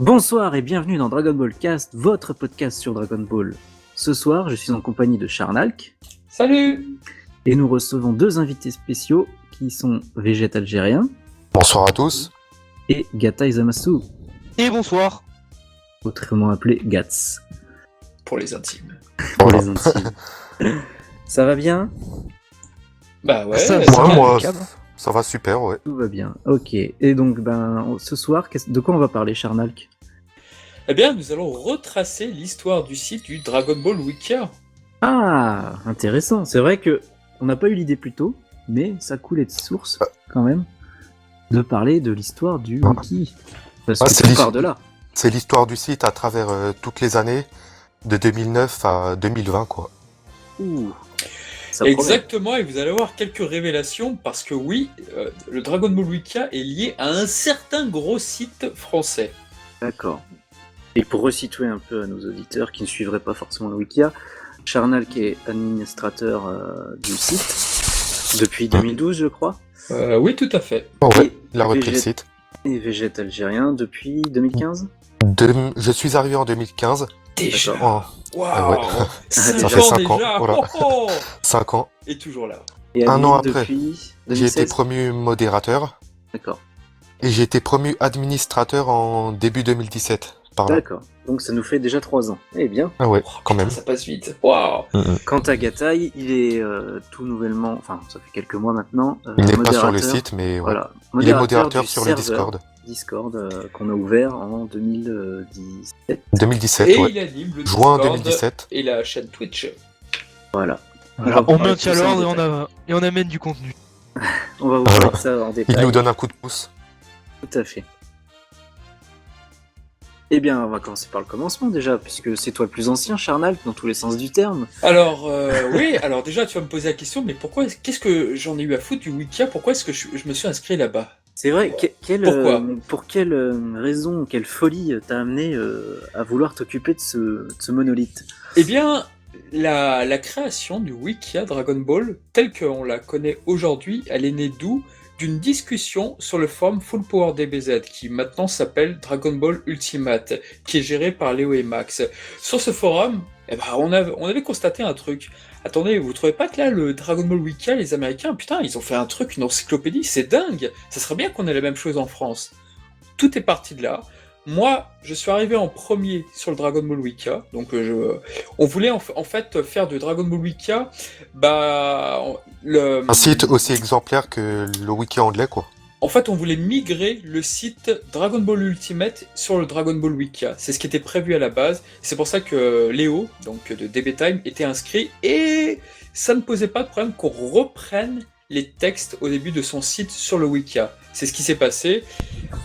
Bonsoir et bienvenue dans Dragon Ball Cast, votre podcast sur Dragon Ball. Ce soir, je suis en compagnie de Charnalk. Salut! Et nous recevons deux invités spéciaux qui sont Végét Algérien. Bonsoir à tous. Et Gata Izamasu. Et bonsoir. Autrement appelé Gats. Pour les intimes. Pour les intimes. Ça va bien? Bah ouais, Moi, ça va super, ouais. Tout va bien, ok. Et donc, ce soir, de quoi on va parler, Charnalk? Eh bien, nous allons retracer l'histoire du site du Dragon Ball Wikia. Ah, intéressant. C'est vrai que on n'a pas eu l'idée plus tôt, mais ça coulait de source, quand même, de parler de l'histoire du wiki. Parce que ça part de là. C'est l'histoire du site à travers toutes les années, de 2009 à 2020, quoi. Ouh. Exactement, et vous allez avoir quelques révélations, parce que oui, le Dragon Ball Wikia est lié à un certain gros site français. D'accord. Et pour resituer un peu à nos auditeurs qui ne suivraient pas forcément le Wikia, Charnalk est administrateur du site depuis 2012, je crois. Oui, tout à fait. Oh, ouais, il a repris le site. Et Végét Algérien depuis 2015 Je suis arrivé en 2015. Déjà. Waouh, ouais. Ça fait 5 ans. déjà. Voilà. 5 ans. Et toujours là. Et un an après, depuis 2016. J'ai été promu modérateur. D'accord. Et j'ai été promu administrateur en début 2017. D'accord. Donc ça nous fait déjà 3 ans. Eh bien. Ah ouais, quand même. Ça passe vite. Waouh. Quant à Gataï, il est tout nouvellement, enfin ça fait quelques mois maintenant. Il n'est pas sur le site, mais voilà. Il est modérateur sur le Discord. Qu'on a ouvert en 2017. 2017, et ouais. il anime le Juin Discord 2017. Et la chaîne Twitch. Voilà. Alors, on maintient l'ordre et on amène du contenu. On va vous parler de ça en détail. Il nous donne un coup de pouce. Tout à fait. Eh bien, on va commencer par le commencement déjà, puisque c'est toi le plus ancien, Charnalk, dans tous les sens du terme. Alors, oui, alors déjà, tu vas me poser la question, mais pourquoi, qu'est-ce que j'en ai eu à foutre du Wikia? Pourquoi est-ce que je me suis inscrit là-bas? C'est vrai, Pourquoi pour quelle raison, quelle folie t'a amené à vouloir t'occuper de ce monolithe? Eh bien, la création du Wikia Dragon Ball, telle qu'on la connaît aujourd'hui, elle est née d'où? D'une discussion sur le forum Full Power DBZ, qui maintenant s'appelle Dragon Ball Ultimate, qui est géré par Léo et Max. Sur ce forum, eh ben, on avait constaté un truc. Attendez, vous trouvez pas que là, le Dragon Ball Wikia, les Américains, putain, ils ont fait un truc, une encyclopédie, c'est dingue! Ça serait bien qu'on ait la même chose en France. Tout est parti de là. Moi, je suis arrivé en premier sur le Dragon Ball Wikia, donc on voulait en fait faire de Dragon Ball Wikia, un site aussi exemplaire que le wiki anglais, quoi. En fait, on voulait migrer le site Dragon Ball Ultimate sur le Dragon Ball Wikia. C'est ce qui était prévu à la base. C'est pour ça que Léo, donc de DB Time, était inscrit, et ça ne posait pas de problème qu'on reprenne les textes au début de son site sur le Wikia. C'est ce qui s'est passé.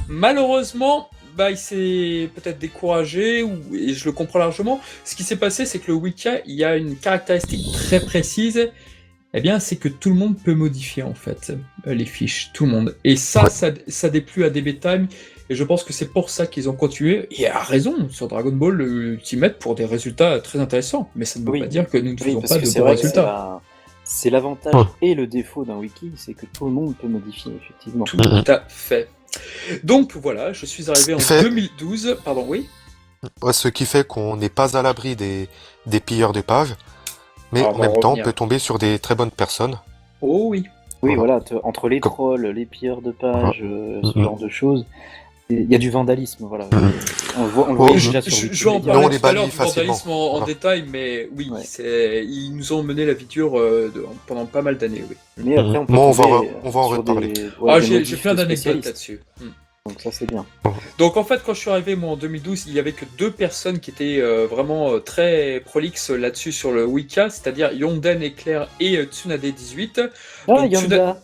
Malheureusement, il s'est peut-être découragé, et je le comprends largement. Ce qui s'est passé, c'est que le Wikia, il y a une caractéristique très précise, eh bien, c'est que tout le monde peut modifier, en fait, les fiches, tout le monde. Et ça déplut à DB Time, et je pense que c'est pour ça qu'ils ont continué, et à raison, sur Dragon Ball Ultimate, pour des résultats très intéressants. Mais ça ne veut pas dire que nous ne faisons pas de bons résultats. C'est l'avantage et le défaut d'un wiki, c'est que tout le monde peut modifier, effectivement. Tout à fait. Donc voilà, je suis arrivé en 2012, pardon, oui. Ce qui fait qu'on n'est pas à l'abri des pilleurs de pages, mais en même temps, on peut tomber sur des très bonnes personnes. Oh oui. Oui, voilà, entre les trolls, les pilleurs de pages, ce genre de choses, il y a du vandalisme, voilà. On le voit déjà sur Wikipédia. Je vais en parler tout à l'heure du vandalisme en détail, mais oui, ils nous ont mené la vie dure pendant pas mal d'années, oui. Mais après, on va en reparler. J'ai plein d'anecdotes là-dessus. Donc ça, c'est bien. Donc en fait, quand je suis arrivé moi en 2012, il y avait que 2 personnes qui étaient vraiment très prolixes là-dessus sur le Wikia, c'est-à-dire Yonden Éclair et Tsunade18. Ah, Yonda.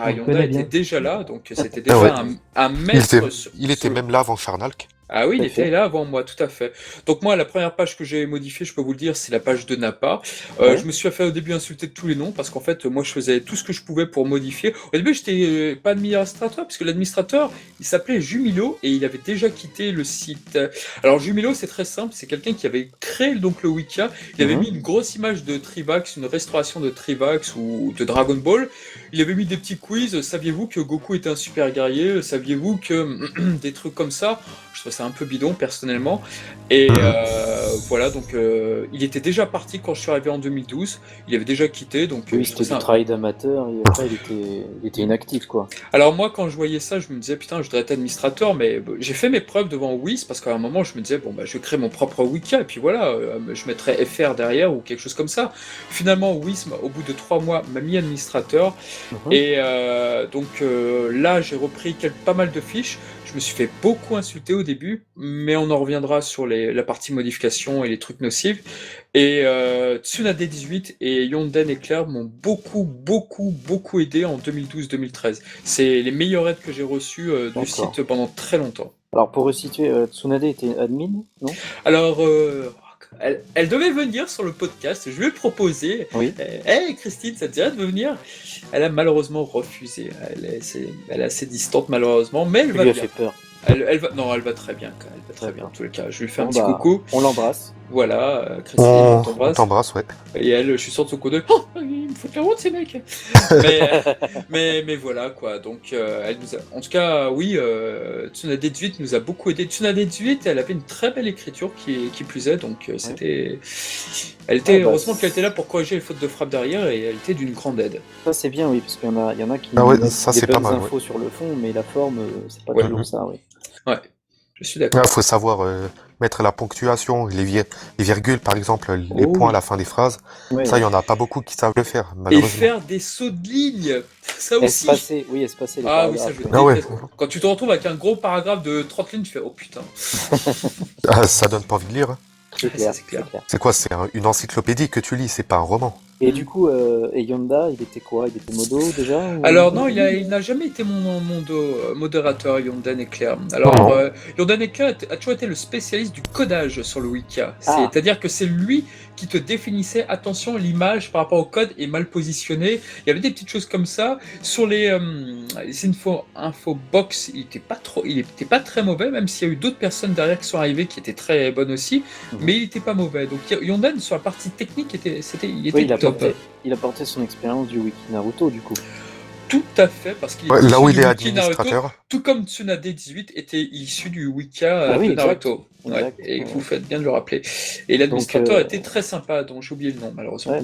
Yonda était déjà là, donc c'était déjà un maître. Il était même là avant Charnalk. Ah oui, il était là avant moi, tout à fait. Donc moi, la première page que j'ai modifiée, je peux vous le dire, c'est la page de Nappa. Je me suis fait au début insulter de tous les noms, parce qu'en fait, moi, je faisais tout ce que je pouvais pour modifier. Au début, j'étais pas administrateur, parce que l'administrateur, il s'appelait Jumilo, et il avait déjà quitté le site. Alors Jumilo, c'est très simple, c'est quelqu'un qui avait créé donc le Wikia. Il avait mis une grosse image de Trivax, une restauration de Trivax ou de Dragon Ball. il avait mis des petits quiz. Saviez-vous que Goku était un super guerrier? Saviez-vous que des trucs comme ça? Je trouve ça un peu bidon personnellement. Et voilà, donc il était déjà parti quand je suis arrivé en 2012. Il avait déjà quitté, donc oui, c'était du travail d'amateur et après il était inactif quoi. Alors moi, quand je voyais ça, je me disais putain, je devrais être administrateur, mais j'ai fait mes preuves devant Wiz parce qu'à un moment, je me disais bon bah je vais créer mon propre wiki et puis voilà, je mettrai FR derrière ou quelque chose comme ça. Finalement, Wiz, au bout de 3 mois, m'a mis administrateur et donc là, j'ai repris pas mal de fiches. Je me suis fait beaucoup insulter au début, mais on en reviendra sur la partie modification et les trucs nocifs. Et Tsunade18 et Yonden Eclair m'ont beaucoup aidé en 2012-2013. C'est les meilleurs aides que j'ai reçus du site pendant très longtemps. Alors pour resituer, Tsunade était admin, non? Alors, elle devait venir sur le podcast, je lui ai proposé. Oui. Hey Christine, ça te dirait de venir? Elle a malheureusement refusé. Elle est assez distante malheureusement, mais elle va bien. Elle lui a fait peur. Elle va très bien. Elle va très bien en tous les cas. Je lui fais un petit coucou. On l'embrasse. Voilà, Christine, on t'embrasse. On t'embrasse, ouais. Et elle, je suis sûr de son coup d'œil. Oh, ils me foutent la honte ces mecs. mais voilà quoi. Donc elle nous a... en tout cas, oui, Tsunade18 nous a beaucoup aidé. Tsunade18, elle avait une très belle écriture qui plus est, donc c'était. Elle était heureusement qu'elle était là pour corriger les fautes de frappe derrière et elle était d'une grande aide. Ça c'est bien, oui, parce qu'il y en a qui ça, c'est des pas bonnes mal, infos sur le fond, mais la forme, c'est pas toujours ça, oui. Ouais, je suis d'accord. Il faut savoir mettre la ponctuation, les virgules par exemple, les points à la fin des phrases. Ouais, ça, il y en a pas beaucoup qui savent le faire, malheureusement. Et faire des sauts de ligne, ça aussi. Espacer les paragraphes. Oui, ça je déteste. Quand tu te retrouves avec un gros paragraphe de 30 lignes, tu fais oh putain. Ça donne pas envie de lire. C'est clair. C'est quoi? C'est une encyclopédie que tu lis, c'est pas un roman. Et du coup, Yonda, il était quoi? Il était modo déjà Alors non, il n'a jamais été mon modérateur, Yonden Eclair. Alors, Yonden Eclair a toujours été le spécialiste du codage sur le Wikia. C'est-à-dire que c'est lui qui te définissait, attention, l'image par rapport au code est mal positionnée. Il y avait des petites choses comme ça. Sur les infobox, il était pas très mauvais, même s'il y a eu d'autres personnes derrière qui sont arrivées qui étaient très bonnes aussi, mais il était pas mauvais. Donc Yonden, sur la partie technique, il était top. Il a porté son expérience du Wiki Naruto, du coup. Tout à fait, parce qu'il est là où il est Wiki administrateur. Naruto, tout comme Tsunade18 était issu du Wikia de Naruto. Exact. Et vous faites bien de le rappeler. Et l'administrateur était très sympa, dont j'ai oublié le nom, malheureusement.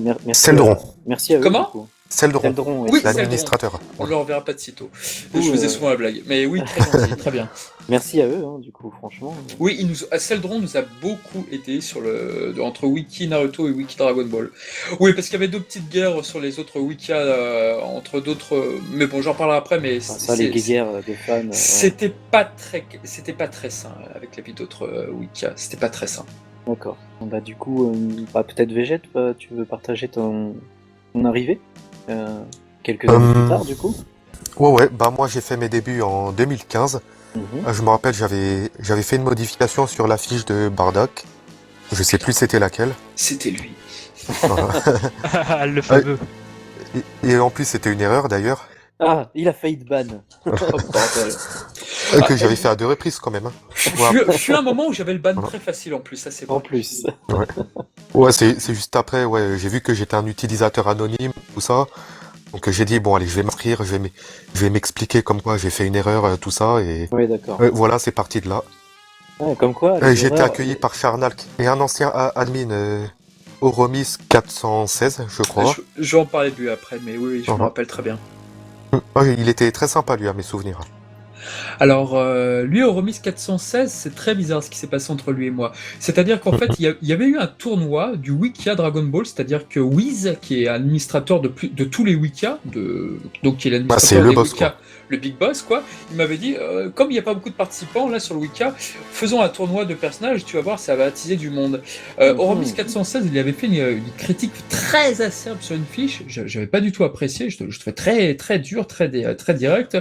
Merci à eux. Comment? Seldron, oui, l'administrateur. On ne le reverra pas de sitôt. Je faisais souvent la blague. Mais oui, très gentil, très bien. Merci à eux, du coup, franchement. Oui, Seldron nous a beaucoup aidé entre Wiki Naruto et Wiki Dragon Ball. Oui, parce qu'il y avait deux petites guerres sur les autres Wikia entre d'autres. Mais bon, j'en parlerai après. Mais les guerres de fans. C'était pas très sain avec les vies d'autres Wikia. C'était pas très sain. D'accord. Bah, du coup, peut-être Végète, tu veux partager ton arrivée quelques années plus tard, du coup. Ouais, bah moi j'ai fait mes débuts en 2015. Je me rappelle, j'avais fait une modification sur la fiche de Bardock. Je sais plus c'était laquelle. C'était lui. Le fameux. Et en plus c'était une erreur d'ailleurs. Ah, il a failli te ban. Que j'avais fait à 2 reprises quand même. Fut un moment où j'avais le ban très facile en plus, ça c'est bon. En plus. Ouais, c'est juste après, j'ai vu que j'étais un utilisateur anonyme, tout ça. Donc j'ai dit, bon allez, je vais m'inscrire, je vais m'expliquer comme quoi j'ai fait une erreur, tout ça. Et oui, d'accord. Voilà, c'est parti de là. Comme quoi. J'ai été accueilli par Charnalk et un ancien admin, Oromis 416, je crois. Je vais en parler de lui après, mais oui, je me rappelle très bien. Il était très sympa lui, à mes souvenirs. Alors, lui, Oromis 416, c'est très bizarre ce qui s'est passé entre lui et moi. C'est-à-dire qu'en fait, il y avait eu un tournoi du Wikia Dragon Ball, c'est-à-dire que Wiz, qui est administrateur de tous les Wikia, donc qui est l'administrateur des Wikia, le Big Boss, quoi, il m'avait dit, comme il n'y a pas beaucoup de participants là sur le Wikia, faisons un tournoi de personnages, tu vas voir, ça va attiser du monde. Oromis 416, il avait fait une critique très acerbe sur une fiche, j'avais pas du tout apprécié, je trouvais très, très dur, très direct.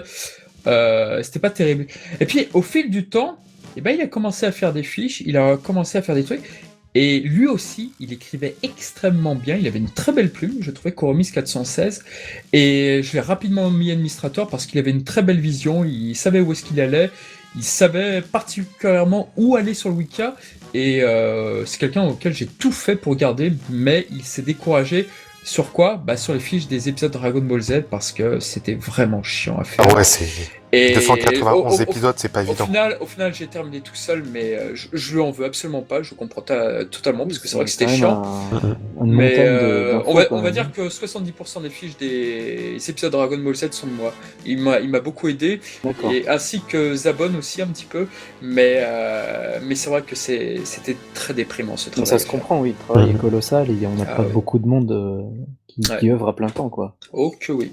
C'était pas terrible. Et puis au fil du temps, il a commencé à faire des fiches, il a commencé à faire des trucs, et lui aussi, il écrivait extrêmement bien, il avait une très belle plume, je trouvais, Oromis 416, et je l'ai rapidement mis administrateur parce qu'il avait une très belle vision, il savait où est-ce qu'il allait, il savait particulièrement où aller sur le Wikia, et c'est quelqu'un auquel j'ai tout fait pour garder, mais il s'est découragé Sur quoi? Bah sur les fiches des épisodes Dragon Ball Z parce que c'était vraiment chiant à faire. Ah ouais, c'est Et 291 épisodes, c'est pas évident. Au final, j'ai terminé tout seul, mais je lui en veux absolument pas. Je comprends totalement parce que c'est vrai que quand c'était même chiant. une Mais montagne d'infos, on quand va même. dire que 70% des fiches des épisodes Dragon Ball Z sont de moi. Il m'a beaucoup aidé, D'accord. et ainsi que Zabon aussi un petit peu. Mais c'est vrai que c'était très déprimant ce Donc travail. ça se comprend, oui, le travail est colossal et on n'a Ah pas ouais. beaucoup de monde qui œuvre à plein temps, quoi. Oh que oui.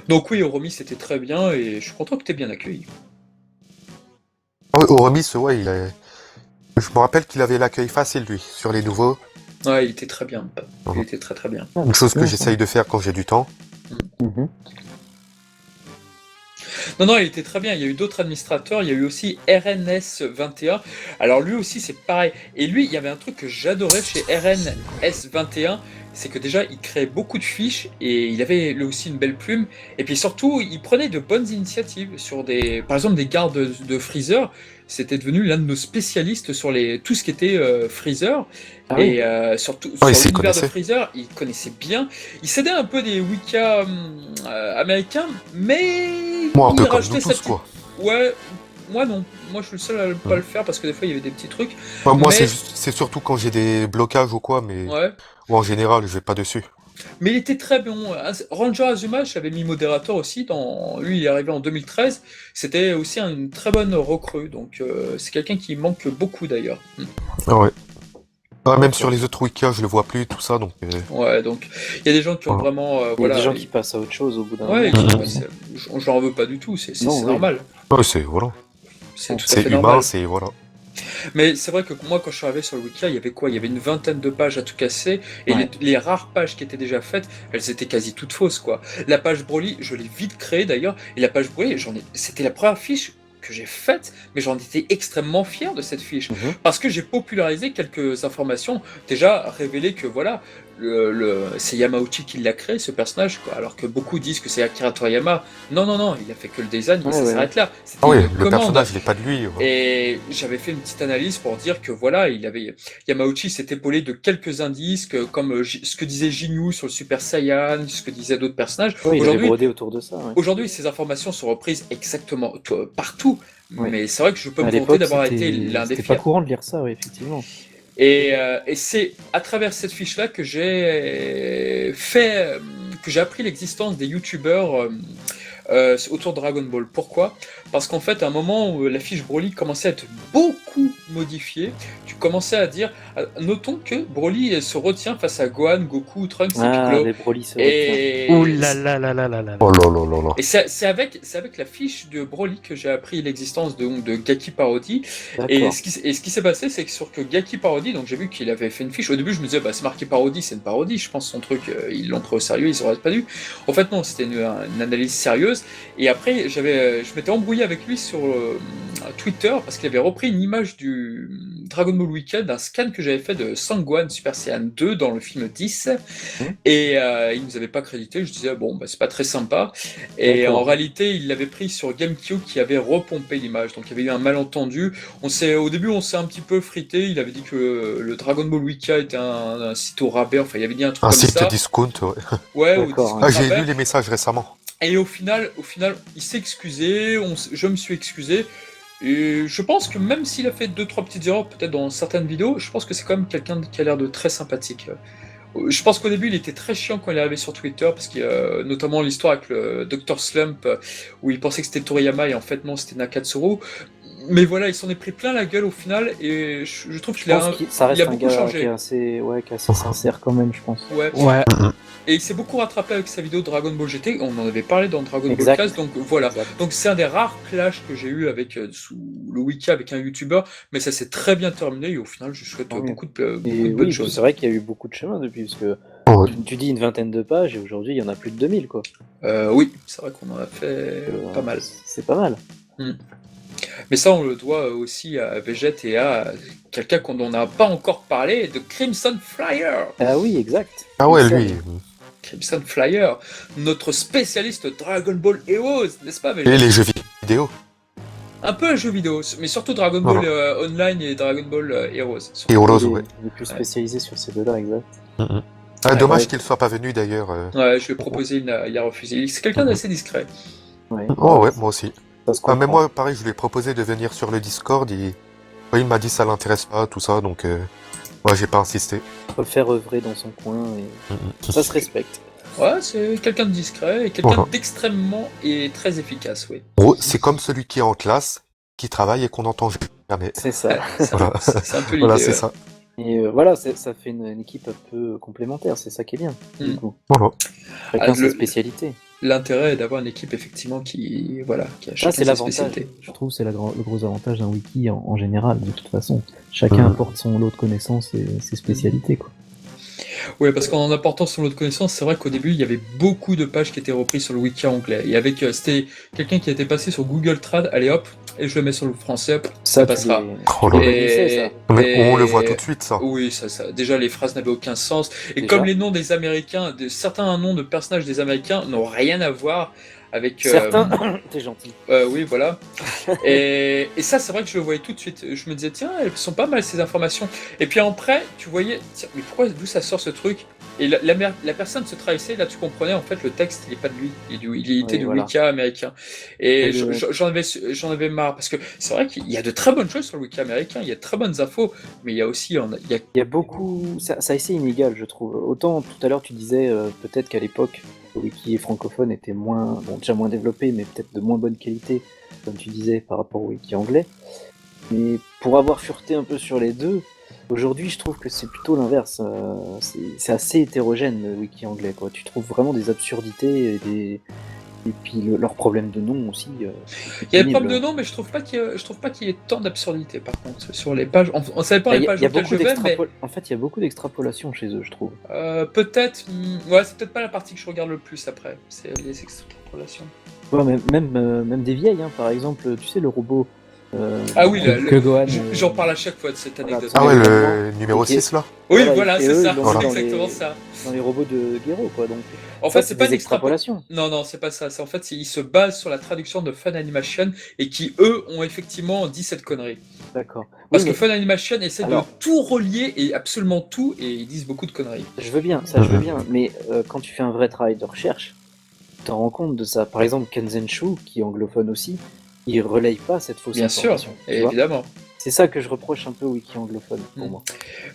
Donc oui, Oromi c'était très bien et je suis content que tu aies bien accueilli. Ah ouais, au remis, ouais, je me rappelle qu'il avait l'accueil facile, lui, sur les nouveaux. Ouais, il était très bien. Il était très très bien. Une chose que bien, j'essaye de faire quand j'ai du temps. Mhm. Non, il était très bien. Il y a eu d'autres administrateurs. Il y a eu aussi RNS21. Alors lui aussi, c'est pareil. Et lui, il y avait un truc que j'adorais chez RNS21. C'est que déjà, il créait beaucoup de fiches et il avait lui aussi une belle plume. Et puis surtout, il prenait de bonnes initiatives sur par exemple, des gardes de Freezer. C'était devenu l'un de nos spécialistes sur tout ce qui était Freezer. Ah oui. Et surtout Ah, il sur s'y l'univers de connaissait. Freezer, il connaissait bien. Il s'aidait un peu des Wicca américains, mais Moi, un il peu comme rajoutait nous sa tous, petite- quoi. Ouais, moi non. Moi je suis le seul à ne pas le faire parce que des fois il y avait des petits trucs. Moi, Mais- c'est surtout quand j'ai des blocages ou quoi, mais Ouais. ou en général, je vais pas dessus. Mais il était très bon. Ranger Azuma, j'avais mis modérateur aussi. Lui, il est arrivé en 2013. C'était aussi une très bonne recrue. Donc, c'est quelqu'un qui manque beaucoup d'ailleurs. Ah ouais. Ah, même sur les autres wikis, je le vois plus, tout ça, donc. Ouais, donc il y a des gens qui ont Voilà. vraiment. Il y a Voilà. des gens qui passent à autre chose au bout d'un Ouais, moment. je n'en veux pas du tout. C'est Non, oui. normal. Ouais, c'est voilà. C'est tout à C'est fait humain, normal. c'est voilà. Mais c'est vrai que moi, quand je suis arrivé sur le wiki, il y avait quoi? Il y avait une vingtaine de pages à tout casser, et Ouais. les rares pages qui étaient déjà faites, elles étaient quasi toutes fausses, quoi. La page Broly, je l'ai vite créée d'ailleurs, et la page Broly, c'était la première fiche que j'ai faite, mais j'en étais extrêmement fier de cette fiche, Mhm. parce que j'ai popularisé quelques informations, déjà révélé que voilà, c'est Yamauchi qui l'a créé, ce personnage, quoi, alors que beaucoup disent que c'est Akira Toriyama. Non, il a fait que le design, et Ouais, ça ouais. s'arrête là. C'était Ah oui, une le commande. personnage, il est pas de lui. Ouais. Et j'avais fait une petite analyse pour dire que voilà, Yamauchi s'est épaulé de quelques indices, comme ce que disait Jinyu sur le Super Saiyan, ce que disaient d'autres personnages. Ouais, il avait Aujourd'hui, brodé autour de ça. Ouais. aujourd'hui, ces informations sont reprises exactement partout. Ouais. Mais c'est vrai que je peux À me vanter l'époque, d'avoir été l'un des c'était pas fiers. courant de lire ça, oui, effectivement. Et c'est à travers cette fiche-là que j'ai appris l'existence des youtubeurs autour de Dragon Ball. Pourquoi? Parce qu'en fait, à un moment où la fiche Broly commençait à être beaucoup modifiée, tu commençais à dire, notons que Broly se retient face à Gohan, Goku, Trunks et Ah, Piccolo. les Broly se Et Ouh là là là là là là. Oh là là là là. et c'est avec la fiche de Broly que j'ai appris l'existence de Gaki Parody. Et D'accord. ce qui s'est passé, c'est que sur que Gaki Parody, donc j'ai vu qu'il avait fait une fiche. Au début, je me disais, bah, c'est marqué parodie, c'est une parodie. Je pense son truc, ils l'ont pris au sérieux, ils auraient pas dû. En fait, non, c'était une analyse sérieuse. Et après, je m'étais embrouillé avec lui sur Twitter parce qu'il avait repris une image du Dragon Ball Weekend, un scan que j'avais fait de Sangwan Super Saiyan 2 dans le film 10. Et il nous avait pas crédité. Je disais, bon, bah, c'est pas très sympa. Et D'accord. en réalité, il l'avait pris sur GameCube qui avait repompé l'image. Donc il y avait eu un malentendu. Au début, on s'est un petit peu frité. Il avait dit que le Dragon Ball Wiki était un site au rabais. Enfin, il avait dit un truc Un comme site ça. discount, ouais. Ouais, au D'accord, discount Ah, j'ai rabais. lu les messages récemment. Et au final, il s'est excusé. Je me suis excusé. Et je pense que même s'il a fait 2-3 petites erreurs, peut-être dans certaines vidéos, je pense que c'est quand même quelqu'un qui a l'air de très sympathique. Je pense qu'au début, il était très chiant quand il est arrivé sur Twitter, parce qu'il y a notamment l'histoire avec le Dr Slump, où il pensait que c'était Toriyama, et en fait, non, c'était Nakatsuru. Mais voilà, il s'en est pris plein la gueule au final, et je trouve Je qu'il pense que ça reste il a un beaucoup gars changé. qui est assez sincère quand même, je pense. Ouais. Ouais. Et il s'est beaucoup rattrapé avec sa vidéo Dragon Ball GT, on en avait parlé dans Dragon Exact. Ball 15, donc voilà. Exact. Donc c'est un des rares clashs que j'ai eu avec sous le wiki avec un youtubeur, mais ça s'est très bien terminé, et au final, je souhaite Oui. beaucoup de Et bonnes oui, choses. c'est vrai qu'il y a eu beaucoup de chemin depuis, parce que Ouais. tu dis une vingtaine de pages, et aujourd'hui, il y en a plus de 2000, quoi. Oui, c'est vrai qu'on en a fait Euh, pas mal. C'est pas mal. Mais ça, on le doit aussi à Vegette et à quelqu'un dont on n'a pas encore parlé, de Crimson Flyer. Ah oui, exact. Ah ouais, Ça, lui. Crimson Flyer, notre spécialiste Dragon Ball Heroes, n'est-ce pas, Et Vegette? les jeux vidéo. Un peu un jeu vidéo, mais surtout Dragon Ball Online et Dragon Ball Heroes. Et Heroes, il est, ouais. il est plus spécialisé sur ces deux-là, exact. Dommage qu'il soit pas venu d'ailleurs. Ouais, je lui ai proposé, il a refusé. C'est quelqu'un d'assez discret. Ouais. Oh ouais, moi aussi. Ça se Mais comprend. moi, pareil, je lui ai proposé de venir sur le Discord. Ouais, il m'a dit ça l'intéresse pas, tout ça, donc ouais, j'ai pas insisté. Il préfère œuvrer dans son coin et ça se respecte. Ouais, c'est quelqu'un de discret et quelqu'un Voilà. d'extrêmement et très efficace, oui. En gros, c'est comme celui qui est en classe, qui travaille et qu'on n'entend jamais. C'est ça. Voilà. C'est un peu l'idée. Voilà, c'est ouais. ça. Et voilà, ça fait une équipe un peu complémentaire, c'est ça qui est bien. Du Mm. coup. Voilà. Chacun Ah, sa spécialité. L'intérêt est d'avoir une équipe effectivement qui a Ça, chacun c'est sa l'avantage. spécialité. Je trouve que c'est le gros avantage d'un wiki en général, de toute façon. Chacun apporte son lot de connaissances et ses spécialités, quoi. Oui, parce qu'en apportant son lot de connaissances, c'est vrai qu'au début, il y avait beaucoup de pages qui étaient reprises sur le wiki anglais. Et avec, c'était quelqu'un qui était passé sur Google Trad, allez hop, et je le mets sur le français, hop, ça passera. Oh là là. Et... Mais on le voit tout de suite, ça. Oui, ça. Déjà, les phrases n'avaient aucun sens. Et Déjà. comme les noms des Américains, certains noms de personnages des Américains n'ont rien à voir avec. Certains, t'es gentil. Oui, voilà. et ça, c'est vrai que je le voyais tout de suite. Je me disais, tiens, elles sont pas mal ces informations. Et puis après, tu voyais, tiens, mais pourquoi, d'où ça sort ce truc? Et la personne se trahissait, là tu comprenais, en fait, le texte, il est pas de lui. Il était du voilà. wiki américain. Et Et j'en avais marre, parce que c'est vrai qu'il y a de très bonnes choses sur le wiki américain, il y a de très bonnes infos, mais il y a aussi, il Il y a beaucoup. C'est assez inégal, je trouve. Autant tout à l'heure, tu disais peut-être qu'à l'époque, le wiki francophone était moins. Bon, déjà moins développé, mais peut-être de moins bonne qualité, comme tu disais, par rapport au wiki anglais. Mais pour avoir fureté un peu sur les deux, aujourd'hui, je trouve que c'est plutôt l'inverse. C'est assez hétérogène, le wiki anglais, quoi. Tu trouves vraiment des absurdités et puis leurs problèmes de nom aussi. y a le problème de nom, mais je trouve pas qu'il y ait tant d'absurdité, par contre, sur les pages. On savait pas les pages auxquelles je vais, mais En fait, il y a beaucoup d'extrapolation chez eux, je trouve. peut-être. Ouais, c'est peut-être pas la partie que je regarde le plus après. C'est les extrapolations. Ouais, même des vieilles, hein. Par exemple, tu sais, le robot. Ah oui, que Gohan. j'en parle à chaque fois de cette anecdote. Ah ouais, Exactement. le numéro Ok. 6, là. Oui, Voilà, voilà, et c'est eux, ça, ils l'ont c'est mis dans exactement les- ça. Dans les robots de Gero, quoi. Donc, En ça, fait, c'est pas des une extrapolations. Non, c'est pas ça. C'est en fait, ils se basent sur la traduction de Fun Animation et qui, eux, ont effectivement dit cette connerie. D'accord. Parce Oui, que mais Fun Animation essaie Alors- de tout relier et absolument tout et ils disent beaucoup de conneries. je veux bien, ça, je veux bien. Mais quand tu fais un vrai travail de recherche, tu t'en rends compte de ça. Par exemple, Kenzenshu, qui est anglophone aussi, il relaye pas cette fausse Bien sûr, information. tu vois. évidemment. C'est ça que je reproche un peu au wiki anglophone, pour Mm. moi.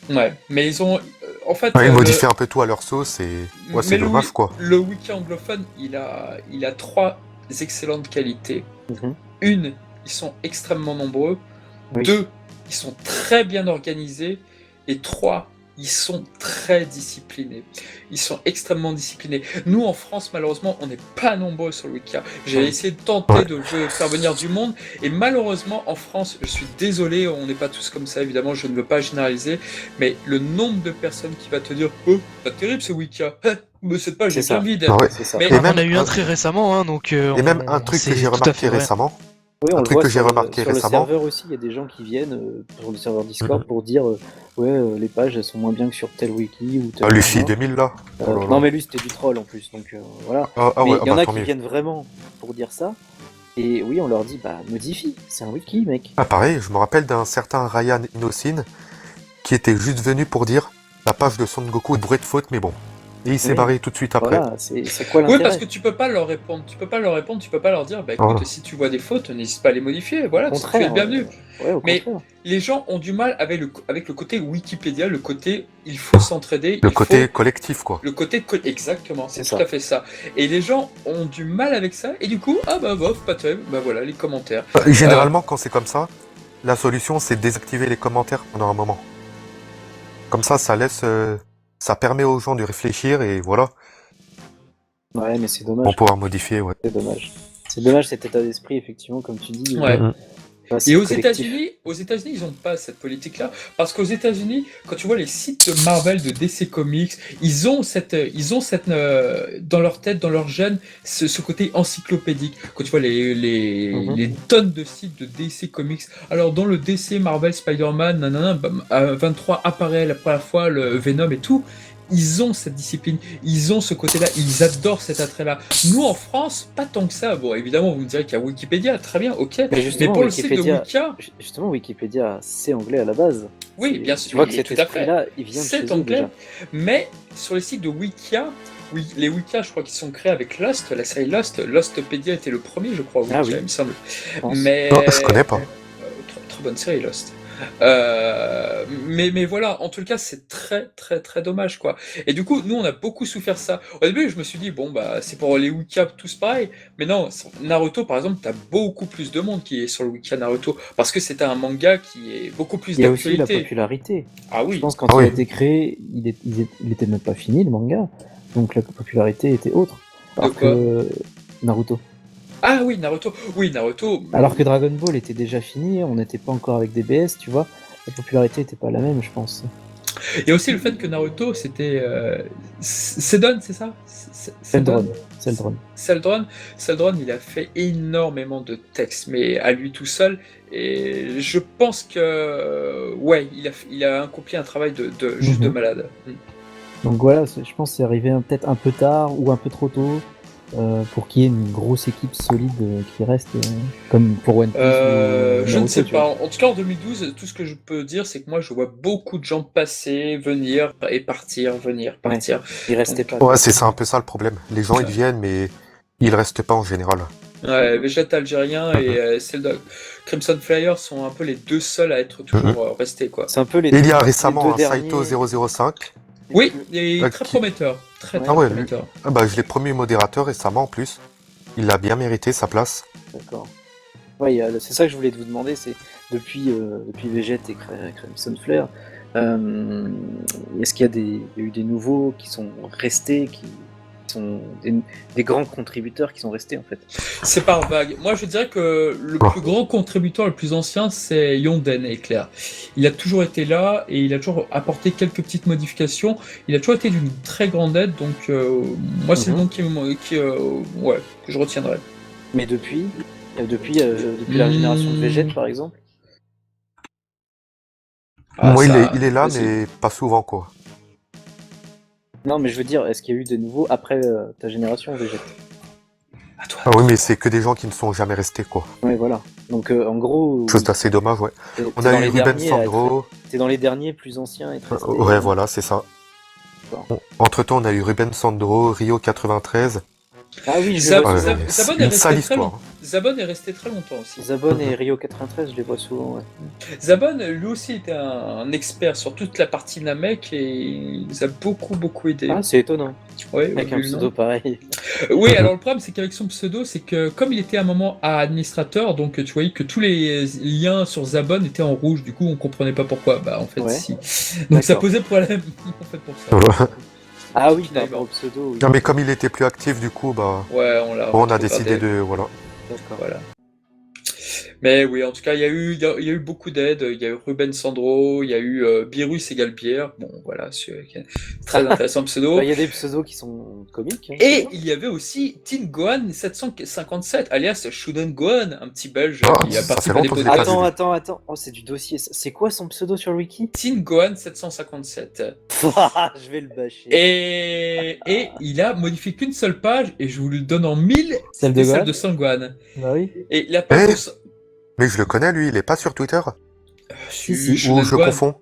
Ouais, mais ils ont. En fait. Ouais, ils le- modifient un peu tout à leur sauce et ouais, c'est mais le dommage, wi- quoi. Le wiki anglophone, il a 3 excellentes qualités. Mhm. Une, ils sont extrêmement nombreux. Oui. 2, ils sont très bien organisés. Et 3, ils sont très disciplinés. Ils sont extrêmement disciplinés. Nous, en France, malheureusement, on n'est pas nombreux sur le Wiki. J'ai essayé de tenter Ouais. de faire venir du monde. Et malheureusement, en France, je suis désolé, on n'est pas tous comme ça, évidemment, je ne veux pas généraliser. Mais le nombre de personnes qui va te dire « Oh, pas terrible ce Wiki. Mais cette page C'est est ça. bien vide. Ah ouais. C'est ça. Mais- Et On même a eu un un- très récemment, hein, donc. Et même un truc que j'ai remarqué récemment. Oui, on Un le truc voit que j'ai sur remarqué sur le récemment. serveur aussi, il y a des gens qui viennent sur le serveur Discord pour dire les pages elles sont moins bien que sur tel wiki ou tel Ah, Luffy machin. 2000, là. Oh là là. Non mais lui c'était du troll en plus, donc voilà. Ah mais ouais, il y en bah, a tant qui mieux. viennent vraiment pour dire ça. Et oui, on leur dit bah modifie, c'est un wiki mec. Ah, pareil, je me rappelle d'un certain Ryan Inosin qui était juste venu pour dire la page de Son Goku est bourrée de fautes, mais bon. Et il s'est Oui. barré tout de suite après. Voilà, c'est quoi Oui, l'intérêt? parce que tu peux pas leur répondre. Tu peux pas leur dire, bah écoute, Voilà. si tu vois des fautes, n'hésite pas à les modifier. Voilà, Au tu es contraire. le bienvenu. Ouais, au Mais- contraire. Les gens ont du mal avec le côté Wikipédia, le côté il faut s'entraider, Le il côté faut... collectif, quoi. Le côté exactement, c'est C'est tout ça. à fait ça. Et les gens ont du mal avec ça, et du coup, ah bah bof, pas terrible, bah voilà, les commentaires. Généralement, quand c'est comme ça, la solution, c'est de désactiver les commentaires pendant un moment. Comme ça laisse... ça permet aux gens de réfléchir et voilà, Ouais, mais c'est pour dommage. pouvoir modifier, ouais. C'est dommage. C'est dommage cet état d'esprit effectivement comme tu dis. Ouais. C'est Et aux collectif. États-Unis, ils n'ont pas cette politique-là, parce qu'aux États-Unis, quand tu vois les sites de Marvel, de DC Comics, ils ont cette dans leur tête, dans leur gène, ce côté encyclopédique. Quand tu vois Mhm. les tonnes de sites de DC Comics, alors dans le DC Marvel Spider-Man, nanana, bam, 23 apparaît la première fois, le Venom et tout. Ils ont cette discipline, ils ont ce côté-là, ils adorent cet attrait-là. Nous en France, pas tant que ça. Bon, évidemment, vous me direz qu'il y a Wikipédia, très bien, ok. Mais Mais justement, pour le site de Wikipédia, Wikia, justement, Wikipédia, c'est anglais à la base. Oui, bien sûr, Tu vois que oui, cet tout à fait. esprit-là, il vient de chez C'est eux anglais. déjà. Mais sur les sites de Wikia, oui, les Wikia, je crois qu'ils sont créés avec Lost, la série Lost. Lostpedia était le premier, je crois, Wikia, Ah oui, il me semble. je pense. Mais Non, je connais pas. très bonne série Lost. Mais voilà, en tout cas, c'est très très très dommage quoi. Et du coup, nous on a beaucoup souffert ça. Au début, je me suis dit bon bah c'est pour les Wikia tous pareil, mais non, Naruto par exemple, t'as beaucoup plus de monde qui est sur le Wikia Naruto parce que c'est un manga qui est beaucoup plus Il y a aussi la d'actualité. popularité. Ah Je oui. pense que quand Ah il a oui. été créé, il était même pas fini le manga, donc la popularité était autre. De Alors quoi? que Naruto. Ah oui, Naruto. Oui, Naruto. Alors que Dragon Ball était déjà fini, on n'était pas encore avec DBS, tu vois. La popularité était pas la même, je pense. Il y a aussi le fait que Naruto c'était Seldon, c'est ça? Seldron. Seldron, il a fait énormément de textes, mais à lui tout seul. Et je pense que ouais, il a accompli un travail de juste de Mhm. malade. Donc voilà, je pense que c'est arrivé peut-être un peu tard ou un peu trop tôt pour qu'il y ait une grosse équipe solide qui reste, comme pour One Piece ou Je ne Naruto, sais tu vois. pas. En tout cas, en 2012, tout ce que je peux dire, c'est que moi, je vois beaucoup de gens passer, venir et partir, venir, partir. Il restait Donc, pas. Ouais, c'est ça un peu ça le problème. Les gens, ils Ouais. viennent, mais ils restent pas en général. Ouais, Vegeta algérien et Cell Crimson Flyer sont un peu les deux seuls à être toujours restés, quoi. C'est un peu les Et il y a les récemment deux un Saito derniers. 005. Oui, il est très Qui- prometteur. Très, Ouais. très Ah ouais, prometteur. Ah bah, je l'ai promu modérateur récemment en plus. Il a bien mérité sa place. D'accord. Ouais, c'est ça que je voulais vous demander, c'est depuis Vegeta et Crimson Flare, est-ce qu'il y a il y a eu des nouveaux qui sont restés, qui sont des grands contributeurs qui sont restés en fait? C'est par vague. Moi, je dirais que le plus grand contributeur, le plus ancien, c'est Yonden Éclair. Il a toujours été là et il a toujours apporté quelques petites modifications. Il a toujours été d'une très grande aide, donc moi, c'est le nom ouais, que je retiendrai. Mais depuis la génération de Vegeta par exemple? Ah, Moi, ça, il est là, possible. mais pas souvent, quoi. Non, mais je veux dire, est-ce qu'il y a eu des nouveaux après ta génération Vegeta? À toi. Ah oui, mais c'est que des gens qui ne sont jamais restés, quoi. Ouais, voilà. Donc en gros, Chose d'assez dommage, ouais. t'es On dans a eu les Ruben derniers à Sandro. t'es dans les derniers plus anciens à être restés. Ouais, voilà, c'est ça. D'accord. Entre-temps, on a eu Ruben Sandro, Rio 93. Ah oui, je Zab- le vois Zab- souvent. Zabon est Une resté sale très histoire. longtemps. Zabon est resté très longtemps aussi. Zabon et Rio 93, je les vois souvent, ouais. Zabon, lui aussi, était un expert sur toute la partie Namek et il nous a beaucoup aidé. Ah, c'est étonnant. Ouais, Avec vu un le pseudo nom. pareil. Oui, alors le problème, c'est qu'avec son pseudo, c'est que comme il était à un moment administrateur, donc tu voyais que tous les liens sur Zabon étaient en rouge, du coup on comprenait pas pourquoi. Bah en fait, Ouais. si. Donc ça D'accord. posait problème en fait pour ça. Voilà. Ah oui, par Finalement. rapport au pseudo, oui. Non, mais comme il était plus actif, du coup, bah, Ouais, on l'a. on a retrouvé décidé par des- de, voilà. D'accord. Voilà. Mais oui, en tout cas, il y a eu beaucoup d'aides. Il y a eu Ruben Sandro, il y a eu Birus égale bière. Bon, voilà, c'est très intéressant pseudo. Bah, il y a des pseudos qui sont comiques. Hein, Et souvent. il y avait aussi Tin Gohan 757, alias Shuden Gohan, un petit belge Ah, qui a ça fait participé à des longtemps que je l'ai pas podcasts. vu. Attends. Oh, c'est du dossier. C'est quoi son pseudo sur le wiki? Tin Gohan 757. Je vais le bâcher. Et il a modifié qu'une seule page, et je vous le donne en 1000, Celle de c'était celle Gohan de Sangwan. Bah oui. Et la page Eh, de Mais je le connais, lui, il est pas sur Twitter. Si. Ou je confonds.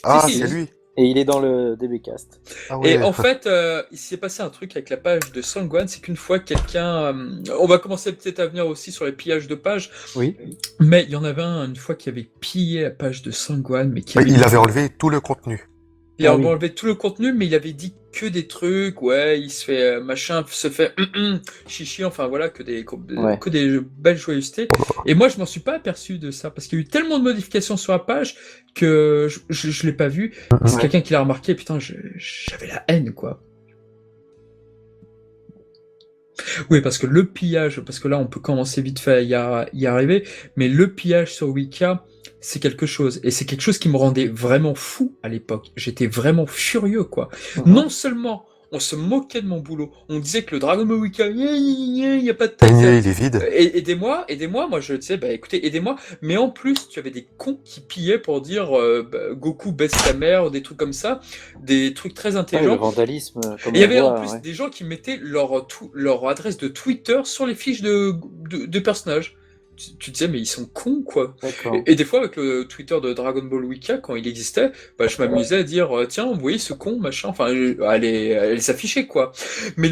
Ah, si. c'est lui. Et il est dans le DBcast. Ah Et ouais. en fait, il s'est passé un truc avec la page de Sangwan, c'est qu'une fois quelqu'un... on va commencer peut-être à venir aussi sur les pillages de pages, Oui. mais il y en avait une fois qui avait pillé la page de Sangwan, mais qui avait... Il avait enlevé tout le contenu. Il a Ah oui. enlevé tout le contenu, mais il avait dit que des trucs, ouais, il se fait machin, se fait chichi, enfin voilà, que Ouais. que des belles joyeusetés. Et moi, je m'en suis pas aperçu de ça, parce qu'il y a eu tellement de modifications sur la page que je l'ai pas vu. C'est Ouais. quelqu'un qui l'a remarqué, putain, j'avais la haine, quoi. Oui, parce que le pillage, parce que là, on peut commencer vite fait à y arriver, mais le pillage sur Wicca, c'est quelque chose. Et c'est quelque chose qui me rendait vraiment fou à l'époque. J'étais vraiment furieux, quoi. Non seulement on se moquait de mon boulot, on disait que le Dragon Ball Wicca, il y a pas de Il texte. est vide. Aidez-moi, moi je disais, bah écoutez, aidez-moi, mais en plus, tu avais des cons qui pillaient pour dire Goku baisse ta mère, ou des trucs comme ça, des trucs très Ouais, le intelligents. vandalisme, comme Et il y on avait en voit, plus ouais. des gens qui mettaient leur adresse de Twitter sur les fiches de personnages. tu disais, mais ils sont cons, quoi. D'accord. Et des fois, avec le Twitter de Dragon Ball Wiki, quand il existait, bah, je m'amusais à dire, tiens, vous voyez ce con, machin, enfin, elle s'affichait, quoi. Mais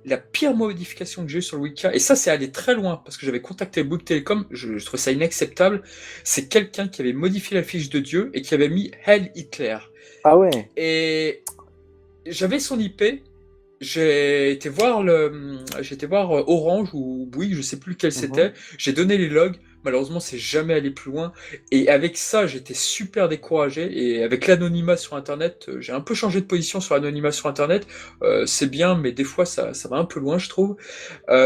la pire modification que j'ai eue sur le Wiki, et ça, c'est allé très loin, parce que j'avais contacté Bouygues Telecom, je trouvais ça inacceptable, c'est quelqu'un qui avait modifié la fiche de Dieu et qui avait mis Heil Hitler. Ah ouais. Et j'avais son IP. J'ai été voir Orange ou Bouygues, je sais plus lequel c'était. J'ai donné les logs. Malheureusement, c'est jamais allé plus loin. Et avec ça, j'étais super découragé. Et avec l'anonymat sur Internet, j'ai un peu changé de position sur l'anonymat sur Internet. C'est bien, mais des fois, ça va un peu loin, je trouve.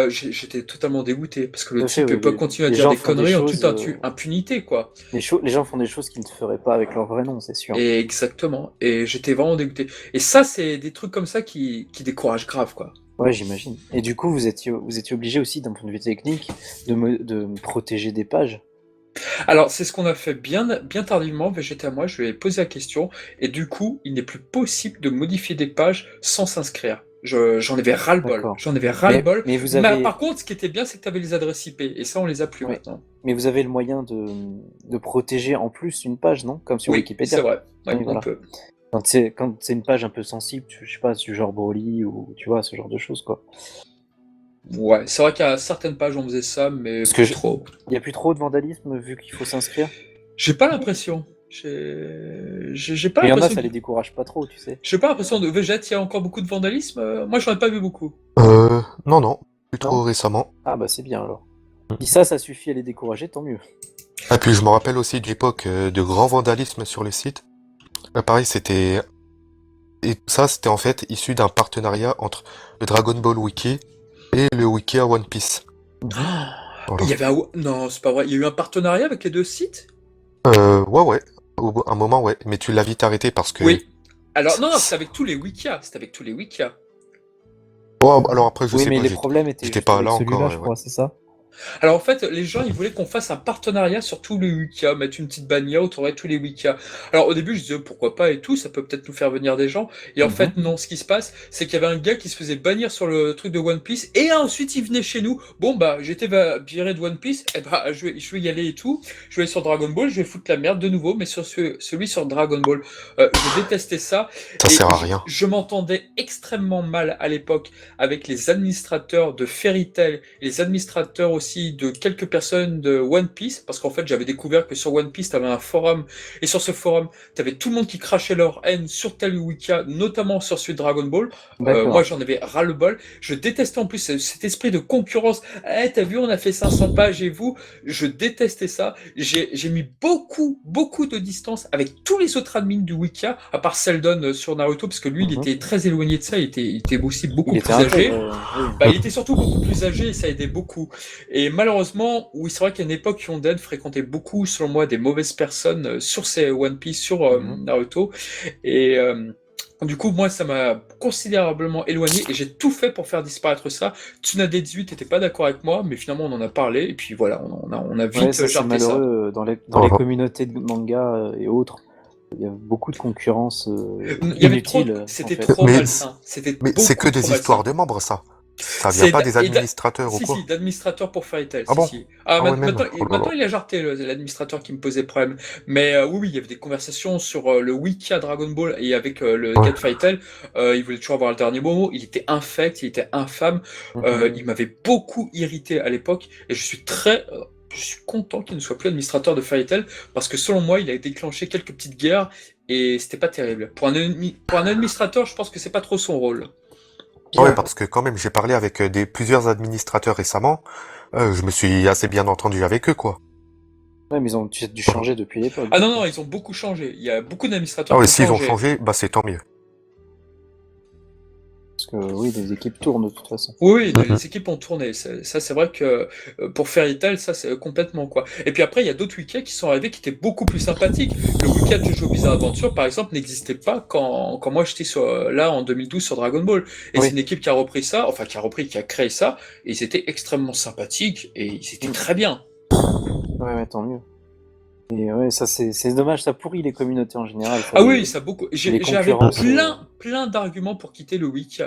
J'étais totalement dégoûté parce que le Tout à fait, type peut oui, pas continuer à les dire gens des font des conneries en choses, toute impunité, quoi. Les gens font des choses qu'ils ne feraient pas avec leur vrai nom, c'est sûr. Et exactement. Et j'étais vraiment dégoûté. Et ça, c'est des trucs comme ça qui découragent grave, quoi. Ouais, j'imagine. Et du coup, vous étiez obligé aussi, d'un point de vue technique, de protéger des pages. Alors, c'est ce qu'on a fait bien tardivement. VGT à moi, je lui ai posé la question. Et du coup, il n'est plus possible de modifier des pages sans s'inscrire. J'en avais ras-le-bol. D'accord. J'en avais ras-le-bol. Mais vous avez... Par contre, ce qui était bien, c'est que tu avais les adresses IP. Et ça, on les a plus Ouais. maintenant. Mais vous avez le moyen de protéger en plus une page, non? Comme sur Oui, Wikipédia. c'est vrai. Ouais, Oui, voilà. on peut. Quand c'est une page un peu sensible, je sais pas, du genre Broly ou tu vois, ce genre de choses, quoi. Ouais, c'est vrai qu'à certaines pages, on faisait ça, mais Parce que plus trop. Il y a plus trop de vandalisme vu qu'il faut s'inscrire. J'ai pas l'impression. J'ai pas Mais il y en a, l'impression. ça les décourage pas trop, tu sais. J'ai pas l'impression de Vegeta, il y a encore beaucoup de vandalisme. Moi, j'en ai pas vu beaucoup. Non, plus trop récemment. Ah bah c'est bien alors. Si ça suffit à les décourager, tant mieux. Et puis je me rappelle aussi de l'époque de grand vandalisme sur le site. Pareil, c'était... Et ça, c'était en fait issu d'un partenariat entre le Dragon Ball Wiki et le Wiki à One Piece. Voilà. Il y avait Non, c'est pas vrai. Il y a eu un partenariat avec les deux sites? Ouais. Un moment, ouais. Mais tu l'as vite arrêté parce que... Oui. Alors, non, c'était avec tous les Wikia. C'était avec tous les Wikia. Oh, alors après, je Oui, sais mais pas, les problèmes étaient j'étais juste pas avec là celui-là, encore, je ouais. crois, c'est ça? Alors en fait, les gens, ils voulaient qu'on fasse un partenariat sur tous les Wikia, mettre une petite bannière autour de tous les Wikia. Alors au début, je disais pourquoi pas et tout, ça peut peut-être nous faire venir des gens. Et en fait, non, ce qui se passe, c'est qu'il y avait un gars qui se faisait bannir sur le truc de One Piece, et ensuite il venait chez nous. Bon bah, j'étais viré de One Piece, et bah je vais y aller et tout. Je vais aller sur Dragon Ball, je vais foutre la merde de nouveau, mais sur celui sur Dragon Ball. Je détestais ça. Ça Et sert à rien. Je m'entendais extrêmement mal à l'époque avec les administrateurs de Fairy Tail et les administrateurs aussi de quelques personnes de One Piece, parce qu'en fait j'avais découvert que sur One Piece t'avais un forum, et sur ce forum t'avais tout le monde qui crachait leur haine sur tel Wiki, notamment sur celui de Dragon Ball. Moi j'en avais ras le bol. Je détestais en plus cet esprit de concurrence. Eh, t'as vu, on a fait 500 pages et vous, je détestais ça. J'ai mis beaucoup de distance avec tous les autres admins du Wiki, à part Seldon sur Naruto, parce que lui il était très éloigné de ça, il était aussi beaucoup plus âgé. Bah, il était surtout beaucoup plus âgé et ça aidait beaucoup. Et malheureusement, oui, c'est vrai qu'à une époque, Yonden fréquentait beaucoup, selon moi, des mauvaises personnes sur ces One Piece, sur Naruto. Et du coup, moi, ça m'a considérablement éloigné et j'ai tout fait pour faire disparaître ça. Tsunade 18 n'était pas d'accord avec moi, mais finalement, on en a parlé et puis voilà, on a vite c'est jarté ça. malheureux, dans les communautés de manga et autres. Il y a beaucoup de concurrence inutile. C'était trop malsain. Mais c'est que des histoires de membres, ça. Ça vient pas des administrateurs ou quoi? Si, d'administrateurs pour Fairy Tail. Ah bon? Maintenant, il a jarté l'administrateur qui me posait problème. Mais oui, il y avait des conversations sur le wiki à Dragon Ball et avec le gars de Fairy Tail. Il voulait toujours avoir le dernier mot. Il était infect, il était infâme. Il m'avait beaucoup irrité à l'époque et je suis content qu'il ne soit plus administrateur de Fairy Tail parce que selon moi, il a déclenché quelques petites guerres et c'était pas terrible. Pour un administrateur, je pense que c'est pas trop son rôle. Ouais, parce que quand même, j'ai parlé avec plusieurs administrateurs récemment. Je me suis assez bien entendu avec eux, quoi. Ouais, mais ils ont dû changer depuis l'époque. Ah non, ils ont beaucoup changé. Il y a beaucoup d'administrateurs Ah ouais, qui ont s'ils ont changé, bah c'est tant mieux. Parce que oui, les équipes tournent de toute façon. Oui, les équipes ont tourné. Ça, c'est vrai que pour Fairy Tail, ça, c'est complètement quoi. Et puis après, il y a d'autres wikis qui sont arrivés qui étaient beaucoup plus sympathiques. Le wiki de Jojo Bizarre Adventure, par exemple, n'existait pas quand moi j'étais là en 2012 sur Dragon Ball. Et c'est une équipe qui a repris ça, qui a créé ça, et ils étaient extrêmement sympathiques et ils étaient très bien. Ouais, tant mieux. Et ouais, ça c'est dommage, ça pourrit les communautés en général. Oui, ça beaucoup. J'avais plein d'arguments pour quitter le wiki.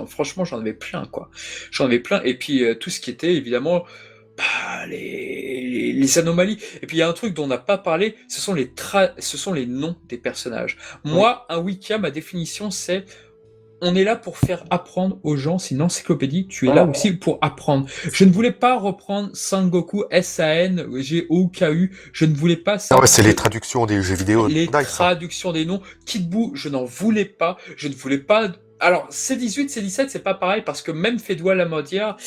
Franchement, j'en avais plein, quoi. J'en avais plein. Et puis tout ce qui était évidemment les anomalies. Et puis il y a un truc dont on n'a pas parlé, ce sont les noms des personnages. Moi, un Wikia, ma définition, c'est on est là pour faire apprendre aux gens, c'est une encyclopédie, tu es là aussi pour apprendre. Je ne voulais pas reprendre Sangoku, S-A-N-G-O-K-U, je ne voulais pas ça. Ah ouais, c'est les traductions des jeux vidéo. Les Nice, hein. traductions des noms. Kid Buu, je n'en voulais pas, je ne voulais pas... Alors, C18, C17, c'est pas pareil, parce que même Fédois Lamodière,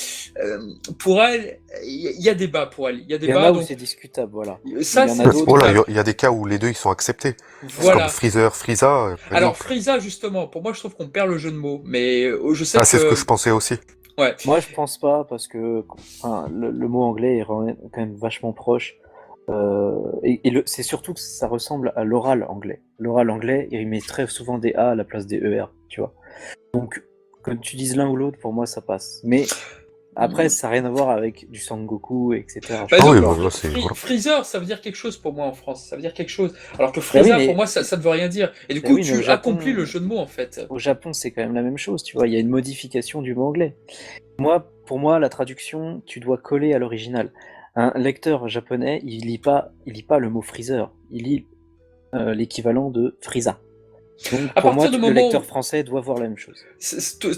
pour elle, il y a débat pour elle. Il y a Il y en débat, a où donc... c'est discutable, voilà. Ça, Il y en c'est... a d'autres. Oh là, il y a des cas où les deux ils sont acceptés. Voilà. Comme Freezer, Frieza. par Alors, exemple. Frieza, justement, pour moi, je trouve qu'on perd le jeu de mots, mais je sais Ah, que... c'est ce que je pensais aussi. Ouais. Moi, je pense pas, parce que le mot anglais est quand même vachement proche. C'est surtout que ça ressemble à l'oral anglais. L'oral anglais, il met très souvent des A à la place des ER, tu vois. Donc, que tu dises l'un ou l'autre, pour moi, ça passe. Mais après, ça n'a rien à voir avec du Sangoku, etc. Par Ah exemple, oui, bah, là, c'est- voilà. Freezer, ça veut dire quelque chose pour moi en France, ça veut dire quelque chose. Alors que Frieza, mais- pour moi, ça ne veut rien dire. Et du Mais coup, oui, mais au tu Japon- accomplis le jeu de mots, en fait. Au Japon, c'est quand même la même chose, tu vois. Il y a une modification du mot anglais. Pour moi, la traduction, tu dois coller à l'original. Un lecteur japonais, il lit pas le mot Freezer, il lit l'équivalent de Frieza. Donc, À pour moi, partir du le moment lecteur où- français doit voir la même chose.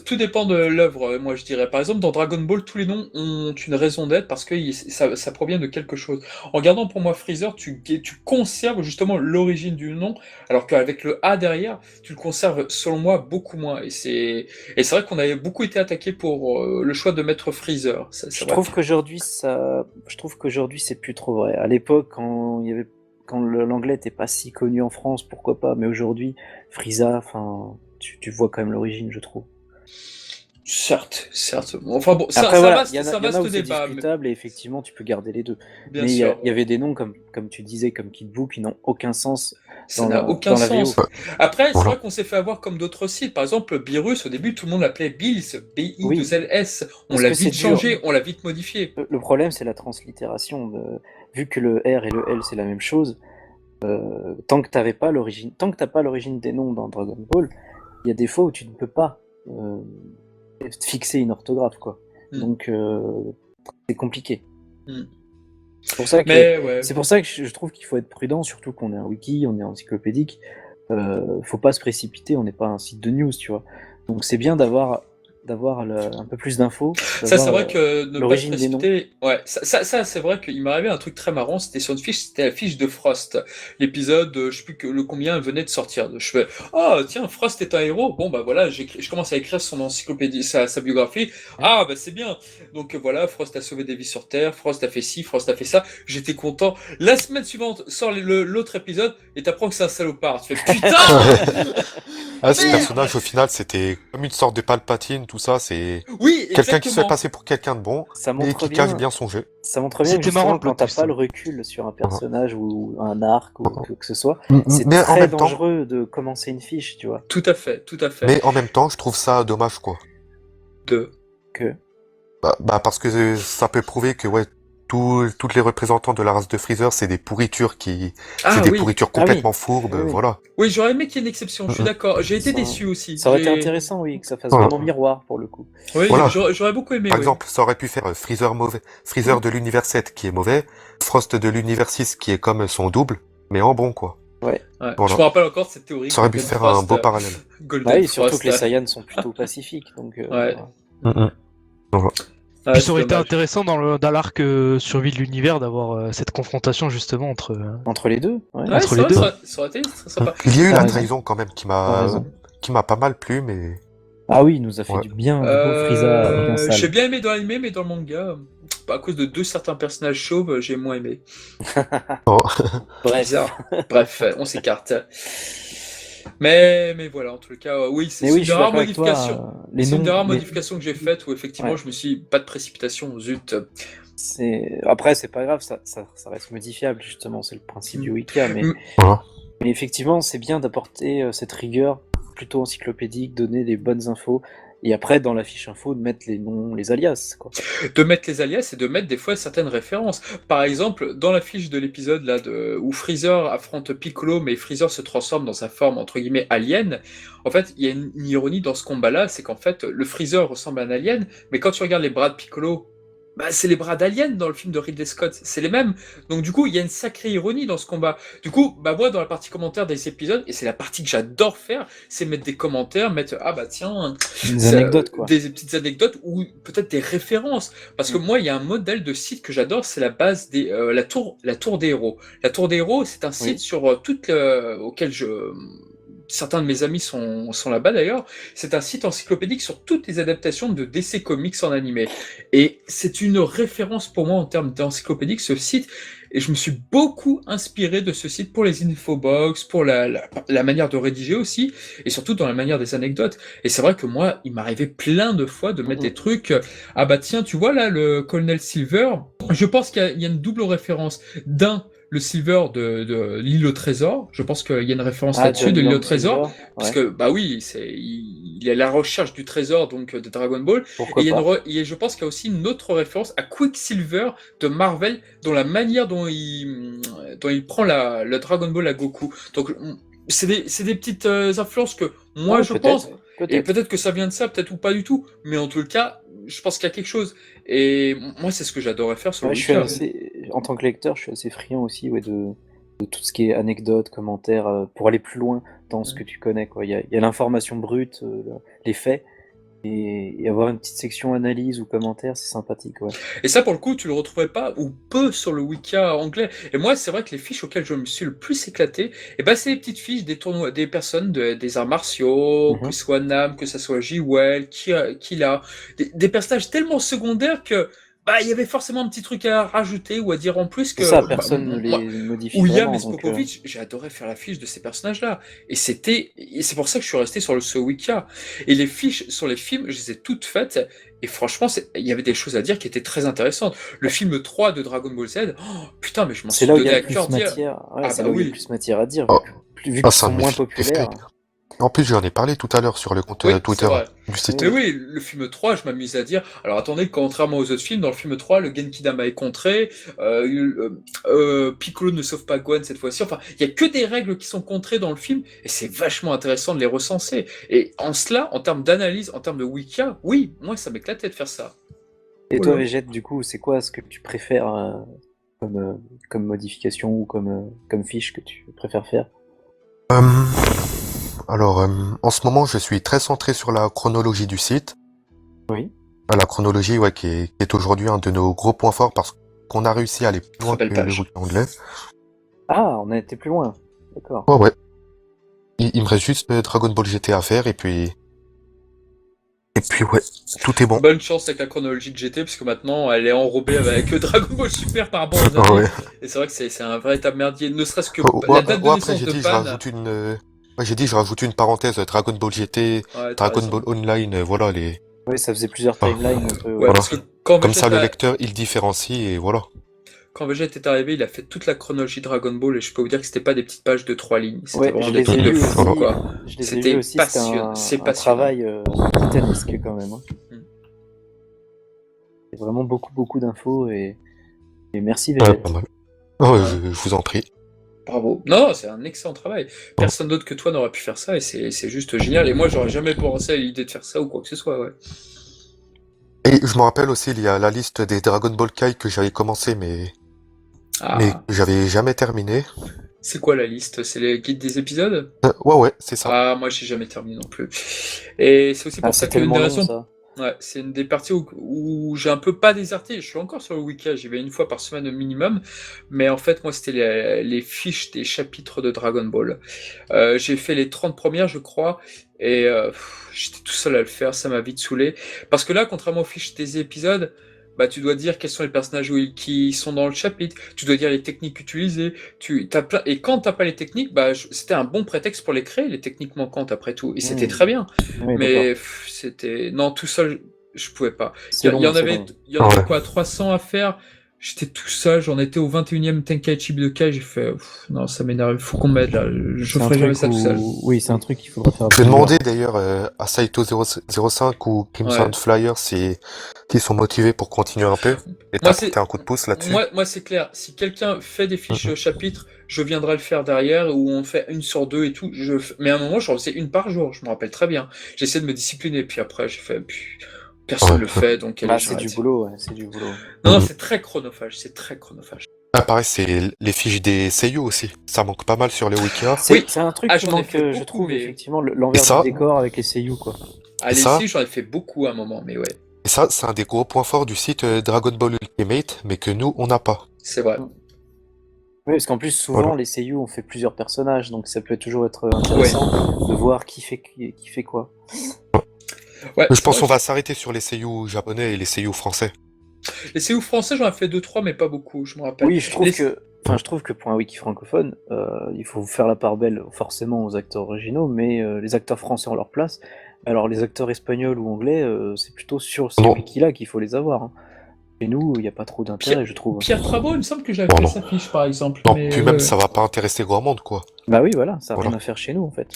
Tout dépend de l'œuvre, moi je dirais. Par exemple, dans Dragon Ball, tous les noms ont une raison d'être parce que ça provient de quelque chose. En regardant pour moi Freezer, tu conserves justement l'origine du nom, alors qu'avec le A derrière, tu le conserves, selon moi, beaucoup moins. Et c'est vrai qu'on avait beaucoup été attaqué pour le choix de mettre Freezer. C'est Je vrai. trouve qu'aujourd'hui, c'est plus trop vrai. À l'époque, quand l'anglais n'était pas si connu en France, pourquoi pas, mais aujourd'hui, Frieza, enfin, tu vois quand même l'origine, je trouve. Certes. Enfin bon, Après, voilà, il y en ça a vaste où c'est débat, mais discutable et effectivement, tu peux garder les deux. bien Mais il sûr. y avait des noms, comme tu disais, comme Kid Buu, qui n'ont aucun sens Ça dans n'a la, aucun dans la VO. sens. Après, c'est Voilà. vrai qu'on s'est fait avoir comme d'autres sites. Par exemple, Beerus, au début, tout le monde l'appelait Bills, B-I-2-L-S. On Parce l'a que c'est vite dur. changé, on l'a vite modifié. Le problème, c'est la translittération. Vu que le R et le L, c'est la même chose, tant que t'as pas l'origine des noms dans Dragon Ball, il y a des fois où tu ne peux pas fixer une orthographe, quoi. Mm. Donc, c'est compliqué. Mm. C'est pour ça que, Mais ouais. c'est pour ça que je trouve qu'il faut être prudent, surtout qu'on est un wiki, on est encyclopédique. Faut pas se précipiter, on n'est pas un site de news, tu vois. Donc c'est bien d'avoir un peu plus d'infos. Ça, c'est vrai que ne pas se l'origine des noms. précipiter. Ouais, ça c'est vrai qu'il m'est arrivé un truc très marrant. C'était sur une fiche, c'était la fiche de Frost. L'épisode, je sais plus le combien venait de sortir. Je fais, ah tiens, Frost est un héros. Bon bah voilà, je commence à écrire son encyclopédie, sa biographie. Ah bah c'est bien. Donc voilà, Frost a sauvé des vies sur Terre. Frost a fait ci, Frost a fait ça. J'étais content. La semaine suivante sort l'autre épisode et t'apprends que c'est un salopard. Tu fais putain. Ah, ce Merde. personnage, au final, c'était comme une sorte de Palpatine, tout ça. C'est Oui, quelqu'un qui se fait exactement. passer pour quelqu'un de bon, Ça mais montre qui bien, cache bien son jeu. ça montre bien C'était justement marrant, le quand plot t'as twist. pas le recul sur un personnage ou un arc ou que ce soit. Mm, C'est mais en très même temps- dangereux de commencer une fiche, tu vois. Tout à fait, tout à fait. Mais en même temps, je trouve ça dommage, quoi. Que Parce que ça peut prouver que, ouais, toutes les représentants de la race de Freezer, c'est des pourritures Ah c'est des oui. pourritures Ah oui. complètement fourbes, Oui, oui. voilà. Oui, j'aurais aimé qu'il y ait une exception, je suis d'accord. J'ai été Ça- déçu aussi. ça aurait été J'ai- intéressant, oui, que ça fasse Voilà. vraiment miroir pour le coup. Oui, Voilà. j'aurais beaucoup aimé. Par oui. exemple, ça aurait pu faire Freezer mauvais, Freezer de l'univers 7 qui est mauvais, Frost de l'univers 6 qui est comme son double, mais en bon, quoi. Ouais. Voilà. Je me rappelle encore de cette théorie. Ça aurait pu Golden faire un Frost, beau parallèle. Golden Bah oui, surtout Frost. que les Saiyans sont plutôt pacifiques, donc. Ouais. Ah, Puis c'est ça aurait été dommage. intéressant dans l'arc Survie de l'univers d'avoir cette confrontation justement entre. Entre les deux. Ouais. Ouais, entre c'est les vrai, deux. ça aurait été très sympa. Il y a eu T'as la raison. trahison quand même T'as raison. qui m'a pas mal plu, mais Ah oui, il nous a fait Ouais. du bien, du beau Frieza bien J'ai sale. bien aimé dans l'anime, mais dans le manga, à cause de certains personnages chauves, j'ai moins aimé. Bref. Bizarre. Bref, on s'écarte. Mais voilà, en tout cas, oui, c'est Mais oui, une je des suis rares d'accord avec toi. modifications. Les C'est une noms, des rares les- modifications que j'ai faites où effectivement Ouais. je me suis dit, pas de précipitation, zut. Après, c'est pas grave, ça reste modifiable, justement, c'est le principe du Wiki, mais, Mm. voilà. mais effectivement, c'est bien d'apporter cette rigueur plutôt encyclopédique, donner les bonnes infos, et après, dans la fiche info, de mettre les noms, les alias, quoi. De mettre les alias et de mettre des fois certaines références. Par exemple, dans la fiche de l'épisode là où Freezer affronte Piccolo, mais Freezer se transforme dans sa forme entre guillemets alien. En fait, il y a une ironie dans ce combat-là, c'est qu'en fait, le Freezer ressemble à un alien, mais quand tu regardes les bras de Piccolo bah, c'est les bras d'Alien dans le film de Ridley Scott, c'est les mêmes. Donc du coup, il y a une sacrée ironie dans ce combat. Du coup, bah moi, dans la partie commentaire des épisodes, et c'est la partie que j'adore faire, c'est mettre des commentaires, mettre ah bah tiens, Des anecdotes, quoi. des petites anecdotes ou peut-être des références. Parce que moi, il y a un modèle de site que j'adore, c'est la base des la tour des héros. La tour des héros, c'est un site Oui. sur auquel certains de mes amis sont là-bas d'ailleurs. C'est un site encyclopédique sur toutes les adaptations de DC Comics en animé. Et c'est une référence pour moi en termes d'encyclopédique, ce site. Et je me suis beaucoup inspiré de ce site pour les infobox, pour la manière de rédiger aussi, et surtout dans la manière des anecdotes. Et c'est vrai que moi, il m'arrivait plein de fois de mettre des trucs. Ah bah tiens, tu vois là, le Colonel Silver, je pense qu'il y a une double référence. Le Silver de l'île au trésor. Je pense qu'il y a une référence là-dessus, de l'île au trésor. Parce que, bah oui, il est à la recherche du trésor donc de Dragon Ball. Pourquoi Et pas. je pense qu'il y a aussi une autre référence à Quicksilver de Marvel, dont la manière dont il prend le Dragon Ball à Goku. Donc, c'est des petites influences que moi Ouais, je pense. peut-être. Et peut-être que ça vient de ça, peut-être ou pas du tout. Mais en tout le cas, je pense qu'il y a quelque chose. Et moi, c'est ce que j'adorais faire sur Ouais, le je suis Wicca. assez, en tant que lecteur, je suis assez friand aussi, ouais, de tout ce qui est anecdotes, commentaires, pour aller plus loin dans ce que tu connais, quoi. Il y a l'information brute, les faits, et avoir une petite section analyse ou commentaires, c'est sympathique, ouais. Et ça, pour le coup, tu le retrouvais pas ou peu sur le Wicca anglais. Et moi, c'est vrai que les fiches auxquelles je me suis le plus éclaté, et ben, c'est les petites fiches des tournois, des personnes des arts martiaux, que Mhm. ce soit Nam, que ce soit J-Well, Killa, des personnages tellement secondaires que, bah, il y avait forcément un petit truc à rajouter ou à dire en plus C'est ça, que, bah, personne ne moi, les modifie William et vraiment, donc Spopovich, j'ai adoré faire la fiche de ces personnages-là. Et c'est pour ça que je suis resté sur ce Wicca. Et les fiches sur les films, je les ai toutes faites. Et franchement, il y avait des choses à dire qui étaient très intéressantes. Le film 3 de Dragon Ball Z, oh, putain, mais je m'en c'est suis là où il y a donné le à cœur plus dire. matière, ouais, Ah c'est bah là où il y a le oui, plus matière à dire, Oh, vu qu'ils c'est un sont de mes moins films préférés. populaires. En plus, j'en ai parlé tout à l'heure sur le compte oui, c'est Twitter vrai. du Oui, site. Mais oui. oui, le film 3, je m'amuse à dire. Alors attendez, contrairement aux autres films, dans le film 3, le Genkidama est contré, Piccolo ne sauve pas Gohan cette fois-ci. Enfin, il y a que des règles qui sont contrées dans le film, et c'est vachement intéressant de les recenser. Et en cela, en termes d'analyse, en termes de Wicca, oui, moi ça m'éclatait de faire ça. Et toi, Voilà. Végète, du coup, c'est quoi ce que tu préfères comme, comme modification ou comme fiche que tu préfères faire? Euh, alors, en ce moment, je suis très centré sur la chronologie du site. Oui. La chronologie, ouais, qui est aujourd'hui un de nos gros points forts parce qu'on a réussi à aller plus Très loin belle que le page. wiki anglais. Ah, on a été plus loin. D'accord. Ouais, ouais. Il me reste juste Dragon Ball GT à faire et puis ouais, tout est bon. Bonne chance avec la chronologie de GT, puisque maintenant elle est enrobée avec Dragon Ball Super par rapport aux Ah années. ouais. Et c'est vrai que c'est un véritable merdier, ne serait-ce que Oh, la date de après, naissance j'ai de dit, je Pan. rajoute ouais, j'ai dit, je rajoute une parenthèse, Dragon Ball GT, Ouais, t'as Dragon Ball raison. Online, voilà, les... Oui, ça faisait plusieurs Ah, timelines un peu, Ouais, ouais. voilà. parce que quand Comme ça, Vegeta, le lecteur, il différencie et voilà. quand Vegeta est arrivé, il a fait toute la chronologie Dragon Ball, et je peux vous dire que c'était pas des petites pages de 3 lignes, c'était Ouais, vraiment je des les ai trucs de lus fou, aussi. quoi. Je les ai C'était lus aussi. C'était passionnant, c'est un passionnant. travail titanesque quand même, hein. Mm. C'est vraiment beaucoup d'infos et merci Ouais, Végète. pas mal. Oh, Ouais. je vous en prie. Bravo. Non, c'est un excellent travail. Personne d'autre que toi n'aurait pu faire ça, et c'est juste génial. Et moi, j'aurais jamais pensé à l'idée de faire ça ou quoi que ce soit, ouais. Et je me rappelle aussi, il y a la liste des Dragon Ball Kai que j'avais commencé, mais Ah, que j'avais jamais terminé. c'est quoi la liste? C'est les guides des épisodes? Ouais, c'est ça. Ah, moi, j'ai jamais terminé non plus. Et c'est aussi Ah, pour ça c'est qu'une tellement des long raisons. ça. Ouais, c'est une des parties où j'ai un peu pas déserté. Je suis encore sur le Wicca, j'y vais une fois par semaine au minimum. Mais en fait, moi, c'était les fiches des chapitres de Dragon Ball. J'ai fait les 30 premières, je crois, et j'étais tout seul à le faire, ça m'a vite saoulé. Parce que là, contrairement aux fiches des épisodes, bah, tu dois dire quels sont les personnages qui sont dans le chapitre, tu dois dire les techniques utilisées, et quand t'as pas les techniques, bah, c'était un bon prétexte pour les créer, les techniques manquantes après tout, et c'était très bien. Oui, Mais d'accord. c'était... Non, tout seul, je pouvais pas. C'est long, c'est long. Il y en avait Ouais. quoi, 300 à faire? J'étais tout seul, j'en étais au 21e Tenkaichi Budokai, j'ai fait, non, ça m'énerve, faut qu'on m'aide là, je C'est un ferai jamais truc ça tout seul. Oui, c'est un truc qu'il faudra faire à Je vais plusieurs. demander d'ailleurs à Saito05 ou Crimson Ouais. Flyer qui sont motivés pour continuer un peu et Moi, t'apporter un coup de pouce là-dessus. moi c'est clair, si quelqu'un fait des fiches Mhm. chapitres, je viendrai le faire derrière, ou on fait une sur deux et tout. Mais à un moment, j'en faisais une par jour, je me rappelle très bien. J'essaie de me discipliner, puis après, j'ai fait, Personne Ouais. le fait, donc allez, Bah, c'est du j'arrête. boulot, ouais, c'est du boulot. Non, Mhm. c'est très chronophage, c'est très chronophage. Ah, pareil, c'est les fiches des seiyuu aussi. Ça manque pas mal sur les wikia. Oui, C'est un truc ah, qui j'en ai manque, fait je beaucoup, trouve, mais effectivement, Et l'envers du ça, décor avec les seiyuu, quoi. à et ça, l'essai, j'en ai fait beaucoup à un moment, mais ouais, et ça, c'est un des gros points forts du site Dragon Ball Ultimate, mais que nous, on n'a pas. c'est vrai. Oui, parce qu'en plus, Voilà. souvent, les seiyuu ont fait plusieurs personnages, donc ça peut toujours être Ouais, intéressant de voir qui fait quoi. ouais, Je c'est pense vrai qu'on que va s'arrêter sur les seiyuu japonais et les seiyuu français. les CU français, j'en ai fait 2-3, mais pas beaucoup, je me rappelle. Oui, Les... je trouve que pour un wiki francophone, il faut faire la part belle forcément aux acteurs originaux, mais les acteurs français ont leur place. Alors les acteurs espagnols ou anglais, c'est plutôt sur ces Non, wikis-là qu'il faut les avoir, hein. Chez nous, il n'y a pas trop Pierre... d'intérêt, je trouve. Pierre Trabot, il me semble que j'avais bon, fait non. sa fiche, par exemple, Non, mais puis ouais, même, ouais. ça va pas intéresser grand monde, quoi. Bah oui, voilà, ça n'a rien Voilà. à faire chez nous en fait.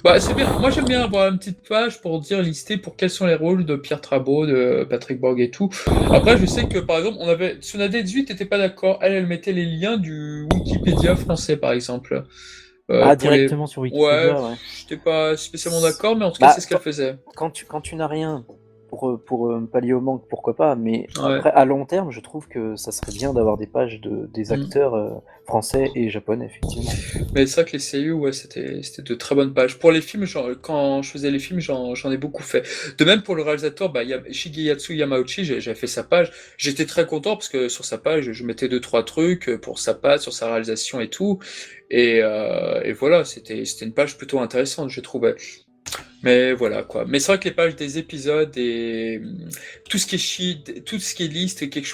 Bah, c'est bien. Moi, j'aime bien avoir une petite page pour dire, lister pour quels sont les rôles de Pierre Trabot, de Patrick Borg et tout. Après, je sais que, par exemple, on avait, Tsunade 18 n'était pas d'accord. Elle mettait les liens du Wikipédia français, par exemple. Ah, Pour les... directement sur Ouais, Wikipédia, ouais. j'étais pas spécialement d'accord, mais en tout cas, Bah, c'est ce qu'elle faisait. quand tu n'as rien pour pallier au manque, pourquoi pas, mais Ouais. après, à long terme, je trouve que ça serait bien d'avoir des pages des Mm. acteurs français et japonais, effectivement. Mais c'est vrai que les CU, ouais, c'était de très bonnes pages. Pour les films, quand je faisais les films, j'en ai beaucoup fait. De même pour le réalisateur, bah, Shigeyasu Yamauchi, j'avais fait sa page. J'étais très content parce que sur sa page, je mettais 2-3 trucs pour sa page, sur sa réalisation et tout. Et voilà, c'était une page plutôt intéressante, je trouvais. Mais voilà quoi. Mais c'est vrai que les pages des épisodes et tout ce qui est sheet, tout ce qui est liste, c'est quelque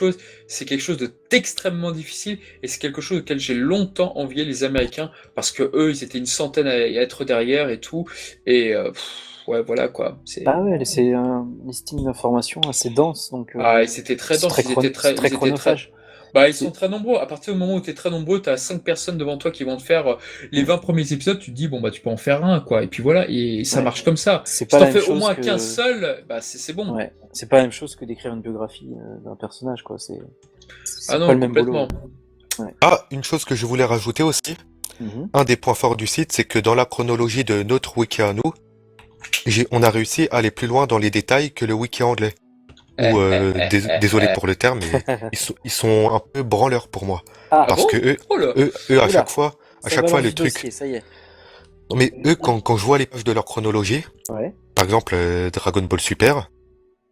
chose d'extrêmement difficile et c'est quelque chose auquel j'ai longtemps envié les Américains parce que eux, ils étaient une centaine à être derrière et tout. Ouais, voilà quoi. Ah ouais, c'est un listing d'informations assez dense, donc Ah, et c'était très c'est dense. c'est très Ils étaient très. chronophage. Bah, ils sont C'est très nombreux. À partir du moment où tu es très nombreux, tu as 5 personnes devant toi qui vont te faire les mm, 20 premiers épisodes, tu te dis, bon, bah, tu peux en faire un, quoi. Et puis voilà, et ça ouais, marche comme ça. c'est Si pas t'en la même fais au chose moins qu'un que seul, bah, c'est bon. ouais, c'est pas la même chose que d'écrire une biographie d'un personnage, quoi. Ah C'est pas non, le même boulot. complètement. Ouais. Ah, une chose que je voulais rajouter aussi, Mhm. un des points forts du site, c'est que dans la chronologie de notre wiki à nous, on a réussi à aller plus loin dans les détails que le wiki anglais. Ou, désolé pour le terme, mais ils sont un peu branleurs pour moi. Ah, Ah Parce bon? que Oh là! eux, à oula, ça chaque fois, balance le du truc. dossier, ça y est. Non, mais eux, quand je vois les pages de leur chronologie, Ouais. par exemple, Dragon Ball Super,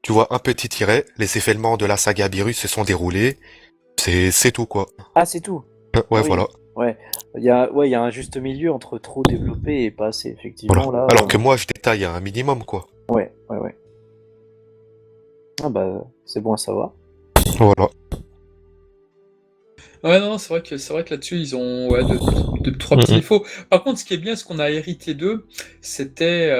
tu vois un petit tiret, les événements de la saga Beerus se sont déroulés, c'est tout, quoi. Ah, c'est tout. Ouais, Ah oui. voilà. Ouais. Il y a un juste milieu entre trop développé et pas assez, Voilà. effectivement, là. Alors que moi, je détaille un minimum, quoi. Ouais, ouais, ouais. Ah bah, c'est bon à savoir. Voilà. Ouais, non, c'est vrai que là-dessus, ils ont ouais, deux, trois petits Mhm. défauts. Par contre, ce qui est bien, ce qu'on a hérité d'eux, c'était...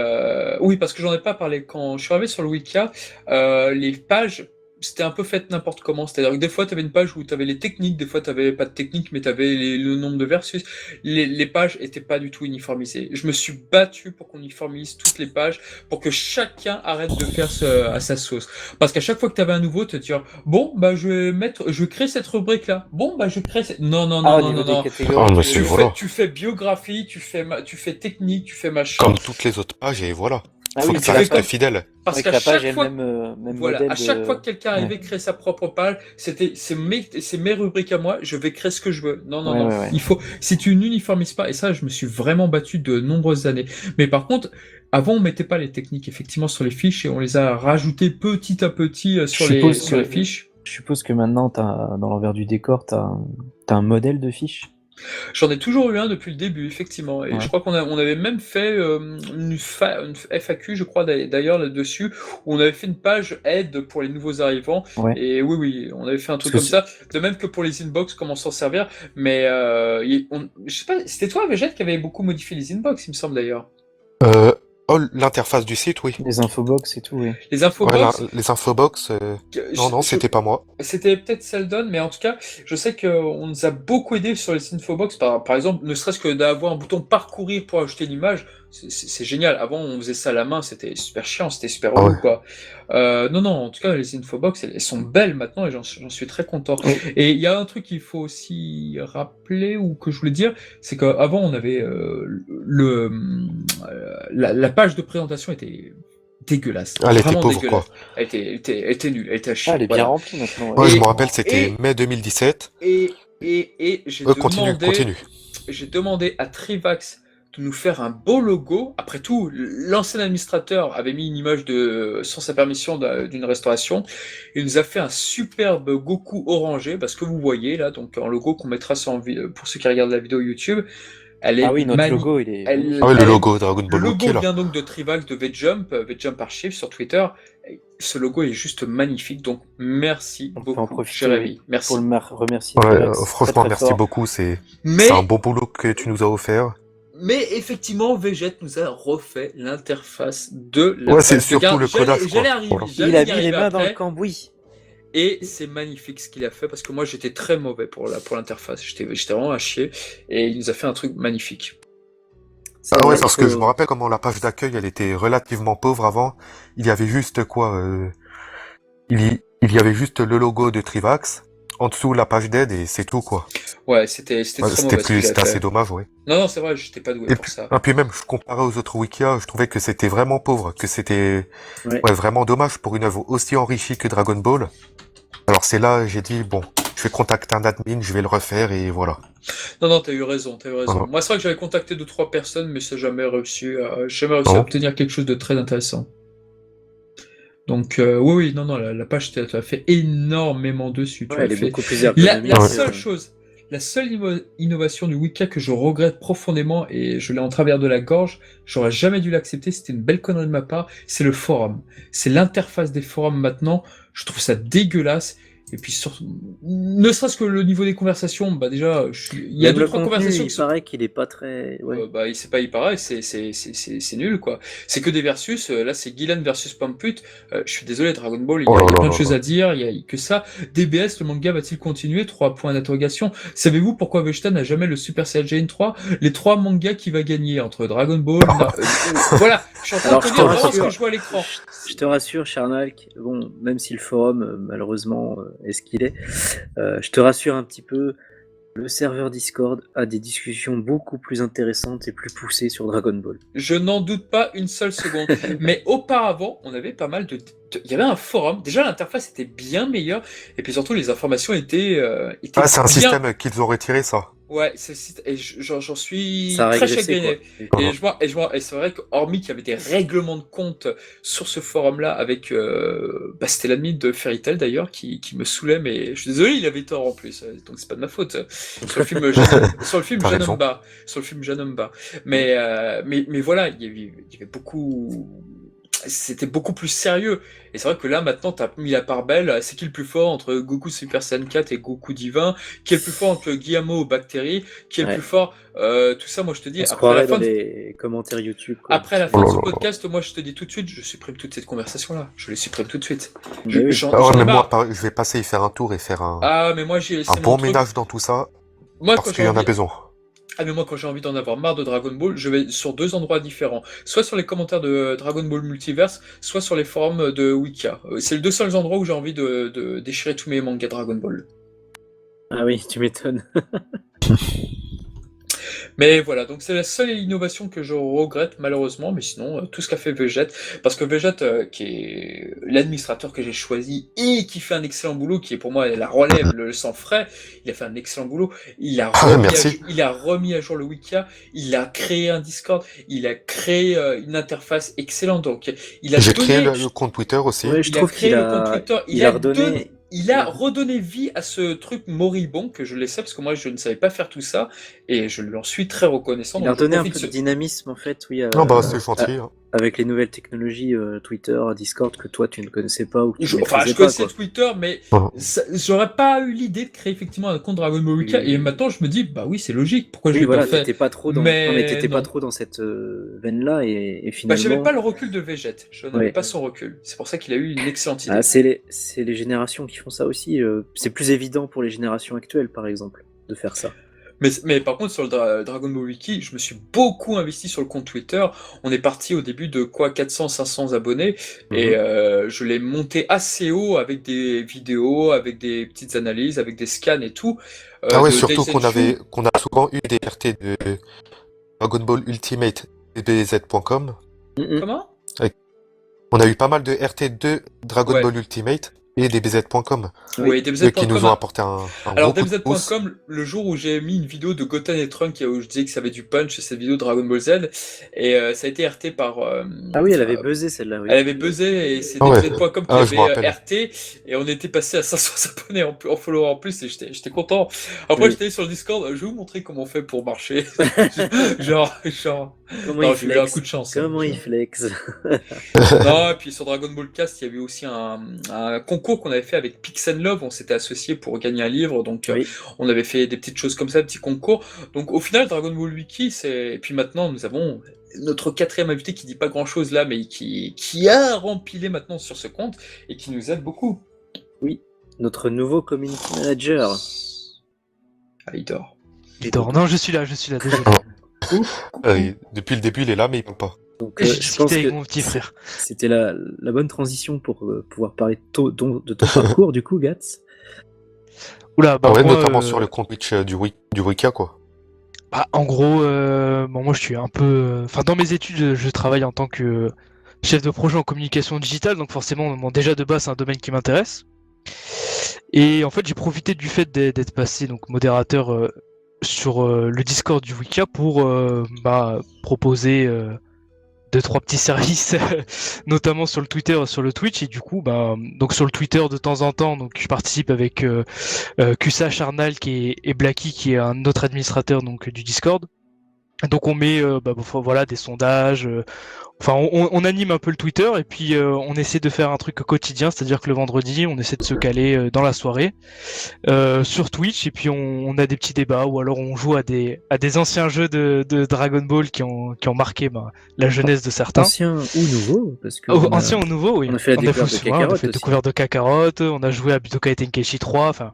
Oui, parce que j'en ai pas parlé. Quand je suis arrivé sur le Wikia, les pages, c'était un peu fait n'importe comment. C'est-à-dire que des fois, tu avais une page où tu avais les techniques, des fois, tu n'avais pas de technique, mais tu avais le nombre de versus. Les pages étaient pas du tout uniformisées. Je me suis battu pour qu'on uniformise toutes les pages, pour que chacun arrête de faire à sa sauce. Parce qu'à chaque fois que tu avais un nouveau, tu te dis, bon, bah, je vais créer cette rubrique-là. Bon, bah, je crée cette... Non, non, Ah, non, au non, niveau non, des non. Ah, catégories, mais tu c'est, veux dire. voilà. Tu fais biographie, tu fais technique, tu fais machin. Comme toutes les autres pages, et voilà. Ah Faut oui, que Tu ça fais reste comme... fidèle. Parce avec qu'à la page chaque et le fois, même voilà, modèle à chaque fois de... que quelqu'un Ouais, arrivait créer sa propre page, c'est mes rubriques à moi, je vais créer ce que je veux. Non, non, ouais, non. ouais, ouais. Il faut, si tu n'uniformises pas, et ça, je me suis vraiment battu de nombreuses années. Mais par contre, avant, on mettait pas les techniques effectivement sur les fiches et on les a rajoutées petit à petit Je suppose sur les que, fiches. je suppose que maintenant, dans l'envers du décor, t'as un modèle de fiche. J'en ai toujours eu un depuis le début, effectivement. Et je Ouais. crois on avait même fait une FAQ, je crois d'ailleurs là-dessus, où on avait fait une page aide pour les nouveaux arrivants. Ouais. Et oui, oui, on avait fait un Parce truc que comme ça. De même que pour les inbox, comment s'en servir. Mais je sais pas, c'était toi, Végète, qui avait beaucoup modifié les inbox, il me semble d'ailleurs. Euh, oh, l'interface du site, oui. les infobox et tout, oui. Les Ouais, infobox, les infobox, non, je, c'était pas moi. c'était peut-être Seldon, mais en tout cas, je sais qu'on nous a beaucoup aidé sur les infobox. Par exemple, ne serait-ce que d'avoir un bouton parcourir pour ajouter l'image, c'est génial. Avant, on faisait ça à la main, c'était super chiant, c'était super Ah ouais. relou, quoi. Non, non, en tout cas, les infobox, elles sont belles maintenant et j'en suis très content. Oui. Et il y a un truc qu'il faut aussi rappeler ou que je voulais dire, c'est qu'avant, on avait la page de présentation était dégueulasse. Elle était Vraiment pauvre, dégueulasse. quoi. Elle était nulle, elle était à chier. elle est bien Voilà. remplie maintenant. Ouais, Ouais. je Et- me rappelle, c'était et- mai 2017. Et Continue. j'ai demandé à Trivax de nous faire un beau logo. Après tout, l'ancien administrateur avait mis une image sans sa permission d'une restauration. Il nous a fait un superbe Goku orangé, parce que vous voyez là, donc un logo qu'on mettra pour ceux qui regardent la vidéo YouTube. Elle est Ah oui, notre logo, il est magnifique. Ah oui, le elle est- logo Dragon le Ball logo Wiki, là. vient donc de Trivax, de VJump Archive sur Twitter. Ce logo est juste magnifique, donc merci On peut en beaucoup, profiter, Jérémy. oui, Merci. pour le remercier. Ouais, Trivax. franchement, Très, très merci fort. beaucoup. C'est Mais un bon boulot que tu nous as offert. Mais effectivement, Veget nous a refait l'interface de la Ouais, c'est page de surtout garde. le codage, quoi. J'allais arriver, Voilà. j'allais Il a y mis les arriver mains dans le après, cambouis. et c'est magnifique ce qu'il a fait, parce que moi j'étais très mauvais pour l'interface, j'étais vraiment à chier, et il nous a fait un truc magnifique. C'est Ah ouais, vrai, parce il que faut- je me rappelle comment la page d'accueil, elle était relativement pauvre avant. Il y avait juste quoi il y avait juste le logo de Trivax, en dessous la page d'aide et c'est tout, quoi. Ouais, c'était Ouais, très mauvais ce qu'il a c'était assez fait. dommage, ouais. Non, c'est vrai, j'étais pas doué Et pour ça. puis même, je comparais aux autres Wikia, je trouvais que c'était vraiment pauvre, que c'était Ouais. vraiment dommage pour une œuvre aussi enrichie que Dragon Ball. Alors c'est là, j'ai dit, bon, je vais contacter un admin, je vais le refaire et voilà. Non, t'as eu raison. Ah. Moi, c'est vrai que j'avais contacté 2-3 personnes, mais ça n'a jamais réussi à Non. obtenir quelque chose de très intéressant. Donc, oui, non, la page, tu as fait énormément dessus. Tu Ouais, as elle est fait... beaucoup plus ergonomique. La seule innovation du Wicca que je regrette profondément, et je l'ai en travers de la gorge, j'aurais jamais dû l'accepter, c'était une belle connerie de ma part, c'est le forum. C'est l'interface des forums maintenant, je trouve ça dégueulasse. Et puis, ne serait-ce que le niveau des conversations, bah déjà, il y a Même le 2-3 contenu, conversations il qui sont... paraît qu'il est pas très... Ouais. bah, il paraît, c'est nul, quoi. C'est que des versus, là, c'est Gillen versus Pamput. Je suis désolé, Dragon Ball, il y a plein de choses à dire, il y a que ça. DBS, le manga va-t-il continuer? 3 points d'interrogation. Savez-vous pourquoi Vegeta n'a jamais le Super Saiyan 3? Les 3 mangas qu'il va gagner entre Dragon Ball, voilà, je suis en train de te dire vraiment ce que je vois à l'écran. Je te rassure, Charnalk, bon, même si le forum, malheureusement, est ce qu'il est, je te rassure un petit peu, le serveur Discord a des discussions beaucoup plus intéressantes et plus poussées sur Dragon Ball. Je n'en doute pas une seule seconde. Mais auparavant, on avait pas mal de... Il y avait un forum. Déjà, l'interface était bien meilleure. Et puis surtout, les informations étaient Ah, c'est un bien... système qu'ils ont retiré, ça. Ouais, et j'en suis Ça a très régressé, chagriné. quoi. Et c'est vrai qu'hormis qu'il y avait des règlements de compte sur ce forum-là avec, c'était l'admin de Fairy Tail d'ailleurs qui me saoulait, mais je suis désolé, il avait tort en plus, donc c'est pas de ma faute. Sur le film, T'as raison. sur le film Janomba. Mais voilà, il y avait beaucoup. C'était beaucoup plus sérieux. Et c'est vrai que là, maintenant, t'as mis la part belle. C'est qui le plus fort entre Goku Super Saiyan 4 et Goku Divin? Qui est le plus fort entre Guillermo Bactéry? Qui est le plus fort? Tout ça, moi, je te dis, On se après la croirait fin dans les commentaires YouTube, quoi. après la fin de ce podcast, moi, je te dis tout de suite, je supprime toute cette conversation-là. Je les supprime tout de suite. Mais oui. Alors, J'en ai mais marre. moi, je vais passer y faire un tour et faire Ah, mais moi, c'est un mon bon truc. ménage dans tout ça, Moi, parce quand qu'il j'ai y en a envie... besoin. Ah, mais moi, quand j'ai envie d'en avoir marre de Dragon Ball, je vais sur 2 endroits différents. Soit sur les commentaires de Dragon Ball Multiverse, soit sur les forums de Wikia. C'est les 2 seuls endroits où j'ai envie de déchirer tous mes mangas Dragon Ball. Ah oui, tu m'étonnes. Mais voilà, donc c'est la seule innovation que je regrette malheureusement, mais sinon tout ce qu'a fait Veget, parce que Veget, qui est l'administrateur que j'ai choisi et qui fait un excellent boulot, qui est pour moi la relève, le sang frais, il a fait un excellent boulot, il a remis à jour le Wikia, il a créé un Discord, il a créé une interface excellente, donc il a J'ai donné... créé le compte Twitter aussi. Ouais, je trouve qu'il a... Il a redonné vie à ce truc moribond que je laissais parce que moi je ne savais pas faire tout ça et je lui en suis très reconnaissant. Il a redonné un peu de dynamisme en fait, oui. Non, bah c'est gentil. Avec les nouvelles technologies Twitter, Discord que toi tu ne connaissais pas ou que tu je maîtrisais connaissais pas, quoi. Twitter, mais j'aurais pas eu l'idée de créer effectivement un compte Dragon Ball Wiki et maintenant je me dis bah oui c'est logique pourquoi je l'ai pas fait. T'étais pas trop dans... mais t'étais pas trop dans cette veine-là et finalement. J'avais pas le recul de Veget, je n'avais pas son recul. C'est pour ça qu'il a eu une excellente idée. C'est les générations qui font ça aussi. C'est plus évident pour les générations actuelles par exemple de faire ça. Mais par contre, sur le Dragon Ball Wiki, je me suis beaucoup investi sur le compte Twitter. On est parti au début de 400-500 abonnés. Et je l'ai monté assez haut avec des vidéos, avec des petites analyses, avec des scans et tout. Ah ouais, surtout qu'on a souvent eu des RT de Dragon Ball Ultimate DBZ.com. Comment? On a eu pas mal de RT2 Dragon Ouais. Ball Ultimate et DBZ.com, Ouais, eux qui nous ont DBZ.com. apporté un Alors, gros coup de pouce. DBZ.com, le jour où j'ai mis une vidéo de Goten et Trunk où je disais que ça avait du punch, cette vidéo de Dragon Ball Z, et ça a été RT par. Ah oui, elle avait buzzé celle-là, oui. Elle avait buzzé et c'est Ah ouais. DBZ.com qui Ah, je me avait rappelle. RT et on était passé à 500 abonnés en follower en plus et j'étais content. Après, Oui. j'étais allé sur le Discord, je vais vous montrer comment on fait pour marcher. genre. Comment Non, il j'ai eu un flex coup de chance. Comment il flex Non, et puis sur Dragon Ball Cast, il y avait aussi un concours qu'on avait fait avec Pix and Love. On s'était associé pour gagner un livre, donc Oui. on avait fait des petites choses comme ça, des petits concours. Donc au final, Dragon Ball Wiki, et puis maintenant, nous avons notre quatrième invité qui dit pas grand-chose là, mais qui a rempilé maintenant sur ce compte et qui nous aide beaucoup. Oui, notre nouveau community manager. Ah, il dort. Il dort. Non, je suis là, désolé. Depuis le début, il est là, mais il parle pas. Donc, J'ai je pense discuté avec que mon petit frère. c'était la bonne transition pour pouvoir parler de ton parcours, du coup, Gats. Oula, bah Ah ouais, moi, notamment sur le compte Twitch du Wika, quoi. bah, en gros, bon, moi je suis un peu. Enfin, dans mes études, je travaille en tant que chef de projet en communication digitale, donc forcément, bon, déjà de base, c'est un domaine qui m'intéresse. Et en fait, j'ai profité du fait d'être passé donc modérateur sur le Discord du Wika pour bah, proposer deux trois petits services, notamment sur le Twitter, sur le Twitch. Et du coup, bah, donc sur le Twitter de temps en temps, donc je participe avec QSA Charnal et Blacky qui est un autre administrateur donc du Discord. Donc on met bah, voilà des sondages, enfin on anime un peu le Twitter et puis on essaie de faire un truc quotidien, c'est-à-dire que le vendredi on essaie de se caler dans la soirée sur Twitch et puis on a des petits débats ou alors on joue à des anciens jeux de Dragon Ball qui ont marqué bah, la jeunesse de certains. Ancien ou nouveau, parce que Oh, ancien ou nouveau, oui. on a fait la découverte de on a Kakarot fait aussi. découverte de Kakarot, on a joué à Budokai Tenkaichi 3, enfin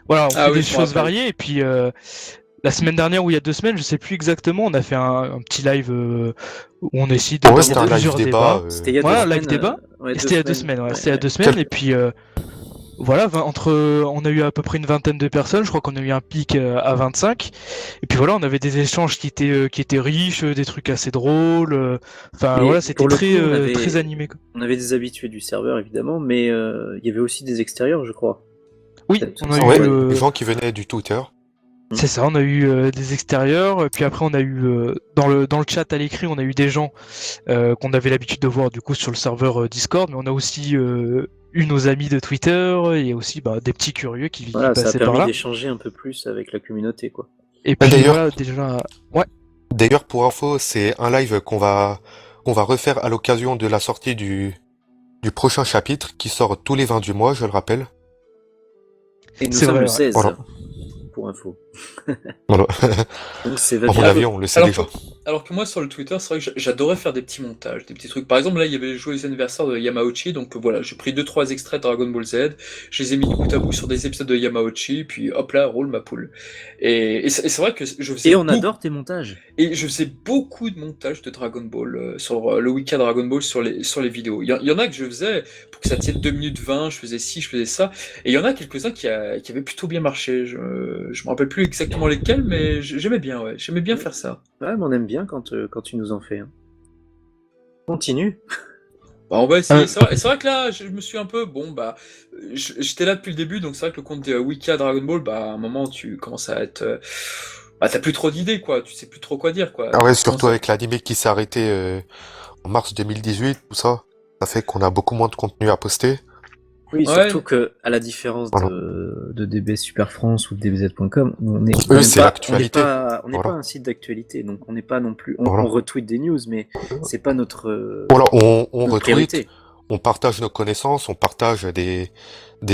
voilà, on Ah fait oui, des je me choses rappelle. variées et puis la semaine dernière ou il y a 2 semaines, je sais plus exactement, on a fait un petit live où on essaie Ah ouais, d'avoir c'était un live plusieurs débat. débats. C'était il y a Voilà, 2 live semaines. débat. Ouais, Et c'était il y a 2 semaines, ouais, c'était il y a 2 semaines et puis voilà, on a eu à peu près une vingtaine de personnes, je crois qu'on a eu un pic à 25. Et puis voilà, on avait des échanges qui étaient riches, des trucs assez drôles. Enfin Mais voilà, c'était pour le très coup, très animé, quoi. On avait des habitués du serveur, évidemment, mais il y avait aussi des extérieurs, je crois. Oui, Peut-être. on a Ah ouais, eu des gens qui venaient du Twitter. c'est ça, on a eu des extérieurs, puis après on a eu dans le chat à l'écrit, on a eu des gens qu'on avait l'habitude de voir du coup sur le serveur Discord, mais on a aussi eu nos amis de Twitter et aussi bah, des petits curieux qui Voilà, ça a passaient par permis là. d'échanger un peu plus avec la communauté, quoi. Et puis D'ailleurs- voilà, déjà, ouais, D'ailleurs, pour info, c'est un live qu'on va refaire à l'occasion de la sortie du prochain chapitre qui sort tous les 20 du mois, je le rappelle. Et nous C'est sommes vrai, le ouais. 16, Voilà. pour info. Voilà. Donc c'est À mon valable. avis, on le sait déjà. Alors que moi sur le Twitter, c'est vrai que j'adorais faire des petits montages, des petits trucs. Par exemple, là, il y avait le joyeux anniversaire de Yamauchi, donc voilà, j'ai pris 2-3 extraits de Dragon Ball Z, je les ai mis de bout à bout sur des épisodes de Yamauchi, puis hop là, roule ma poule. Et c'est vrai que je faisais Et on beaucoup, adore tes montages. et je faisais beaucoup de montages de Dragon Ball sur le Wiki Dragon Ball sur les vidéos. Il y en a que je faisais pour que ça tienne 2 minutes 20, je faisais ci, je faisais ça, et il y en a quelques-uns qui avaient plutôt bien marché. Je me rappelle plus exactement lesquels, mais j'aimais bien, ouais, j'aimais bien faire ça. Ouais, mais on aime bien quand tu nous en fais. Hein. Continue. Bah, on va essayer. C'est vrai que là, je me suis un peu. Bon, bah. J'étais là depuis le début, donc c'est vrai que le compte de Wiki à Dragon Ball, bah, à un moment, tu commences à être. Bah, t'as plus trop d'idées, quoi. Tu sais plus trop quoi dire, quoi. Ah ouais, Tu surtout commences à- avec l'anime qui s'est arrêté en mars 2018, tout ça. Ça fait qu'on a beaucoup moins de contenu à poster. Oui, Ouais. surtout que, à la différence Voilà. de DB Super France ou de DBZ.com, on n'est c'est l'actualité. on n'est Voilà. pas un site d'actualité, donc on n'est pas non plus. Voilà. On retweet des news, mais c'est pas notre, Voilà, on notre retweet, priorité. on partage nos connaissances, on partage des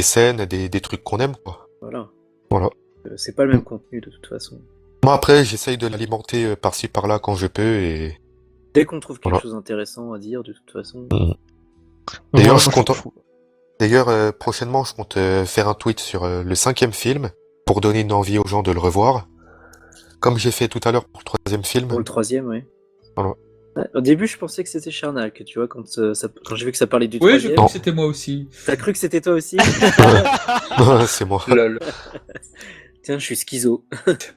scènes, des trucs qu'on aime, quoi. Voilà. Voilà. C'est pas le même contenu de toute façon. Moi, après, j'essaye de l'alimenter par-ci, par-là quand je peux, et Dès qu'on trouve quelque Voilà. chose d'intéressant à dire, de toute façon. D'ailleurs, Ouais, je moi, compte- prochainement, je compte faire un tweet sur le 5e film pour donner une envie aux gens de le revoir. Comme j'ai fait tout à l'heure pour le 3e film. Pour le 3e, oui. Voilà. Ouais, au début, je pensais que c'était Charnal, que tu vois, quand j'ai vu que ça parlait du Oui, j'ai 3e. cru que c'était moi aussi. T'as cru que c'était toi aussi? C'est moi. Lol. Tiens, je suis schizo.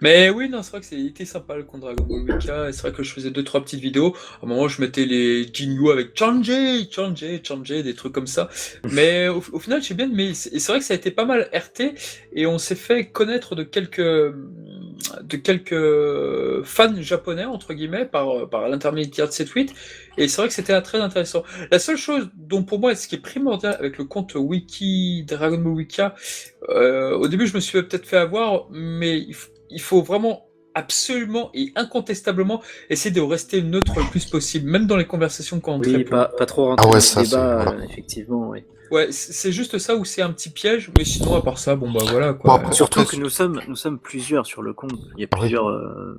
Mais oui, non, c'est vrai que c'était sympa le compte Dragon Ball Wika. Et c'est vrai que je faisais 2-3 petites vidéos. À un moment, je mettais les Jinyu avec Change, des trucs comme ça. Mais au final, j'ai bien aimé. Et c'est vrai que ça a été pas mal RT. Et on s'est fait connaître de quelques fans japonais, entre guillemets, par l'intermédiaire de ces tweets. Et c'est vrai que c'était très intéressant. La seule chose dont pour moi, ce qui est primordial avec le compte Wiki, Dragon Ball Wika, au début, je me suis peut-être fait avoir, mais il faut vraiment absolument et incontestablement essayer de rester neutre le plus possible, même dans les conversations quand on Oui, très peu. pas trop rentrer Ah ouais, dans ça, le c'est... débat, Voilà. effectivement, oui. Ouais, c'est juste ça où c'est un petit piège, mais sinon, à part ça, bon bah voilà Bon, quoi. après, Surtout que nous sommes plusieurs sur le compte. Il y a ah oui. plusieurs,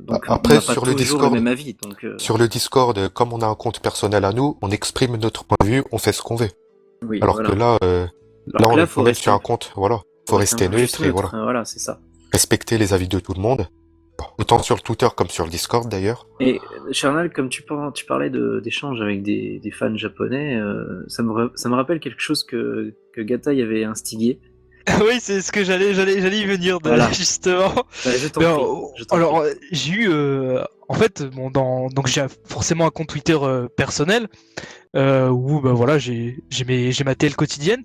donc on Après, n'a pas sur le toujours le Discord, même avis. Donc, sur le Discord, comme on a un compte personnel à nous, on exprime notre point de vue, on fait ce qu'on veut. oui, Alors voilà. que là, Alors que on là, est faut nous-mêmes sur rester, un compte, voilà. Faut faut rester un rester peu juste neutre et neutre. voilà. Voilà, c'est ça. Respecter les avis de tout le monde. Bon, autant sur le Twitter comme sur le Discord d'ailleurs. Et Charnal, comme tu parlais d'échanges avec des fans japonais, ça me rappelle quelque chose que Gatai avait instigé. Oui, c'est ce que j'allais y venir Voilà. justement. Bah, je t'en Mais, prie. Je t'en alors, prie. j'ai eu, en fait, bon, donc j'ai forcément un compte Twitter personnel où bah voilà, j'ai ma TL quotidienne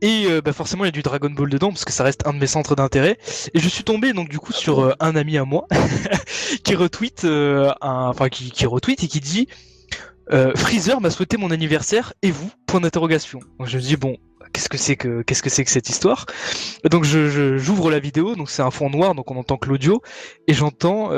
et bah forcément il y a du Dragon Ball dedans parce que ça reste un de mes centres d'intérêt. Et je suis tombé donc du coup sur un ami à moi qui retweet, qui retweet et qui dit Freezer m'a souhaité mon anniversaire et vous? Point d'interrogation. Donc je me dis bon. Qu'est-ce que c'est que cette histoire? Et donc j'ouvre la vidéo, donc c'est un fond noir, donc on entend que l'audio, et j'entends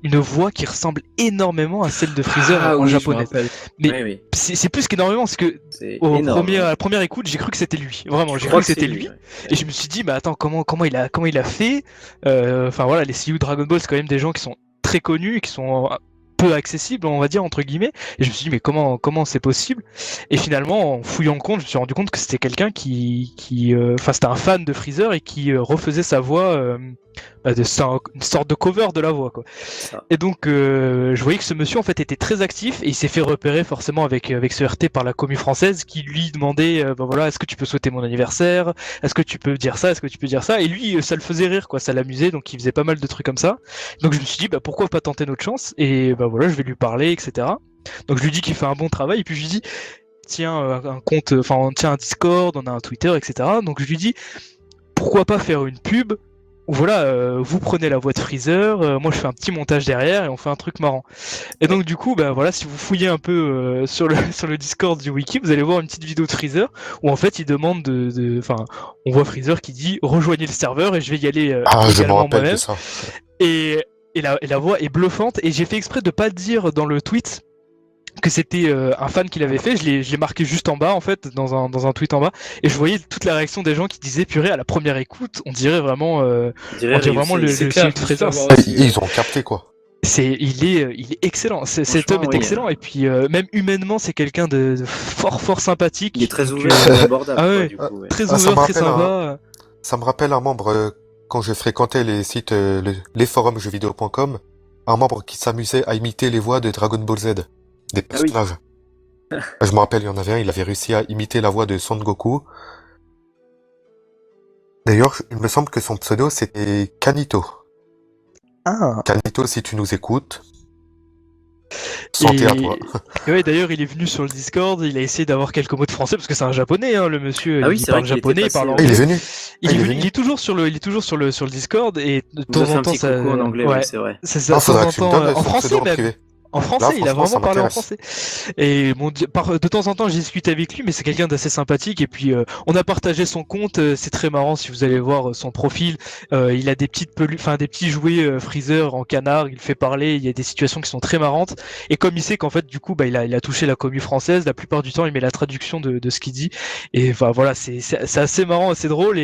une voix qui ressemble énormément à celle de Freezer Ah en oui, je me japonais. rappelle. Mais Oui, oui. c'est plus qu'énormément, parce que C'est à énorme. la première écoute, j'ai cru que c'était lui. Vraiment, Je j'ai crois cru que c'était c'est lui. ouais. Et je me suis dit, bah attends, comment il a fait? Enfin voilà, les CEO Dragon Ball, c'est quand même des gens qui sont très connus, et qui sont peu accessibles, on va dire, entre guillemets. Et je me suis dit, mais comment c'est possible? Et finalement, en fouillant le compte, je me suis rendu compte que c'était quelqu'un enfin, c'était un fan de Freezer et qui refaisait sa voix, une sorte de cover de la voix, quoi. Ça. Et donc, je voyais que ce monsieur, en fait, était très actif et il s'est fait repérer forcément avec ce RT par la commu française qui lui demandait, bah voilà, est-ce que tu peux souhaiter mon anniversaire? Est-ce que tu peux dire ça? Est-ce que tu peux dire ça? Et lui, ça le faisait rire, quoi, ça l'amusait, donc il faisait pas mal de trucs comme ça. Donc je me suis dit, bah pourquoi pas tenter notre chance? Et bah voilà, je vais lui parler, etc. Donc je lui dis qu'il fait un bon travail et puis je lui dis, tiens, un compte, enfin, on tient un Discord, on a un Twitter, etc. Donc je lui dis, pourquoi pas faire une pub où voilà, vous prenez la voix de Freezer, moi je fais un petit montage derrière et on fait un truc marrant. Et donc du coup, bah voilà, si vous fouillez un peu sur le sur le Discord du wiki, vous allez voir une petite vidéo de Freezer où en fait il demande enfin, on voit Freezer qui dit rejoignez le serveur et je vais y aller Ah, je me également rappelle de moi-même. ça. Et la voix est bluffante et j'ai fait exprès de pas dire dans le tweet que c'était un fan qui l'avait fait, je l'ai marqué juste en bas en fait, dans un tweet en bas, et je voyais toute la réaction des gens qui disaient purée à la première écoute, on dirait vraiment, On dirait vraiment réussi. C'est le clair, Sylvie je me suis fait Fraser. avoir Ah, aussi. ils ont capté quoi. Il est excellent, cet Franchement, homme est oui, excellent, et puis même humainement c'est quelqu'un de fort sympathique. Il est très donc, ouvert et abordable, ah quoi, ouais, du coup. Ouais. très Ah, ouvert, très sympa. ça me rappelle un membre, quand je fréquentais les sites, les forums jeuxvideo.com, un membre qui s'amusait à imiter les voix de Dragon Ball Z, des Ah oui. personnages. Je me rappelle, il y en avait un, il avait réussi à imiter la voix de Son Goku. D'ailleurs, il me semble que son pseudo c'était Kanito. Ah. Kanito, si tu nous écoutes, santé à toi. Et ouais, d'ailleurs, il est venu sur le Discord, il a essayé d'avoir quelques mots de français parce que c'est un japonais, hein, le monsieur. Ah oui, il c'est vrai parle qu'il était japonais, il passé, parle Ah, il est anglais. venu. Il Ah, est il est venu, venu. il est toujours sur le Discord et de Il nous a temps fait en un temps petit ça. coucou en anglais, Ouais, oui, c'est vrai. c'est ça, Ah, de temps faudra en que tu me temps, donnes en son français pseudo en même. privé. En Là, français, il a franchement, ça vraiment parlé en m'intéresse. français. Et bon, de temps en temps, j'ai discuté avec lui, mais c'est quelqu'un d'assez sympathique. Et puis, on a partagé son compte. C'est très marrant si vous allez voir son profil. Il a des des petits jouets Freezer en canard. Il fait parler. Il y a des situations qui sont très marrantes. Et comme il sait qu'en fait, du coup, bah, il a touché la commu française. La plupart du temps, il met la traduction de ce qu'il dit. Et bah, voilà, c'est assez marrant, assez drôle.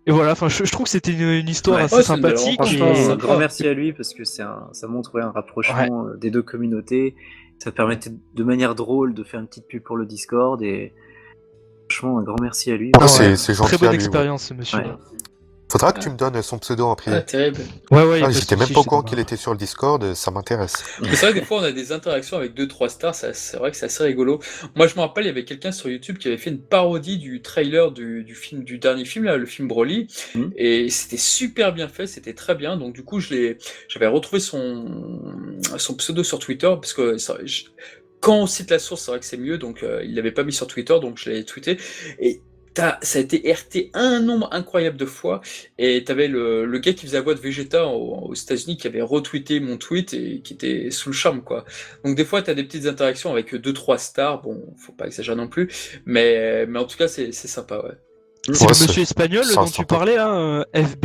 Et voilà, enfin, je trouve que c'était une histoire Ouais. assez Ouais, c'est une belle sympathique. rencontre, Franchement, c'est un grand sympa. merci à lui parce que ça montre un Ouais. rapprochement des deux communautés. Ça permettait de manière drôle de faire une petite pub pour le Discord et franchement, un grand merci à lui. Ah, Ouais, c'est très gentil bonne à lui, ouais. expérience, ce monsieur. Ouais. Faudra que tu me donnes son pseudo en privé. Ah, terrible. Ouais, ouais, y a Ah, pas de j'étais même souci, pas au je te courant donne qu'il un- était sur le Discord, ça m'intéresse. Mais c'est vrai que des fois, on a des interactions avec 2-3 stars, c'est vrai que c'est assez rigolo. Moi, je me rappelle, il y avait quelqu'un sur YouTube qui avait fait une parodie du trailer du film, du dernier film, là, le film Broly, Mhm. et c'était super bien fait, c'était très bien. Donc, du coup, j'avais retrouvé son pseudo sur Twitter, parce que quand on cite la source, c'est vrai que c'est mieux, donc il l'avait pas mis sur Twitter, donc je l'avais tweeté. Et ça a été RT un nombre incroyable de fois, et t'avais le gars qui faisait la voix de Vegeta aux États-Unis qui avait retweeté mon tweet et qui était sous le charme, quoi. Donc des fois, t'as des petites interactions avec 2-3 stars, bon, faut pas exagérer non plus, mais en tout cas, c'est sympa, ouais. C'est Ouais, le c'est- monsieur espagnol c'est dont tu sympa. parlais, hein, FB.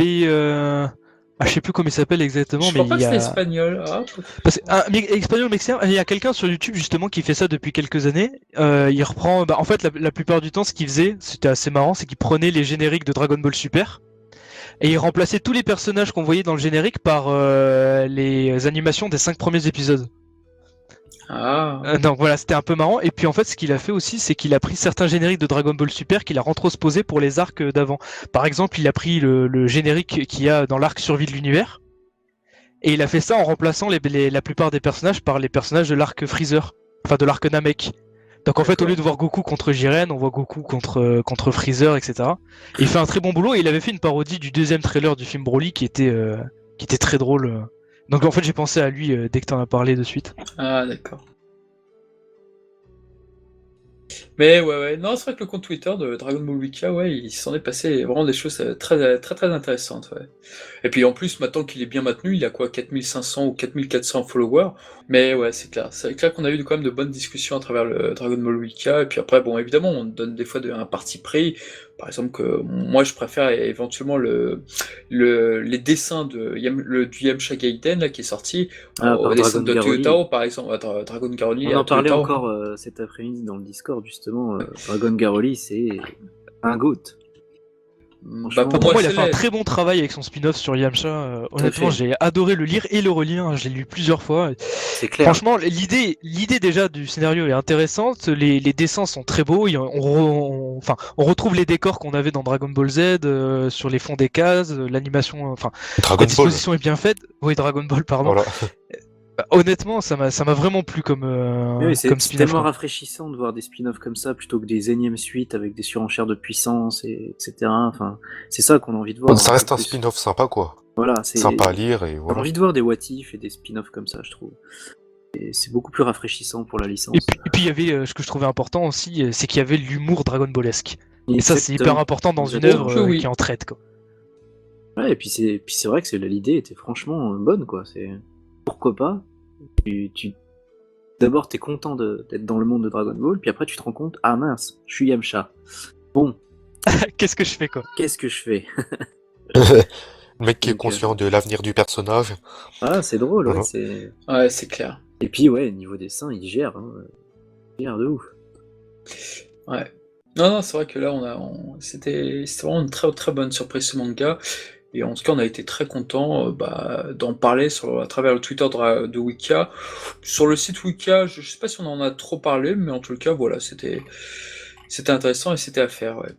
Ah, je sais plus comment il s'appelle exactement, Je mais crois il pas y que c'était a. espagnol. Ah, Parce que, espagnol mexicain, il y a quelqu'un sur YouTube justement qui fait ça depuis quelques années. Il reprend. Bah, en fait, la plupart du temps, ce qu'il faisait, c'était assez marrant, c'est qu'il prenait les génériques de Dragon Ball Super et il remplaçait tous les personnages qu'on voyait dans le générique par les animations des 5 premiers épisodes. ah. Donc voilà, c'était un peu marrant. Et puis en fait, ce qu'il a fait aussi, c'est qu'il a pris certains génériques de Dragon Ball Super qu'il a retransposés pour les arcs d'avant. Par exemple, il a pris le générique qu'il y a dans l'arc Survie de l'univers et il a fait ça en remplaçant la plupart des personnages par les personnages de l'arc Freezer, enfin de l'arc Namek. Donc en fait, au lieu de voir Goku contre Jiren, on voit Goku contre Freezer, etc. Et il fait un très bon boulot. Et il avait fait une parodie du deuxième trailer du film Broly qui était très drôle. Donc en fait, j'ai pensé à lui dès que t'en as parlé de suite. Ah, d'accord. Mais ouais, non, c'est vrai que le compte Twitter de Dragon Ball Wiki, ouais, il s'en est passé vraiment des choses très, très, très intéressantes, ouais. Et puis en plus, maintenant qu'il est bien maintenu, il a quoi, 4500 ou 4400 followers. Mais ouais, c'est clair. C'est clair qu'on a eu quand même de bonnes discussions à travers le Dragon Ball Wiki. Et puis après, bon, évidemment, on donne des fois un parti pris. Par exemple, que moi, je préfère éventuellement les dessins du Yamcha Gaiden, là, qui est sorti, Ah, par aux dessins Dragon de Garoli. Toyotaro, par exemple, Dragon Garoli On à en parlait Toyotaro. encore cet après-midi dans le Discord, justement. Dragon Garoli, c'est un GOAT. Bah, Franchement, pour Pour moi, moi, il a c'est fait un laid. très bon travail avec son spin-off sur Yamcha. Tout à Honnêtement, fait. j'ai adoré le lire et le relire. Je l'ai lu plusieurs fois. C'est clair. Franchement, l'idée déjà du scénario est intéressante. Les dessins sont très beaux. Enfin, on retrouve les décors qu'on avait dans Dragon Ball Z sur les fonds des cases. L'animation, enfin, Dragon la Ball, disposition est bien faite. Oui, Dragon Ball, pardon. voilà. Honnêtement, ça m'a vraiment plu Mais oui, comme c'est spin-off, tellement quoi. rafraîchissant de voir des spin-offs comme ça plutôt que des énièmes suites avec des surenchères de puissance, etc. Enfin, c'est ça qu'on a envie de voir. Ça Un peu reste un plus. spin-off sympa, quoi. Voilà, c'est. Sympa à lire, et J'ai voilà. envie de voir des what if et des spin-offs comme ça, je trouve. Et c'est beaucoup plus rafraîchissant pour la licence. Et puis il y avait ce que je trouvais important aussi, c'est qu'il y avait l'humour Dragon Ballesque. Et ça, c'est hyper Exactement. important dans une Exactement. œuvre Oh, que oui. qui en traite, quoi. Ouais, et puis c'est vrai que l'idée était franchement bonne, quoi. C'est pourquoi pas. D'abord, t'es content d'être dans le monde de Dragon Ball, puis après tu te rends compte, ah mince, je suis Yamcha. Bon, Qu'est-ce que je fais, quoi? qu'est-ce que je fais? Le mec qui est Donc, conscient de l'avenir du personnage. Ah, c'est drôle, ouais. Voilà. Ouais, c'est clair. Et puis ouais, niveau dessin, il gère, hein. Il gère de ouf. Ouais. Non, c'est vrai que là, c'était vraiment une très, très bonne surprise ce manga. Et en tout cas, on a été très contents d'en parler à travers le Twitter de Wika. Sur le site Wika, je sais pas si on en a trop parlé, mais en tout cas, voilà, c'était intéressant et c'était à faire, ouais.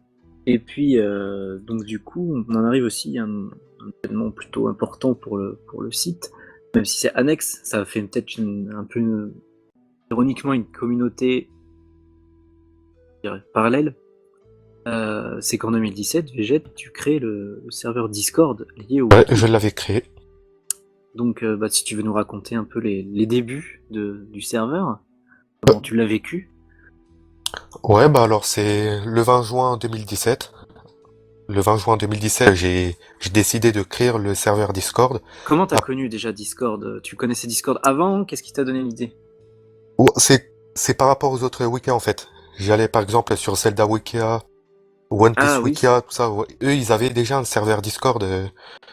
Et puis, donc du coup, on en arrive aussi à un événement plutôt important pour le site. Même si c'est annexe, ça fait peut-être un peu ironiquement une communauté, je dirais, parallèle. C'est qu'en 2017, Vegeta, tu crées le serveur Discord lié au Ouais, wiki. je l'avais créé. Donc, si tu veux nous raconter un peu les débuts du serveur, comment tu l'as vécu? Ouais, bah alors c'est le 20 juin 2017. Le 20 juin 2017, j'ai décidé de créer le serveur Discord. Comment t'as Ah. connu déjà Discord? Tu connaissais Discord avant? Qu'est-ce qui t'a donné l'idée? Ouais, c'est par rapport aux autres wikis en fait. J'allais par exemple sur Zelda Wikia, One Piece Ah oui. Wikia, tout ça. Ouais. Eux, ils avaient déjà un serveur Discord.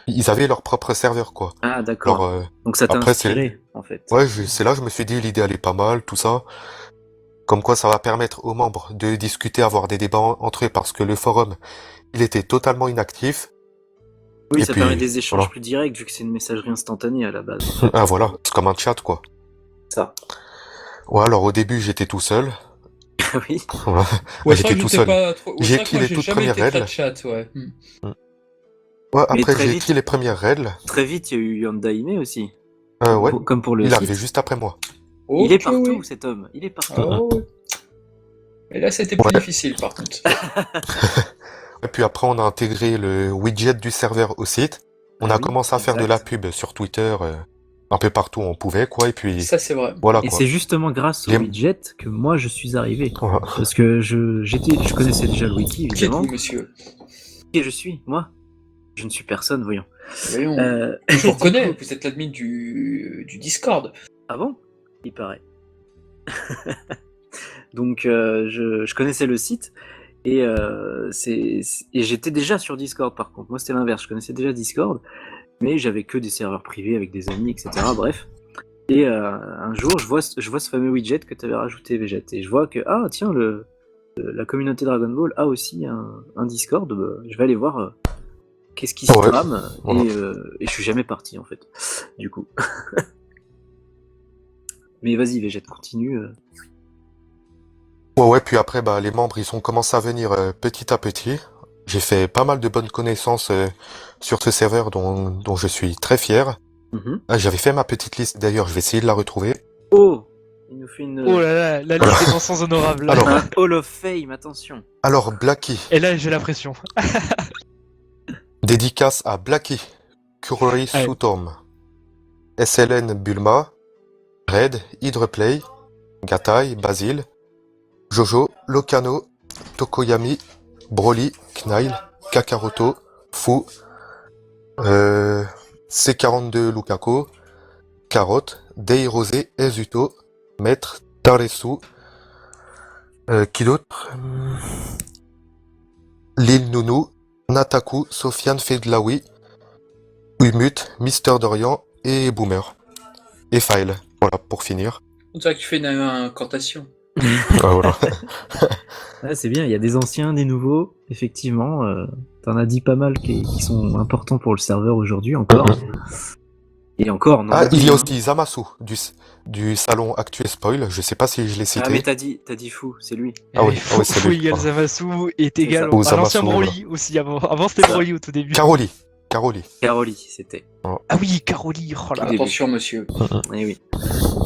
Ils avaient leur propre serveur, quoi. Ah d'accord. Alors, Donc ça t'a après, inspiré, en fait. ouais, c'est là que je me suis dit l'idée elle est pas mal, tout ça. Comme quoi, ça va permettre aux membres de discuter, avoir des débats entre eux, parce que le forum, il était totalement inactif. Oui, Et ça puis, permet des échanges voilà. plus directs, vu que c'est une messagerie instantanée à la base. Ah voilà, c'est comme un chat, quoi. Ça. Ouais, alors au début, j'étais tout seul. Oui. Voilà. Ouais, J'étais tout seul. pas trop. J'ai c'est vrai que écrit moi, les j'ai toutes jamais premières été très règles. chat, ouais. Ouais, Mais après très j'ai vite. écrit les premières règles. Très vite, il y a eu Yandaime aussi. Ouais, Comme pour le il est site. arrivé juste après moi. Il est Ok, partout, oui. cet homme. Il est partout. Ah, ouais. Et là, c'était plus Ouais. difficile, par contre. Et puis après, on a intégré le widget du serveur au site. On Ah a oui, commencé à faire de la exact. pub sur Twitter, un peu partout où on pouvait, quoi. Et puis Ça, c'est vrai. voilà, Et quoi. c'est justement grâce au Les- widget que moi je suis arrivé. Voilà. Parce que je connaissais déjà le wiki, Qui êtes-vous, évidemment. monsieur? Qui je suis, moi? Je ne suis personne, voyons. Voyons. Et Je vous du reconnais, coup- vous êtes l'admin du Discord. Ah bon? Il paraît. Donc je connaissais le site et, et j'étais déjà sur Discord par contre. Moi c'était l'inverse, je connaissais déjà Discord, mais j'avais que des serveurs privés avec des amis, etc. Bref. Et un jour, je vois ce fameux widget que tu avais rajouté, Végète, et je vois que, ah tiens, la communauté Dragon Ball a aussi un Discord. Bah, je vais aller voir qu'est-ce qui se Ouais, trame, voilà. et je suis jamais parti en fait, du coup. Mais vas-y, Végète, continue. Ouais, puis après, bah, les membres, ils ont commencé à venir petit à petit. J'ai fait pas mal de bonnes connaissances sur ce serveur dont je suis très fier. Mhm. J'avais fait ma petite liste, d'ailleurs, je vais essayer de la retrouver. Oh, il nous fait une. Oh là là, la liste des mentions honorables. Là. Alors, Un Hall of Fame, attention. Alors, Blacky, Et là, j'ai la pression. dédicace à Blacky, Kuroi Ouais. Sutom, SLN Bulma, Red, Hydreplay, Gatai, Basile, Jojo, Lokano, Tokoyami, Broly, Knail, Kakaroto, Fu, C42 Lukaku, Carotte, Dei Rosé, Ezuto, Maître, Taresu, qui d'autre? Lil Nounou, Nataku, Sofiane Fedlaoui, Umut, Mister Dorian et Boomer. Et File. Voilà, pour finir. On dirait que tu fais une incantation. Ah, voilà. Ouais, c'est bien, il y a des anciens, des nouveaux. Effectivement, t'en as dit pas mal qui sont importants pour le serveur aujourd'hui encore. Et encore, non. Ah, il y a aussi Zamasu du salon Actuel Spoil. Je sais pas si je l'ai cité. Ah, mais t'as dit fou, c'est lui. Ah oui, Fou, c'est Fou lui. égale Voilà. Zamasu est égal Ou à l'ancien Zamasu, Broly aussi. Avant c'était Broly au tout début. Caroli. Caroli, c'était. Ah oui, Caroli. Oh là. Attention, monsieur. Et oui.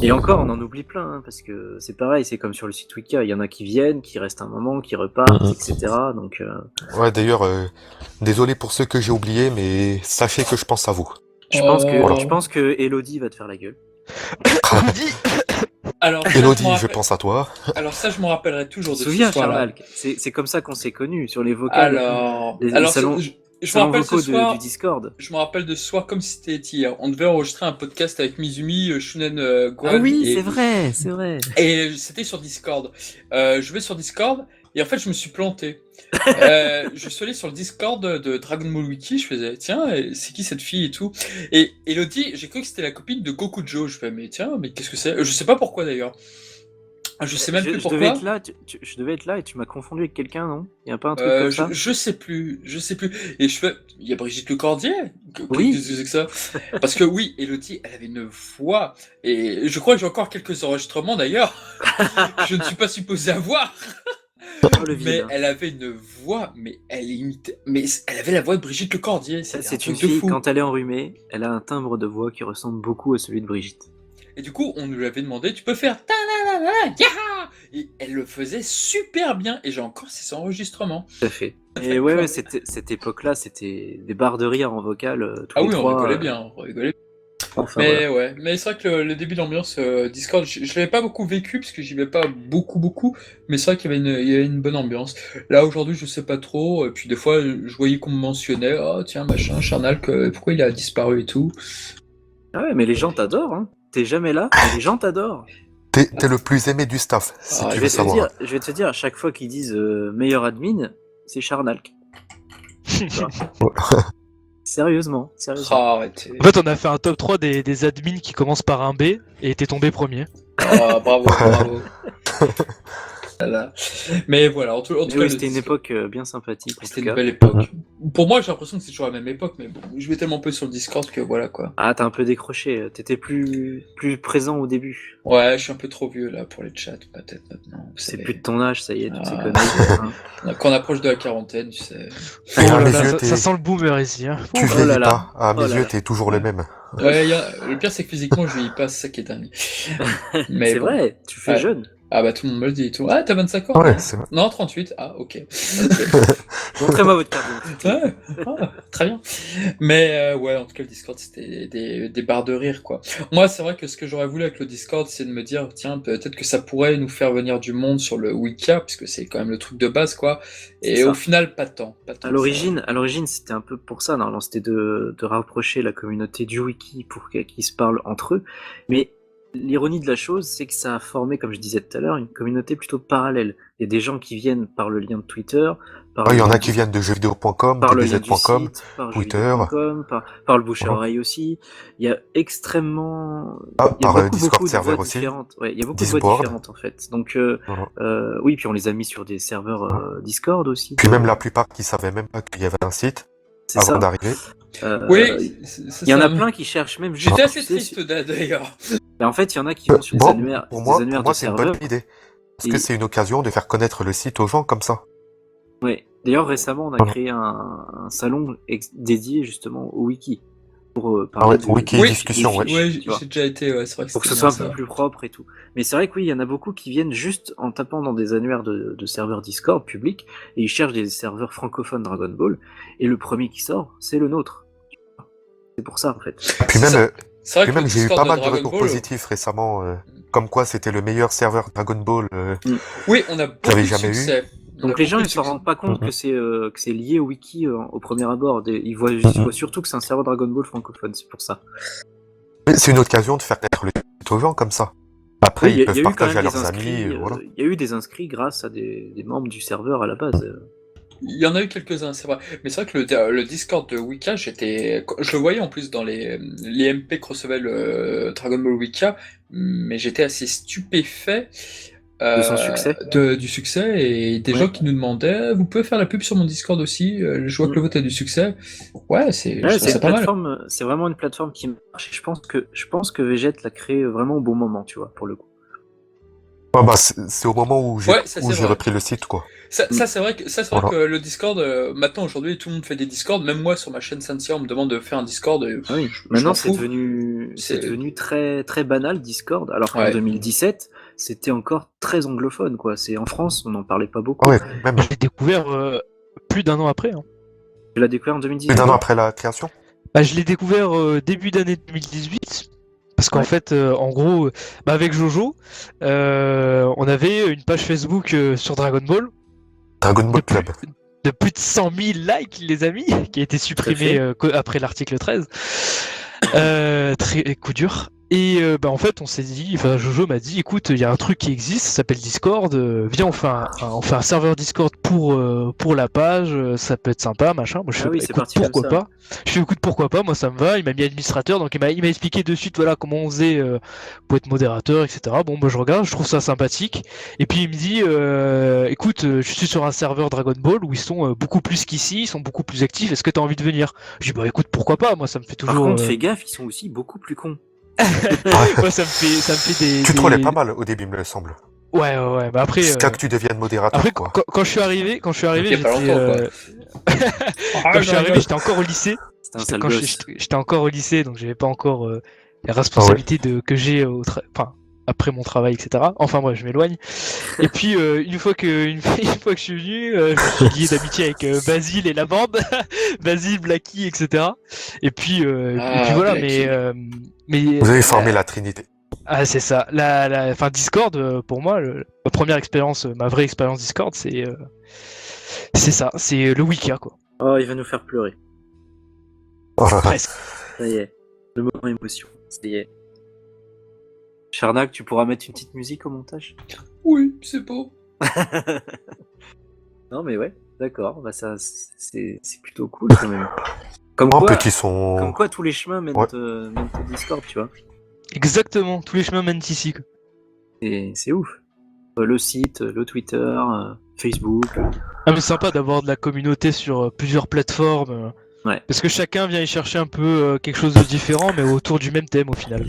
Et encore, on en oublie plein, hein, parce que c'est pareil, c'est comme sur le site Wika. Il y en a qui viennent, qui restent un moment, qui repartent, etc. Donc, Ouais, d'ailleurs, désolé pour ceux que j'ai oubliés, mais sachez que je pense à vous. je pense que Elodie va te faire la gueule. Alors, ça, Elodie, je me je rappelle- pense à toi. Alors ça, je me rappellerai toujours Tu de te ce souviens, soir-là. Charnalk? C'est comme ça qu'on s'est connus, sur les vocales. Alors, Les alors salons- je me salons rappelle ce vocaux soir. du Discord. Je me rappelle de ce soir comme si c'était hier. On devait enregistrer un podcast avec Mizumi, Shunen Ah Gohan oui, et, c'est vrai, c'est vrai. et c'était sur Discord. Je vais sur Discord et en fait je me suis planté. Je suis allé sur le Discord de Dragon Ball Wiki, je faisais tiens, c'est qui cette fille et tout. Et Elodie, j'ai cru que c'était la copine de Gokujo. Je fais mais tiens, mais qu'est-ce que c'est? Je sais pas pourquoi d'ailleurs. Je sais même plus Je devais pourquoi. être là, je devais être là et tu m'as confondu avec quelqu'un, non? Il y a pas un truc comme ça? Je sais plus. Et je fais, il y a Brigitte Lecordier. Oui. Qu'est-ce que c'est que ça? Parce que oui, Elodie, elle avait une voix. Et je crois que j'ai encore quelques enregistrements d'ailleurs. Je ne suis pas supposé avoir. Oh, le Mais vilain. elle avait une voix, mais elle imitait. Mais elle avait la voix de Brigitte Lecordier. C'était un C'est une truc de fille, fou. quand elle est enrhumée, elle a un timbre de voix qui ressemble beaucoup à celui de Brigitte. Et du coup, on nous l'avait demandé, tu peux faire ta la la la yaha. Et elle le faisait super bien. Et j'ai encore ces enregistrements. Tout à fait. Et ouais, cette époque-là, c'était des barres de rire en vocal, tous Ah les oui, on trois. rigolait bien, on rigolait. Enfin, Mais voilà. ouais, mais c'est vrai que le début d'ambiance Discord, je l'avais pas beaucoup vécu parce que j'y vais pas beaucoup, mais c'est vrai qu'il y avait une bonne ambiance. Là aujourd'hui, je sais pas trop, et puis des fois, je voyais qu'on me mentionnait, oh tiens machin, Charnalk, pourquoi il a disparu et tout. Ah ouais, mais les gens t'adorent, hein. T'es jamais là, mais les gens t'adorent. T'es le plus aimé du staff, si Ah, tu Je veux vais te savoir. dire, je vais te dire, à chaque fois qu'ils disent meilleur admin, c'est Charnalk. Sérieusement. Ah, arrêtez. En fait, on a fait un top 3 des admins qui commencent par un B et t'es tombé premier. Ah, bravo. Voilà. Mais voilà, en tout Mais cas, oui, le c'était une Discord, époque bien sympathique en c'était tout une cas. belle époque. Pour moi, j'ai l'impression que c'est toujours la même époque, mais bon, je vais tellement peu sur le Discord que voilà quoi. Ah, t'as un peu décroché, t'étais plus présent au début. Ouais, je suis un peu trop vieux là pour les chats, peut-être maintenant. Vous C'est savez. plus de ton âge, ça y est, toutes ces Ah. conneries. hein. Quand on approche de la quarantaine, tu sais. Oh à là mes là, yeux, ça sent le boomer ici. Hein. tu Oh là vieillis là. pas. À mes Oh là yeux, là. t'es toujours le Ouais. même. Ouais, le pire c'est que physiquement je vieillis pas, c'est ça qui est dingue. Mais C'est bon. vrai, tu fais Ouais. jeune. Ah bah tout le monde me le dit et tout. Ah, t'as 25 ans? Ouais, Non. c'est vrai. Non, 38. Ah, ok. Montrez-moi votre carte d'identité. Ouais, ah, très bien. Mais ouais, en tout cas, le Discord, c'était des barres de rire, quoi. Moi, c'est vrai que ce que j'aurais voulu avec le Discord, c'est de me dire, tiens, peut-être que ça pourrait nous faire venir du monde sur le Wika, puisque c'est quand même le truc de base, quoi. C'est Et ça. au final, pas tant. Pas tant À que ça. l'origine, c'était un peu pour ça. Normalement, c'était de rapprocher la communauté du wiki pour qu'ils se parlent entre eux. Mais l'ironie de la chose, c'est que ça a formé, comme je disais tout à l'heure, une communauté plutôt parallèle. Il y a des gens qui viennent par le lien de Twitter, par Ouais, il le y en lien a qui du, viennent de jeuxvideo.com, par le lien du dbz.com, site, par Twitter, jeuxvideo.com, par le bouche à voilà. oreille aussi. Il y a extrêmement, Ah, il y a par beaucoup Discord de server voix aussi, différentes. Ouais, il y a beaucoup de voix Disboard. différentes en fait. Donc Voilà. oui, puis on les a mis sur des serveurs Discord aussi. Puis même la plupart qui savaient même pas qu'il y avait un site C'est avant ça. d'arriver. Oui, Il y en a ça. plein qui cherchent même juste. J'étais tu assez sais, triste d'ailleurs. mais en fait, il y en a qui vont sur des Bon, annuaires, pour des moi, annuaires pour moi de c'est une serveurs. bonne idée. Parce que Et c'est une occasion de faire connaître le site aux gens comme ça. ouais. D'ailleurs, récemment, on a Voilà. créé un salon dédié justement au wiki pour Ah parler ouais, wiki Oui, discussion, ouais. fiches, ouais, tu vois, j'ai déjà été, ouais, c'est vrai que pour que c'était ce bien soit un peu ça. plus propre et tout. Mais c'est vrai que oui, il y en a beaucoup qui viennent juste en tapant dans des annuaires de serveurs Discord publics et ils cherchent des serveurs francophones Dragon Ball et le premier qui sort, c'est le nôtre. C'est pour ça en fait. Puis C'est même, ça. C'est vrai puis que le même j'ai eu Discord pas de mal de Dragon retours Ball. positifs récemment, comme quoi c'était le meilleur serveur Dragon Ball Oui, on a que beaucoup j'avais de jamais eu. succès. On a Donc les gens beaucoup ils de se succès. rendent pas compte Mhm. que c'est lié au wiki au premier abord. Ils voient Mhm. surtout que c'est un serveur Dragon Ball francophone, c'est pour ça. Mais c'est une occasion de faire connaître le site aux gens comme ça. Après, Oui, ils il y peuvent a eu quand partager même à des leurs amis, inscrits. voilà. Il y a eu des inscrits grâce à des membres du serveur à la base. Il y en a eu quelques-uns, c'est vrai. Mais c'est vrai que le Discord de Wika, je le voyais en plus dans les MP que recevait le Dragon Ball Wika, mais j'étais assez stupéfait De son succès. du succès et des Ouais. gens qui nous demandaient, vous pouvez faire la pub sur mon Discord aussi, je vois que le vôtre a du succès. Ouais, je Ouais, trouve c'est ça une pas mal. plateforme, c'est vraiment une plateforme qui marche. Et je pense que Vegette l'a créé vraiment au bon moment, tu vois, pour le coup. Ah bah, c'est au moment où Ouais, ça, c'est j'ai vrai. repris le site, quoi. Ça, c'est vrai que Voilà. le Discord, maintenant aujourd'hui tout le monde fait des Discord, même moi sur ma chaîne Sansia on me demande de faire un Discord. Et, Ah oui. je Maintenant, m'en c'est fous. devenu très très banal Discord, alors qu'en Ouais. 2017, c'était encore très anglophone, quoi. C'est en France, on n'en parlait pas beaucoup. Ouais, même Je l'ai découvert plus d'un an après. Hein. Tu l'as découvert en plus 2018. d'un an après la création. Bah, je l'ai découvert début d'année 2018. Parce qu'en Ouais. fait, en gros, avec Jojo, on avait une page Facebook sur Dragon Ball Dragon Ball Club. de plus de 100 000 likes, les amis, qui a été supprimé après l'article 13. Très coup dur. Et en fait, on s'est dit, enfin, Jojo m'a dit, écoute, il y a un truc qui existe, ça s'appelle Discord. Viens, on fait un serveur Discord pour la page. Ça peut être sympa, machin. Moi, je fais, oui, bah, c'est écoute, parti comme pourquoi ça. pas. Je fais, écoute, pourquoi pas. Moi, ça me va. Il m'a mis administrateur, donc il m'a expliqué de suite, voilà, comment on faisait pour être modérateur, etc. Bon, moi, je regarde, je trouve ça sympathique. Et puis il me dit, écoute, je suis sur un serveur Dragon Ball où ils sont beaucoup plus qu'ici, ils sont beaucoup plus actifs. Est-ce que t'as envie de venir? Je dis, bah, écoute, pourquoi pas. Moi, ça me fait Par toujours. contre, fais gaffe, ils sont aussi beaucoup plus cons. Moi, ça me fait Tu trollais pas mal au début, me semble. Ouais. Bah après, Jusqu'à que tu deviennes modérateur, après quoi. quand je suis arrivé, Il y a pas j'étais, longtemps, quoi. quand je suis arrivé, j'étais encore au lycée. C'était un sale gosse. J'étais encore au lycée, donc j'avais pas encore les responsabilités que j'ai enfin, après mon travail, etc. Enfin bref, je m'éloigne. Et puis une fois que je suis venu, je me suis lié d'amitié avec Basile et la bande, Basile, Blacky, etc. Et puis voilà, Blacky. mais Vous avez formé la Trinité. ah, c'est ça. Enfin, Discord, pour moi, ma première expérience, ma vraie expérience Discord, c'est ça, c'est le Wika, quoi. Oh, il va nous faire pleurer. Presque. Ça y est, le moment émotion. Ça y est. Charnac, tu pourras mettre une petite musique au montage? Oui, c'est beau. Non, mais ouais, d'accord. Bah ça, c'est plutôt cool quand même. Comme En quoi, petits sont... comme quoi tous les chemins mènent, Ouais. mènent au Discord, tu vois. Exactement, tous les chemins mènent ici, quoi. C'est ouf. Le site, le Twitter, Facebook. Ah, mais c'est sympa d'avoir de la communauté sur plusieurs plateformes. Ouais. Parce que chacun vient y chercher un peu quelque chose de différent, mais autour du même thème au final.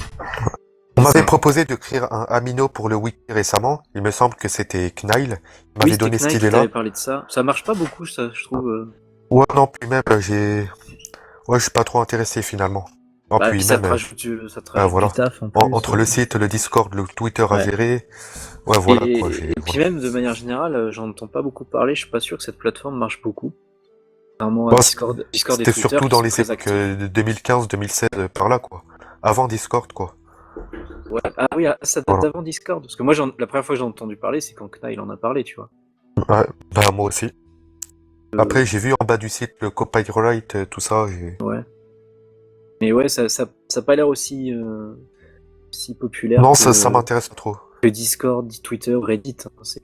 On m'avait proposé de créer un Amino pour le wiki récemment. Il me semble que c'était Knail. Il Oui, m'avait c'était donné cette Knight qui idée-là. t'avait parlé de ça. Ça marche pas beaucoup, ça, je trouve. Ouais, non, puis même, ouais, je suis pas trop intéressé finalement. Non, Bah, puis puis ça même, te rajoute, ça te rajoute voilà. du taf en plus. Entre le site, le Discord, le Twitter à Ouais. gérer. Ouais, voilà et, quoi. et puis même, de manière générale, j'en entends pas beaucoup parler. Je suis pas sûr que cette plateforme marche beaucoup. Vraiment, Bah, Discord et C'était Twitter surtout qui dans sont les très époques actifs. de 2015-2016, par là quoi. Avant Discord quoi. Ouais. Ah oui, ça date Voilà. d'avant Discord. Parce que moi, la première fois que j'ai entendu parler, c'est quand Knail en a parlé, tu vois. Ouais, bah moi aussi. Après, j'ai vu en bas du site le copyright, tout ça. Ouais. Mais ouais, ça a pas l'air aussi populaire Non, que, ça m'intéresse pas trop. que Discord, Twitter, Reddit. Hein. C'est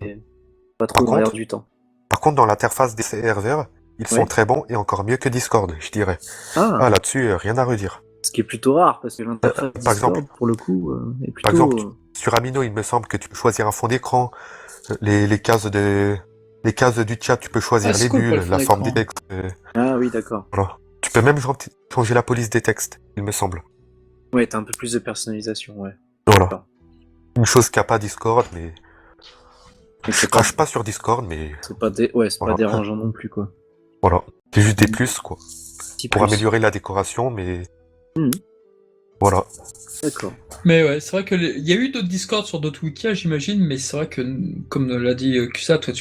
pas Par trop dans l'air contre, du temps. dans l'interface des serveurs, ils sont Ouais. très bons et encore mieux que Discord, je dirais. Ah, Ah, là-dessus, rien à redire. ce qui est plutôt rare, parce que l'interface par Discord, exemple- pour le coup, est plutôt... Par exemple, sur Amino, il me semble que tu peux choisir un fond d'écran, les cases du chat, tu peux choisir Ah, c'est les cool pour bulles, le fond la forme d'écran. des textes. Ah oui, d'accord. Voilà. Tu peux même changer la police des textes, il me semble. Ouais, t'as un peu plus de personnalisation, ouais. Voilà. D'accord. Une chose qu'a pas Discord, mais Mais je c'est pas, crache pas sur Discord, mais c'est pas, ouais, c'est Voilà. pas dérangeant non plus, quoi. voilà. C'est juste des plus, quoi. Petit Pour plus. améliorer la décoration, mais Mhm. voilà. D'accord. Mais ouais, c'est vrai que il y a eu d'autres Discord sur d'autres wikis, j'imagine, mais c'est vrai que, comme l'a dit Kusa, toi,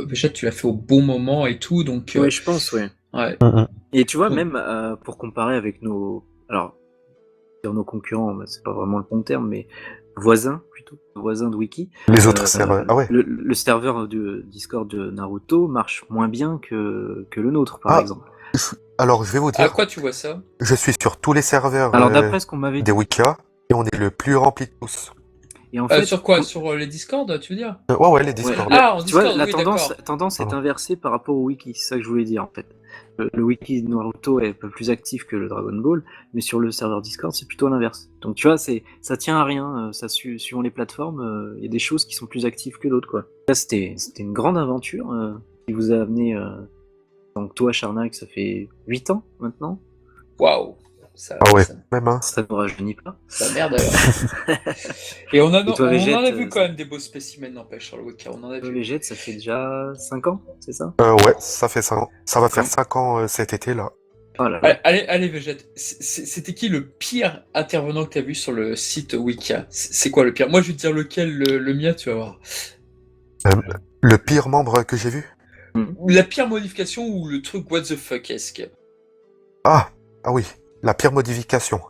Végète, tu l'as fait au bon moment et tout, donc... Ouais, je pense, ouais. ouais. Et tu vois, Ouais. même pour comparer avec nos... Alors, dire nos concurrents, bah, c'est pas vraiment le bon terme, mais voisins, plutôt. Voisins de Wiki. Les autres serveurs. Ah ouais. Le serveur de Discord de Naruto marche moins bien que le nôtre, par Ah. exemple. Alors, je vais vous À dire, quoi tu vois ça? je suis sur tous les serveurs Alors, d'après ce qu'on m'avait dit, des Wikia, et on est le plus rempli de tous. et en fait... Sur quoi? Sur les Discord, tu veux dire? Ouais, les Ouais, Discord. Ah, en tu vois, Discord, la oui, tendance est Voilà. inversée par rapport au wiki, c'est ça que je voulais dire en fait. Le wiki de Naruto est un peu plus actif que le Dragon Ball, mais sur le serveur Discord, c'est plutôt l'inverse. Donc tu vois, ça tient à rien, suivant les plateformes, il y a des choses qui sont plus actives que d'autres, quoi. Là, c'était une grande aventure qui vous a amené. Donc toi, Charnak, ça fait 8 ans maintenant. Waouh! Ça, Ah ouais, ça, même, hein. Ça ne rajeunit pas. ça merde alors. Et on Et toi, en Végète, a vu quand même des beaux spécimens, n'empêche, sur le wiki, on en a Toi, vu. Végète, ça fait déjà 5 ans, c'est ça? Ouais, ça fait 5 ans. Ça va faire Ouais. 5 ans cet été, là. Oh là là. Allez, Végète, c'était qui le pire intervenant que tu as vu sur le site Wikia? C'est quoi le pire? Moi, je vais te dire lequel, le mien, tu vas voir. Le pire membre que j'ai vu? La pire modification ou le truc what the fuck-esque? Ah oui, la pire modification.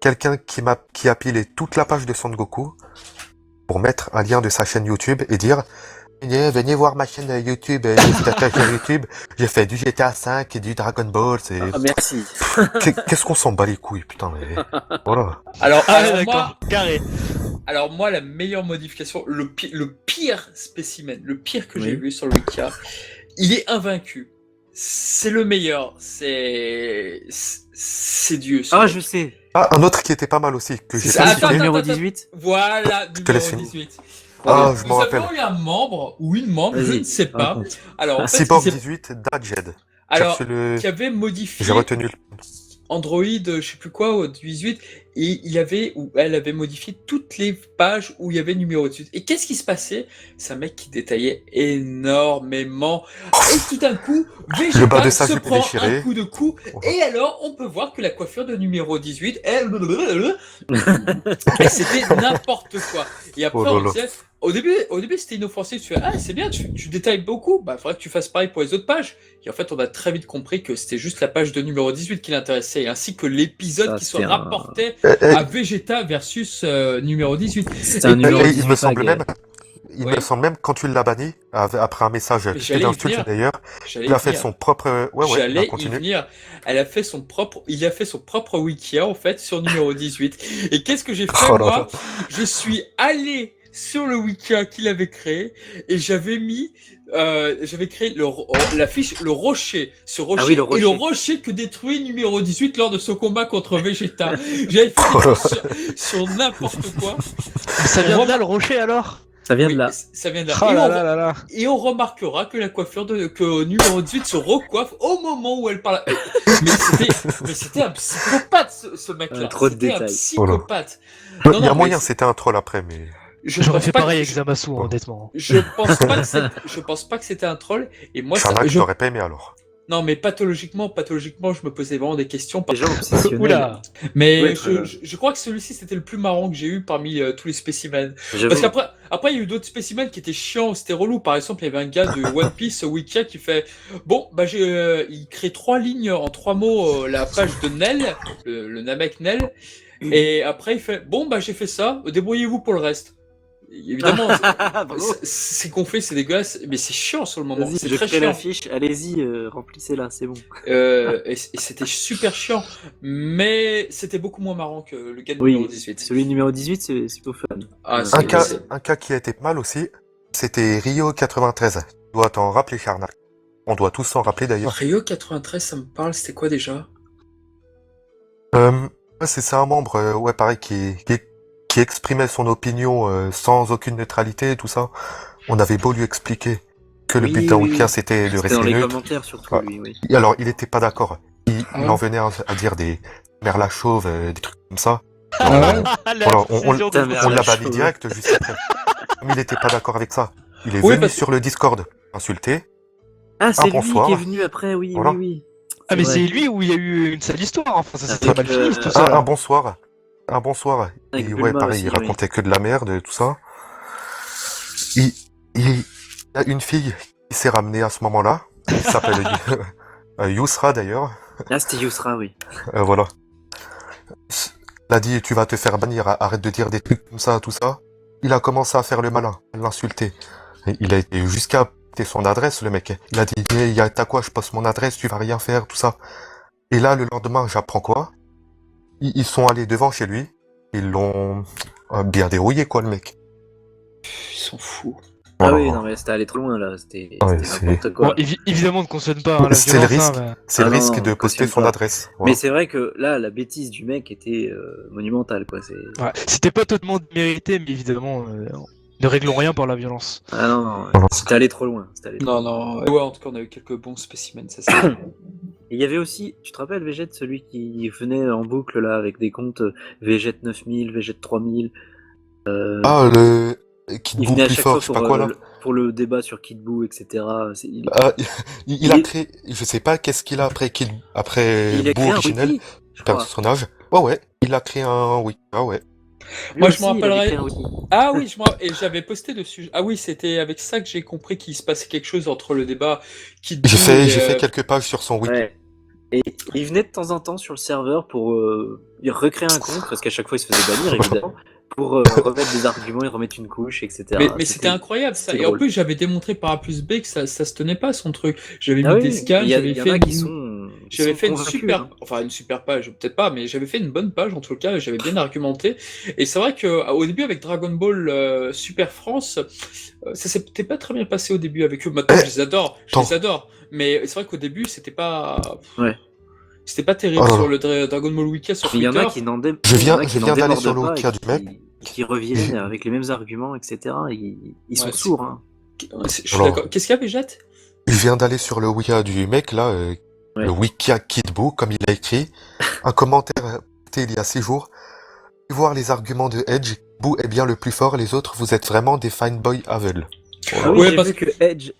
Quelqu'un qui a pilé toute la page de Son Goku pour mettre un lien de sa chaîne YouTube et dire venez voir ma chaîne YouTube, YouTube, j'ai fait du GTA V et du Dragon Ball, c'est... Ah, merci. Qu'est-ce qu'on s'en bat les couilles, putain, mais... Voilà. Alors, Ah, alors d'accord, moi, carré. Alors moi, la meilleure modification, le pire spécimen, le pire que j'ai Oui. vu sur le Wikia, il est invaincu. C'est le meilleur. C'est Dieu. ce Ah, mec. je sais. Ah, un autre qui était pas mal aussi, que j'ai C'est pas ça, Attends, cité. numéro attends. 18. Voilà, Je te numéro laisse finir. 18. Ah, je m'en Nous rappelle. avons eu un membre ou une membre, je Vas-y, ne sais pas. raconte. Alors, en fait, Cyborg il s'est- 18, Dajed. alors Cherche le... qui avait modifié J'ai retenu le... Android, je sais plus quoi, au 18, et il avait, ou elle avait modifié toutes les pages où il y avait numéro 18. Et qu'est-ce qui se passait? C'est un mec qui détaillait énormément. Et tout d'un coup, Le bas Vegeta de sa se jupe prend déchiré. un coup de cou, et alors on peut voir que la coiffure de numéro 18 est... Et c'était n'importe quoi. Et après, Oh là on là. disait... Au début c'était inoffensif. Tu fais, ah, c'est bien, tu détailles beaucoup. Bah, faudrait que tu fasses pareil pour les autres pages. Et en fait, on a très vite compris que c'était juste la page de numéro 18 qui l'intéressait, ainsi que l'épisode Ça, qui se c'était un- rapportait Et à Vegeta versus numéro 18. C'était un numéro il 18 me semble vague. même... Il Oui. me semble même quand tu l'as banni, après un message Mais et j'allais y d'insulte venir. d'ailleurs, J'allais il a y fait venir. son propre... Ouais, J'allais y continue. venir. Il a fait son propre Wikia, en fait, sur numéro 18. Et qu'est-ce que j'ai fait, Oh là moi? là. Je suis allé sur le Wikia qu'il avait créé, et j'avais créé la fiche, le rocher. Ce rocher, Ah oui, le et le rocher. rocher que détruit numéro 18 lors de son combat contre Vegeta. J'avais fait Oh là des trucs sur n'importe quoi. Ça vient de là le rocher alors? Ça vient Oui, de là. ça vient de là. Ah là là là là. Et on remarquera que la coiffure que numéro 18 se recoiffe au moment où elle parle. Mais c'était un psychopathe, ce mec-là. Trop de C'était un détails. psychopathe. Il Non, y a non, moyen, mais c'était un troll après, mais... J'aurais pense fait pas pareil que- avec Zamasu, honnêtement. Je pense pas que je pense pas que c'était un troll. Et moi, T'en as que t'aurais pas aimé alors. non, mais pathologiquement, je me posais vraiment des questions. Les gens obsessionnels. Oula. Mais Ouais, très bien. je crois que celui-ci, c'était le plus marrant que j'ai eu parmi tous les spécimens. J'avoue. Parce qu'après, il y a eu d'autres spécimens qui étaient chiants, c'était relou. Par exemple, il y avait un gars de One Piece Wikia qui fait bon, bah il crée 3 lignes en 3 mots la page de Nel, le Namek Nel, et après il fait bon, bah j'ai fait ça, débrouillez-vous pour le reste. Évidemment, Bravo. c'est qu'on fait, c'est dégueulasse, mais c'est chiant sur le moment. Vas-y, C'est je très crée chiant. la fiche. Allez-y, remplissez-la, c'est bon. Et c'était super chiant, mais c'était beaucoup moins marrant que le gars numéro Oui, 18. celui numéro 18, c'est plutôt fun. Ah, Un cas qui a été mal aussi, c'était Rio 93. Tu dois t'en rappeler, Charnak. On doit tous s'en rappeler d'ailleurs. Rio 93, ça me parle, c'était quoi déjà? C'est un membre, ouais, pareil, qui exprimait son opinion sans aucune neutralité et tout ça. On avait beau lui expliquer que le Oui, but d'un oui, week-end oui. c'était de C'était rester dans les neutre. commentaires surtout, Ah. lui, oui. Et alors, il était pas d'accord. Il Ah ouais en venait à dire des merla chauves, des trucs comme ça. Ah ouais Voilà, Putain, merde. on l'a la banni chauve. direct juste après. Mais il était pas d'accord avec ça. Il est Oui, venu parce- sur le Discord insulter. Ah, c'est lui bonsoir. qui est venu après, oui, Voilà. oui, oui. Ah, mais vrai. c'est lui où il y a eu une sale histoire. Enfin, ça s'est Avec, mal fini, tout ça. Un bonsoir. Un bonsoir. Avec Et Bulma ouais, pareil, aussi, il racontait que de la merde, tout ça. Il y a une fille qui s'est ramenée à ce moment-là, qui s'appelle Yousra d'ailleurs. Ah, c'était Yousra, oui. Voilà. Il a dit, tu vas te faire bannir, arrête de dire des trucs comme ça, tout ça. Il a commencé à faire le malin, à l'insulter. Et il a été jusqu'à apporter son adresse, le mec. Il a dit, t'as quoi, je poste mon adresse, tu vas rien faire, tout ça. Et là, le lendemain, j'apprends quoi? Ils sont allés devant chez lui. Ils l'ont bien dérouillé, quoi, le mec. Ils sont fous. Ah Voilà. oui, non, mais c'était allé trop loin, là. C'était Ouais, c'était n'importe Bon, quoi. évidemment, ne cautionne pas hein, la C'est le violence. risque. Mais... C'est Ah le non, risque non, de on poster cautionne son pas. adresse. Mais Voilà. c'est vrai que là, la bêtise du mec était monumentale, quoi. Ouais, c'était pas totalement mérité, mais évidemment, ne réglons rien par la violence. Ah non, non, Voilà. c'était allé trop loin. C'était allé trop Non, loin. non. Ouais, en tout cas, on a eu quelques bons spécimens, ça c'est vrai. Et il y avait aussi, tu te rappelles, Végète, celui qui venait en boucle, là, avec des comptes Végète 9000, Végète 3000. Ah, le Kid Il Buu venait à plus chaque fort, fois je sais pas quoi, là. pour le débat sur Kid Buu, etc. Ah, il a est- créé, je sais pas qu'est-ce qu'il a après il a Buu créé un originel, wiki, je crois. personnage. Ouais, il a créé un wiki. Ah ouais. Lui Moi, je aussi, me il avait rappellerai- créé un wiki. Ah oui, et j'avais posté dessus. Ah oui, c'était avec ça que j'ai compris qu'il se passait quelque chose entre le débat Kid Buu et, J'ai fait quelques pages sur son wiki. Ouais. Et il venait de temps en temps sur le serveur pour il recréer un compte, parce qu'à chaque fois il se faisait bannir, évidemment, pour remettre des arguments et remettre une couche, etc. Mais c'était incroyable ça. c'était Et en drôle. plus, j'avais démontré par A plus B que ça se tenait pas son truc. J'avais Ah mis oui, des scans, il y, j'avais y en fait a une... qui sont J'avais fait une convaincus, super, hein. enfin une super page, peut-être pas, mais j'avais fait une bonne page en tout cas, j'avais bien argumenté. Et c'est vrai que au début avec Dragon Ball Super France, ça s'était pas très bien passé au début avec eux. Maintenant, je les adore. Mais c'est vrai qu'au début, c'était pas, Ouais. c'était pas terrible Oh là là. sur le Dragon Ball Wiki sur Mais il y Twitter. en a qui n'en dé... Je il y en a viens qui n'en d'aller débordent sur le pas wiki et du mec. qui reviennent avec les mêmes arguments, etc. Ils sont Ouais, sourds, hein. Ouais, je suis Alors. d'accord. Qu'est-ce qu'il y a, Végette? Je viens d'aller sur le wiki du mec là, Ouais. le wiki Kid Buu, comme il a écrit, un commentaire il y a 6 jours. Voir les arguments de Edge, Buu est bien le plus fort, les autres vous êtes vraiment des fine boys aveugles. Ah oui, Ouais, j'ai parce vu que Edge,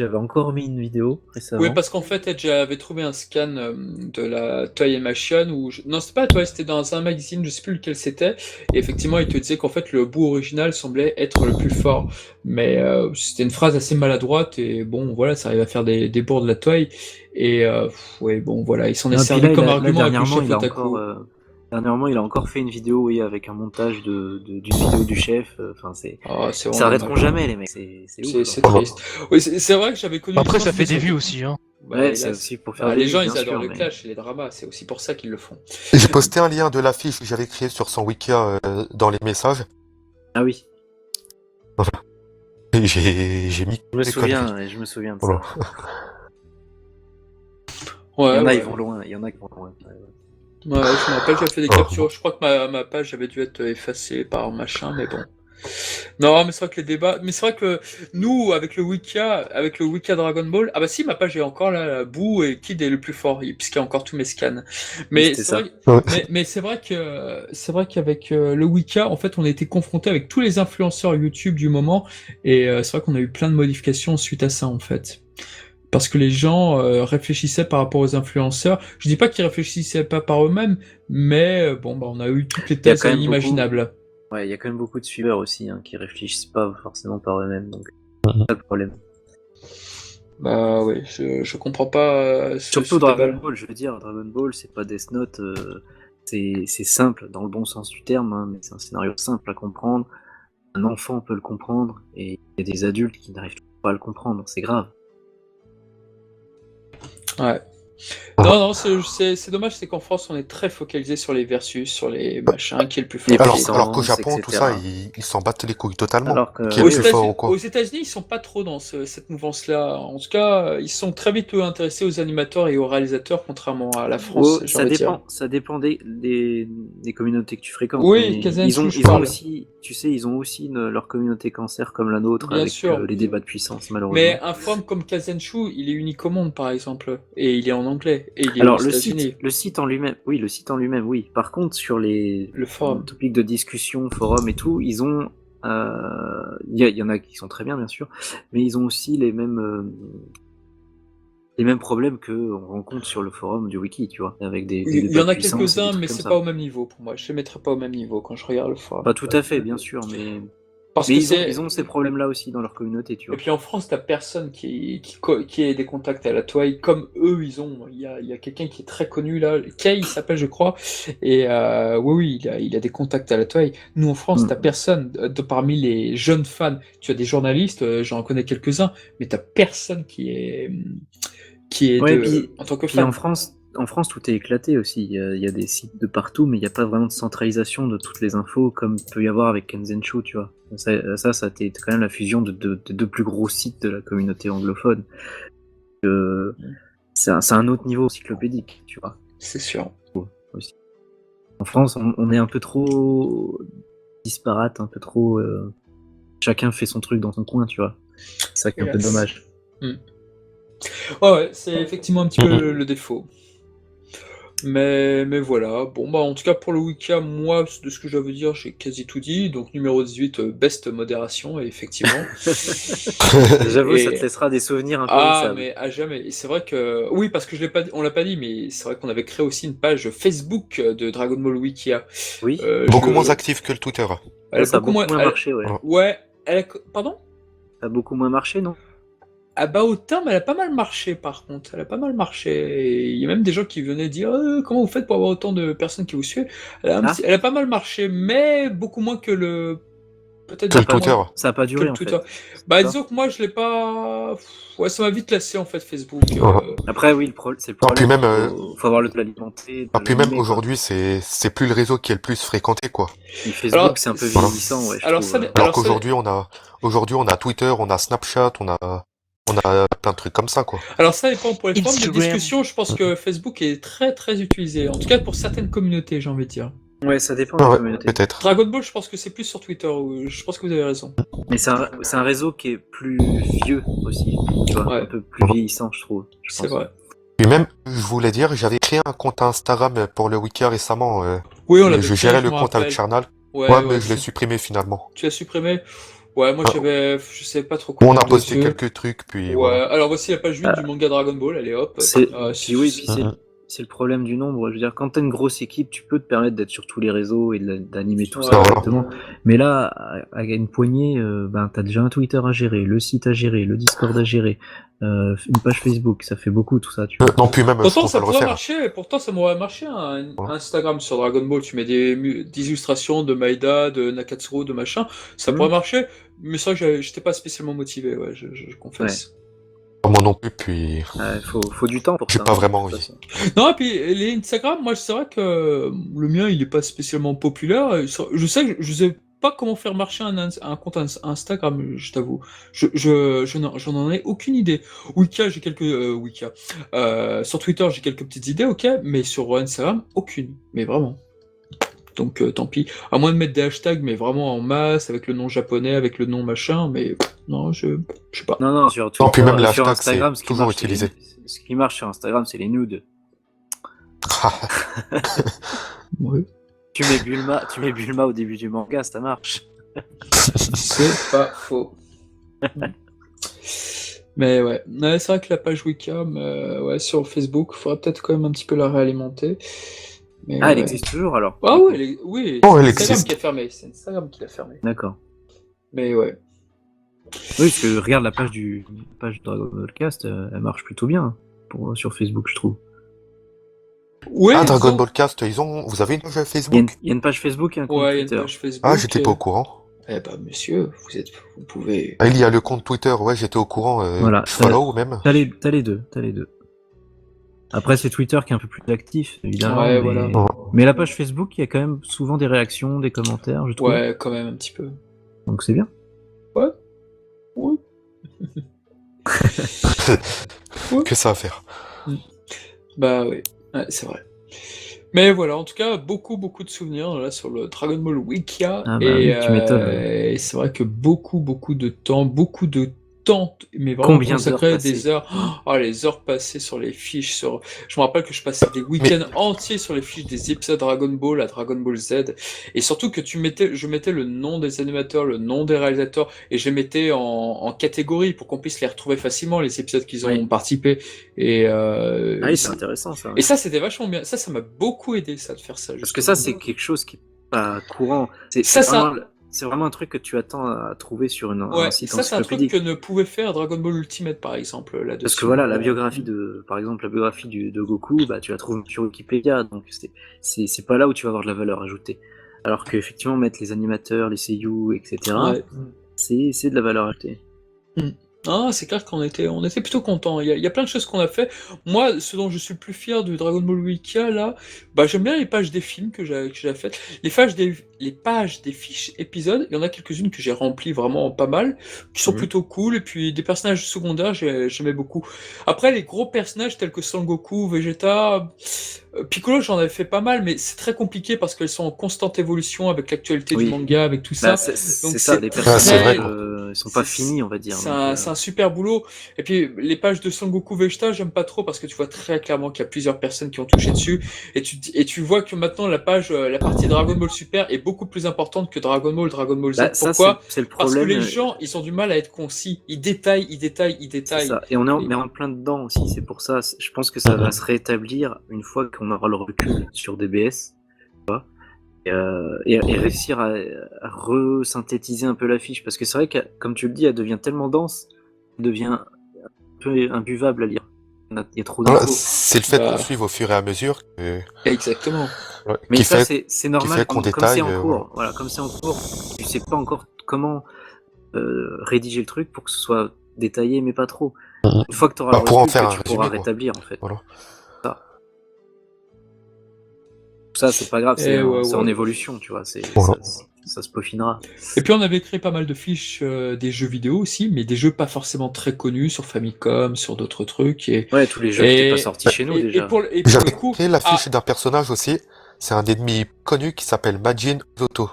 avait encore mis une vidéo récemment. Oui, parce qu'en fait, Edge avait trouvé un scan de la Toei Machine où non, c'était pas la Toei, c'était dans un magazine, je sais plus lequel c'était. Et effectivement, il te disait qu'en fait, le bout original semblait être le plus fort. Mais c'était une phrase assez maladroite et bon, voilà, ça arrive à faire des bourdes de la Toei. Et ouais, bon, voilà, il s'en est Non, puis servi là, comme là, argument avec le dernièrement, chef il a Otaku. dernièrement, il a encore fait une vidéo, oui, avec un montage d'une vidéo du chef. Enfin, Ah, c'est ils vraiment s'arrêteront dommage. jamais, les mecs. C'est ouf. C'est quoi. triste. Oui, c'est vrai que j'avais connu. Après, des gens ça qui fait faisaient des ça. vues aussi. Hein. Bah, Ouais, hélas. c'est aussi pour faire Bah, des les gens, vues, ils bien adorent sûr, le mais- clash et les dramas, c'est aussi pour ça qu'ils le font. J'ai posté un lien de l'affiche que j'avais créé sur son wiki dans les messages. Ah oui, Et j'ai mis je me des souviens, conneries. je me souviens de Voilà. ça. Ouais, Il y en a, ouais. ils vont loin. Il y en a qui vont loin. Ouais, je me rappelle, j'avais fait des Oh. captures. Je crois que ma page avait dû être effacée par machin, mais bon. Non, mais c'est vrai que les débats. Mais c'est vrai que nous, avec le Wiki Dragon Ball, ah bah si, ma page est encore là, Boo et Kid est le plus fort, puisqu'il y a encore tous mes scans. Mais c'était c'est ça. vrai, Ouais. mais c'est vrai qu'avec le Wiki, en fait, on a été confronté avec tous les influenceurs YouTube du moment, et c'est vrai qu'on a eu plein de modifications suite à ça, en fait. Parce que les gens réfléchissaient par rapport aux influenceurs. Je dis pas qu'ils réfléchissaient pas par eux-mêmes, mais bon, bah, on a eu toutes les Il y a thèses quand même imaginables. Ouais, il y a quand même beaucoup de suiveurs aussi qui réfléchissent pas forcément par eux-mêmes, donc Mhm. pas de problème. Bah oui, je comprends pas Surtout ce débat. Dragon Ball, je veux dire, Dragon Ball, c'est pas Death Note, c'est simple dans le bon sens du terme, hein, mais c'est un scénario simple à comprendre. Un enfant peut le comprendre, et il y a des adultes qui n'arrivent pas à le comprendre, c'est grave. Ouais. Non, non, c'est dommage, c'est qu'en France, on est très focalisé sur les versus, sur les machins, qui est le plus Les fort. Alors qu'au puissances, Japon, tout ça, etc. ils s'en battent les couilles totalement. Alors que Qui est Aux le plus fort ou Aux quoi. États-Unis, ils sont pas trop dans cette mouvance-là. En tout cas, ils sont très vite intéressés aux animateurs et aux réalisateurs, contrairement à la France, j'ai envie de dire. ça dépend des communautés que tu fréquentes, Oui, mais Kazenchu, je ils ont parle. aussi, tu sais, ils ont aussi leur communauté cancer comme la nôtre Bien avec sûr. les débats de puissance, Mais malheureusement. un forum comme Kazenshu, il est unique au monde, par exemple. Et il est en anglais. Et il est aux Alors États-Unis. le site en lui-même, oui, le site en lui-même, oui. Par contre, sur les Le forum. topics de discussion, forums et tout, ils ont, il y en a qui sont très bien sûr, mais ils ont aussi les mêmes problèmes que on rencontre sur le forum du wiki, tu vois, avec des Il y débats en de a puissance et des quelques-uns, trucs mais comme c'est pas ça. au même niveau pour moi. Je les mettrai pas au même niveau quand je regarde le forum. Pas tout à fait, bien sûr, Parce mais que ils c'est. ont ces problèmes-là aussi dans leur communauté, tu Et vois. puis en France, t'as personne qui ait des contacts à la toile comme eux ils ont. Il y a quelqu'un qui est très connu là, Kay il s'appelle je crois, et oui oui il a des contacts à la toile. Nous en France, t'as Mm. personne parmi les jeunes fans. Tu as des journalistes, j'en connais quelques-uns, mais t'as personne qui est Ouais, en tant que puis fan. en France, tout est éclaté aussi. Il y a des sites de partout, mais il n'y a pas vraiment de centralisation de toutes les infos comme peut y avoir avec Kensenshu, tu vois. Ça t'es quand même la fusion de deux plus gros sites de la communauté anglophone. C'est un autre niveau encyclopédique, tu vois. C'est sûr. Aussi. En France, on est un peu trop disparate, un peu trop. Chacun fait son truc dans son coin, tu vois. C'est ça qui est un peu Hélas. dommage. Mm. Ouais, c'est effectivement un petit peu le défaut. Mais voilà, bon bah en tout cas pour le Wicca, moi de ce que j'avais dire, j'ai quasi tout dit, donc numéro 18, best modération, et effectivement. J'avoue, ça te Et laissera des souvenirs ah impérissables. mais à jamais. Et c'est vrai que oui parce que on l'a pas dit, mais c'est vrai qu'on avait créé aussi une page Facebook de Dragon Ball Wikia. Oui, Beaucoup moins Je actif que le Twitter. Elle a ça a beaucoup beaucoup moins moins marché, ouais. Ouais. ouais, pardon? Ça a beaucoup moins marché, non? Ah bah au terme, elle a pas mal marché par contre, elle a pas mal marché. Et il y a même des gens qui venaient dire comment vous faites pour avoir autant de personnes qui vous suivent? Ah, Elle a pas mal marché, mais beaucoup moins que peut-être Que le beaucoup Twitter. moins ça a pas que duré le en Twitter. fait. Bah Ça. disons que moi je l'ai pas. Ouais, ça m'a vite lassé en fait Facebook. Ouais. Après, oui, c'est le Non, puis problème. même, Faut avoir le de l'alimenter, de puis même l'animer, quoi. aujourd'hui, c'est plus le réseau qui est le plus fréquenté, quoi. Puis Alors, Facebook, c'est un peu Voilà. vieillissant, ouais, je alors trouve. ça, Alors alors ça, qu'aujourd'hui, aujourd'hui, on a Twitter, on a Snapchat, on a plein de trucs comme ça, quoi. alors ça dépend pour les forums de Instagram. discussion. Je pense que Facebook est très très utilisé, en tout cas pour certaines communautés, j'ai envie de dire. Ouais, ça dépend Ah des ouais, communautés. peut-être. Dragon Ball, je pense que c'est plus sur Twitter. Je pense que vous avez raison. Mais c'est un réseau qui est plus vieux aussi, tu vois, Ouais. un peu plus vieillissant, je trouve. Je C'est pense. vrai. Puis même, je voulais dire, j'avais créé un compte Instagram pour le Wiki récemment. Oui, on Et l'avait je créé, gérais je le me compte avec rappelle. Charnal. Ouais, Ouais, ouais. mais je l'ai supprimé finalement. Tu as supprimé? Ouais, moi Ah. je savais pas trop quoi On a faire posté dessus. quelques trucs, puis Ouais, voilà. alors voici la page 8 du manga Dragon Ball, allez hop. Puis oui, puis c'est le problème du nombre. Je veux dire, quand t'as une grosse équipe, tu peux te permettre d'être sur tous les réseaux et d'animer tout Ouais. ça Voilà. correctement. Mais là, à une poignée, ben, t'as déjà un Twitter à gérer, le site à gérer, le Discord à gérer, une page Facebook, ça fait beaucoup tout ça, tu vois. Non, puis même, je Pourtant compte ça le pourrait refaire. marcher, pourtant ça m'aurait marché un Ouais. Instagram sur Dragon Ball, tu mets des illustrations de Maïda, de Nakatsuru, de machin, ça pourrait marcher, mais c'est vrai que j'étais pas spécialement motivé, ouais, je confesse. Moi non plus, puis Faut du temps pour j'ai ça. pas hein, vraiment de toute envie. façon. Non, et puis les Instagram, moi c'est vrai que le mien il est pas spécialement populaire. Je sais que je sais pas comment faire marcher un compte Instagram, je t'avoue. J'en en ai aucune idée. Wika, j'ai quelques Wika. Sur Twitter, j'ai quelques petites idées, ok, mais sur Instagram, aucune. Mais vraiment. Donc tant pis. À moins de mettre des hashtags, mais vraiment en masse, avec le nom japonais, avec le nom machin, mais non, je sais pas. Non, sur Non, Twitter, puis même les sur hashtags, c'est Instagram, ce qui toujours marche, utilisé. ce qui marche sur Instagram, c'est les nudes. Ouais. Tu mets Bulma au début du manga, ça marche. C'est pas faux. Mais ouais, c'est vrai que la page Wicam, ouais, sur Facebook, il faudra peut-être quand même un petit peu la réalimenter. Mais Ah, elle ouais. existe toujours alors? Ah ouais, oui, Oh, c'est elle Instagram existe. qui a fermé. C'est Instagram qui l'a fermé. D'accord. Mais ouais. Oui, parce que regarde la page de Dragon Ball Cast, elle marche plutôt bien sur Facebook, je trouve. Ouais, Ah, Dragon disons- Ball Cast, vous avez une page Il y a Facebook? une page Facebook et un compte Ouais, il y a une Twitter. page Facebook. Ah, j'étais pas au courant. Eh bah, monsieur, vous pouvez. Ah, il y a le compte Twitter, ouais, j'étais au courant. Voilà, Je follow même. T'as les deux. Après, c'est Twitter qui est un peu plus actif, évidemment. Ouais, mais... voilà. mais la page Facebook, il y a quand même souvent des réactions, des commentaires, je trouve. Ouais, quand même, un petit peu. Donc c'est bien. Ouais. Ouais. Que ça à faire. Bah oui, ouais, c'est vrai. Mais voilà, en tout cas, beaucoup de souvenirs là sur le Dragon Ball Wikia. Ah bah oui, tu m'étonnes. Et c'est vrai que beaucoup de temps, mais vraiment Combien d'heures consacré passées des heures. Oh, les heures passées sur les fiches. Je me rappelle que je passais des week-ends entiers sur les fiches des épisodes Dragon Ball à Dragon Ball Z. Et surtout que je mettais le nom des animateurs, le nom des réalisateurs, et je les mettais en catégorie pour qu'on puisse les retrouver facilement, les épisodes qu'ils ont Oui. participé. Et, Ah oui, c'est intéressant ça. et ça, c'était vachement bien. Ça m'a beaucoup aidé, ça, de faire ça. Parce que ça, c'est quelque chose qui est pas courant. C'est vraiment un truc que tu attends à trouver sur Ouais, un site ça, c'est un truc encyclopédique. que ne pouvait faire Dragon Ball Ultimate, par exemple, là-dessus. Parce que voilà, la biographie par exemple, la biographie de Goku, bah tu la trouves sur Wikipédia, donc c'est pas là où tu vas avoir de la valeur ajoutée. Alors qu'effectivement, mettre les animateurs, les seiyuu, etc., Ouais. c'est de la valeur ajoutée. Ah, c'est clair qu'on était plutôt contents. Il y a plein de choses qu'on a fait. Moi, ce dont je suis le plus fier du Dragon Ball Wikia, là, bah, j'aime bien les pages des films que j'ai faites. Les pages des fiches épisodes, il y en a quelques-unes que j'ai remplies vraiment pas mal, qui sont plutôt cool, et puis des personnages secondaires, j'aimais beaucoup. Après, les gros personnages tels que Son Goku, Vegeta, Piccolo, j'en avais fait pas mal, mais c'est très compliqué parce qu'elles sont en constante évolution avec l'actualité du Oui. manga, avec tout Bah, ça. c'est Donc, ça, les très- personnages, c'est vrai, ils sont pas finis, on va dire. C'est donc, un super boulot. Et puis, les pages de Son Goku Vegeta, j'aime pas trop parce que tu vois très clairement qu'il y a plusieurs personnes qui ont touché dessus. Et tu vois que maintenant, la partie Dragon Ball Super est beaucoup plus importante que Dragon Ball Z. bah, ça, Pourquoi? c'est le Parce que problème. les gens, ils ont du mal à être concis. Ils détaillent. C'est ça. Et on est mais en plein dedans aussi, c'est pour ça. Je pense que ça va se rétablir une fois qu'on aura le recul sur DBS. Et réussir à resynthétiser un peu l'affiche. Parce que c'est vrai que, comme tu le dis, elle devient tellement dense, elle devient un peu imbuvable à lire. Il y a trop Voilà, d'infos. c'est le fait Bah. qu'on suive au fur et à mesure Exactement. Mais qui ça, fait c'est normal, fait qu'on comme c'est détaille, en cours. Voilà, comme c'est en cours, tu sais pas encore comment rédiger le truc pour que ce soit détaillé, mais pas trop. Une fois que tu auras Bah, le pour en recul, faire que un tu pourras résumé, quoi. rétablir, en fait. Voilà. Ça, c'est pas grave, c'est ouais, en ouais. évolution, tu vois. Voilà. Ça se peaufinera. Et puis on avait créé pas mal de fiches des jeux vidéo aussi, mais des jeux pas forcément très connus sur Famicom, sur d'autres trucs. Et, Ouais, tous les jeux qui étaient pas sortis chez nous, et déjà. pour le J'avais coup, créé l'affiche d'un personnage aussi. C'est un ennemi connu qui s'appelle Majin Zoto.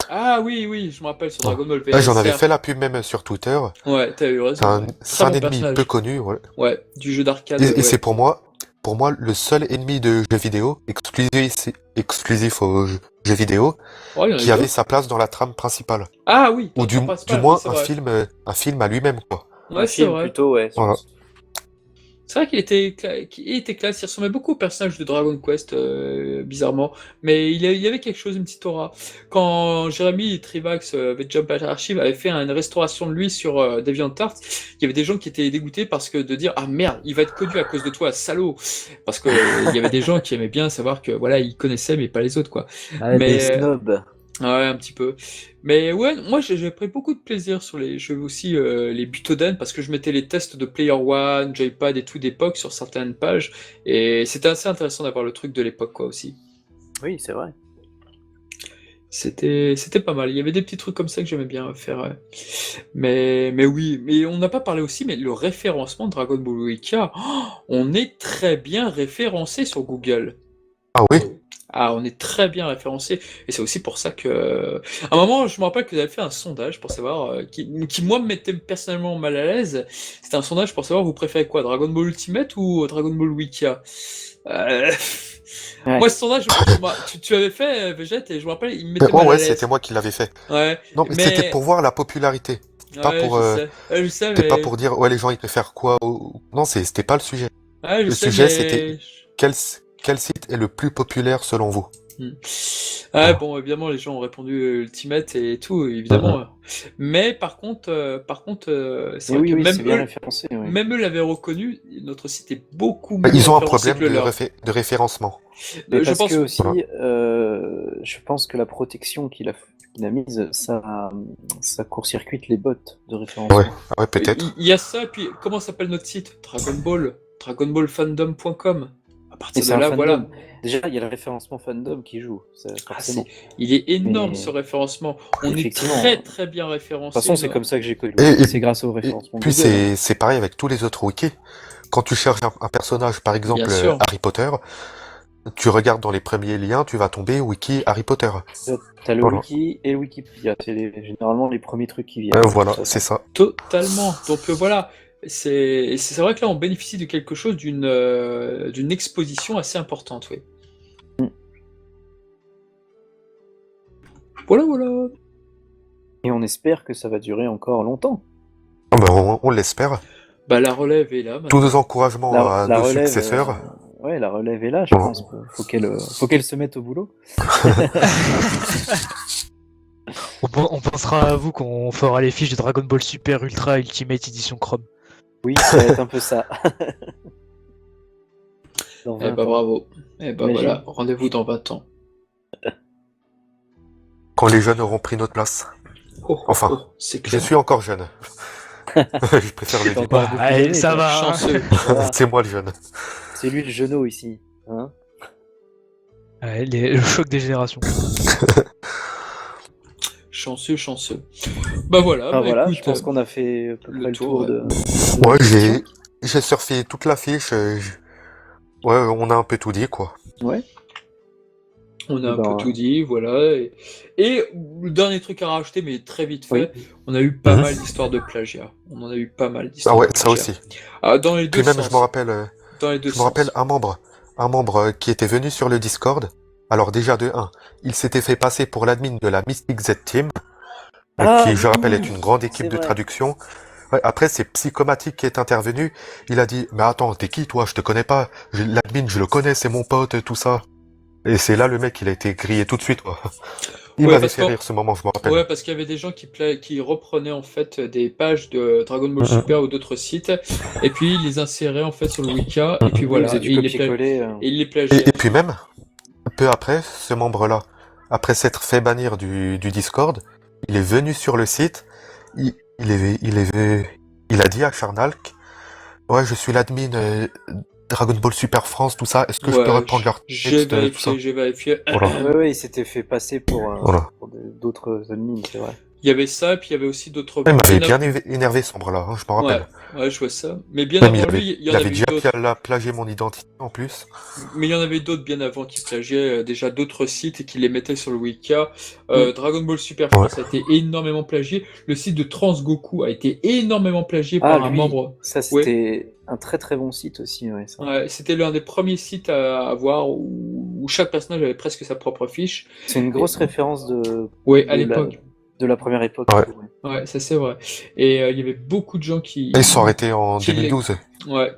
ah oui, je me rappelle sur Dragon Ball Ouais, j'en avais PSR. fait la pub même sur Twitter. Ouais, t'as eu raison. ouais. C'est un Très bon ennemi personnage. peu connu. Ouais. Ouais, du jeu d'arcade. Et ouais. c'est pour moi, le seul ennemi de jeux vidéo exclusif aux jeux vidéo Oh, il y en a qui eu avait d'autres. sa place dans la trame principale. Ah oui, Ou du principal, moins oui, c'est vrai. un film à lui-même, quoi. Ouais, c'est vrai. plutôt, ouais. Voilà. C'est vrai qu'il était classe, il ressemblait beaucoup au personnage de Dragon Quest, bizarrement, mais il y avait quelque chose, une petite aura. Quand Jérémy Trivax avec Jump Archive avait fait une restauration de lui sur DeviantArt, il y avait des gens qui étaient dégoûtés parce que de dire ah merde, il va être connu à cause de toi, salaud, parce que il y avait des gens qui aimaient bien savoir que voilà, ils connaissaient mais pas les autres quoi. Ah, Mais- des snobs. Ouais, un petit peu. Mais ouais, moi j'ai pris beaucoup de plaisir sur les jeux aussi, les Butoden, parce que je mettais les tests de Player One, Joypad et tout d'époque sur certaines pages, et c'était assez intéressant d'avoir le truc de l'époque quoi aussi. Oui, c'est vrai. C'était pas mal. Il y avait des petits trucs comme ça que j'aimais bien faire. Mais oui, mais on n'a pas parlé aussi, mais le référencement de Dragon Ball Wikia, on est très bien référencé sur Google. Ah oui. Ah, on est très bien référencé, et c'est aussi pour ça que. À un moment, je me rappelle que vous avez fait un sondage pour savoir, qui moi me mettait personnellement mal à l'aise. C'était un sondage pour savoir vous préférez quoi, Dragon Ball Ultimate ou Dragon Ball Wikia? Euh, Ouais. Moi, ce sondage, tu avais fait, Vegeta, et je me rappelle, il me mettait Ouais, mal à ouais, l'aise. c'était moi qui l'avais fait. Ouais, Non, mais c'était pour voir la popularité. Pas ouais, pour, je sais. Ouais, je sais, c'était pas mais. pour dire, ouais, les gens ils préfèrent quoi. Non, c'était pas le sujet. Ouais, je Le sais, sujet, c'était mais. quel site est le plus populaire selon vous? Hmm. Ouais, Voilà. bon, évidemment, les gens ont répondu Ultimate et tout, évidemment. Mhm. Mais par contre, c'est Mais vrai oui, que oui, c'est bien référencé, oui. même eux l'avaient reconnu. Notre site est beaucoup mieux Ils ont un référencé problème que le leur. de référencement. Mais Je parce que pense. aussi, Voilà. je pense que la protection qu'il a mise, ça court-circuite les bots de Ouais, référencement. ouais, peut-être. Il y a ça, puis comment s'appelle notre site? Dragon Ball, dragonballfandom.com. À Et partir de c'est un là, fandom. voilà. Déjà, il y a le référencement fandom qui joue, Ah, forcément. il est énorme Mais ce référencement. On est effectivement, très de très bien toute référencé. façon, c'est comme ça que j'ai connu Et, Wiki, et- c'est grâce au et référencement puis Google. Hein. c'est pareil avec tous les autres wikis. Quand tu cherches un personnage, par Bien exemple sûr. Harry Potter, tu regardes dans les premiers liens, tu vas tomber wiki Harry Potter. T'as le Voilà. wiki et le Wikipédia, c'est généralement les premiers trucs qui viennent. De Voilà, toute c'est façon. ça. Totalement. Donc voilà, c'est vrai que là on bénéficie de quelque chose d'une exposition assez importante, oui. Voilà, voilà. Et on espère que ça va durer encore longtemps. Ah ben, on l'espère. Bah la relève est là Tous maintenant. nos encouragements à La nos relève, successeurs. ouais, la relève est là, je Voilà. pense. Faut qu'elle se mette au boulot. On pensera à vous quand on fera les fiches de Dragon Ball Super Ultra Ultimate Edition Chrome. Oui, ça va être un peu ça. Dans Eh 20 bah ans. bravo. Eh bah Imagine. voilà, rendez-vous dans 20 ans. Quand les jeunes auront pris notre place. Oh, oh, Enfin, oh, c'est Je clair. suis encore jeune. Je préfère le T'es dire. encore Bah, beaucoup allez, jeune, ça toi. va. Hein. Chanceux. Voilà. C'est moi le jeune. C'est lui le genou ici. Hein. Ouais, le choc des générations. Chanceux, chanceux. Bah voilà, Enfin, bah voilà, écoute, je pense qu'on a fait à peu le près le tour, tour ouais. de Ouais, la question. j'ai surfé toute la fiche. Ouais, on a un peu tout dit, quoi. Ouais. On a Eh un peu ben, tout dit, voilà. Et le dernier truc à rajouter, mais très vite oui. fait, on a eu pas Mhm. mal d'histoires de plagiat. On en a eu pas mal Ah d'histoires ouais, de ça plagiat. aussi. Ah, dans les deux Puis même, sens. Dans les deux je me rappelle sens. un membre qui était venu sur le Discord. Alors déjà de 1, il s'était fait passer pour l'admin de la Mystic Z Team, Ah qui, je rappelle, oui, est une grande c'est équipe de vrai. traduction. Ouais, après, c'est Psychomatic qui est intervenu. Il a dit, mais attends, t'es qui toi? Je te connais pas. L'admin, je le connais, c'est mon pote, tout ça. Et c'est là le mec, il a été grillé tout de suite, quoi. Il Ouais, m'avait parce fait que rire ce moment, je me rappelle. ouais, parce qu'il y avait des gens qui reprenaient en fait des pages de Dragon Ball Super ou d'autres sites, et puis ils les inséraient en fait sur le Wika, et puis Oui, vous voilà, avez du copier-coller. et ils les Et plagiaient. puis même, peu après, ce membre-là, après s'être fait bannir du Discord, il est venu sur le site, il a dit à Charnalk, ouais, je suis l'admin Dragon Ball Super France, tout ça, est-ce que je peux Ouais, reprendre leur j'ai texte, tout ça? j'ai vérifié. Voilà. Ouais, ouais, il s'était fait passer Voilà. pour d'autres admins, c'est vrai. Il y avait ça, puis il y avait aussi d'autres. Il m'avait bien bien énervé ce membre-là, hein, je me rappelle. Ouais, je vois ça. Mais bien Même avant lui, il y en il avait avait eu déjà d'autres. plagié mon identité en plus. Mais il y en avait d'autres bien avant qui plagiaient déjà d'autres sites et qui les mettaient sur le Wika. Dragon Ball Super Ouais. France a été énormément plagié. Le site de Transgoku a été énormément plagié Ah, par un lui, membre. ça c'était un très très bon site aussi, ouais, ça. Ouais, c'était l'un des premiers sites à avoir où chaque personnage avait presque sa propre fiche. C'est une grosse référence Ouais, à de la, l'époque. de la première époque. Ouais. Ouais, ça c'est vrai. Et il y avait beaucoup de gens Et ils sont arrêtés en qui 2012.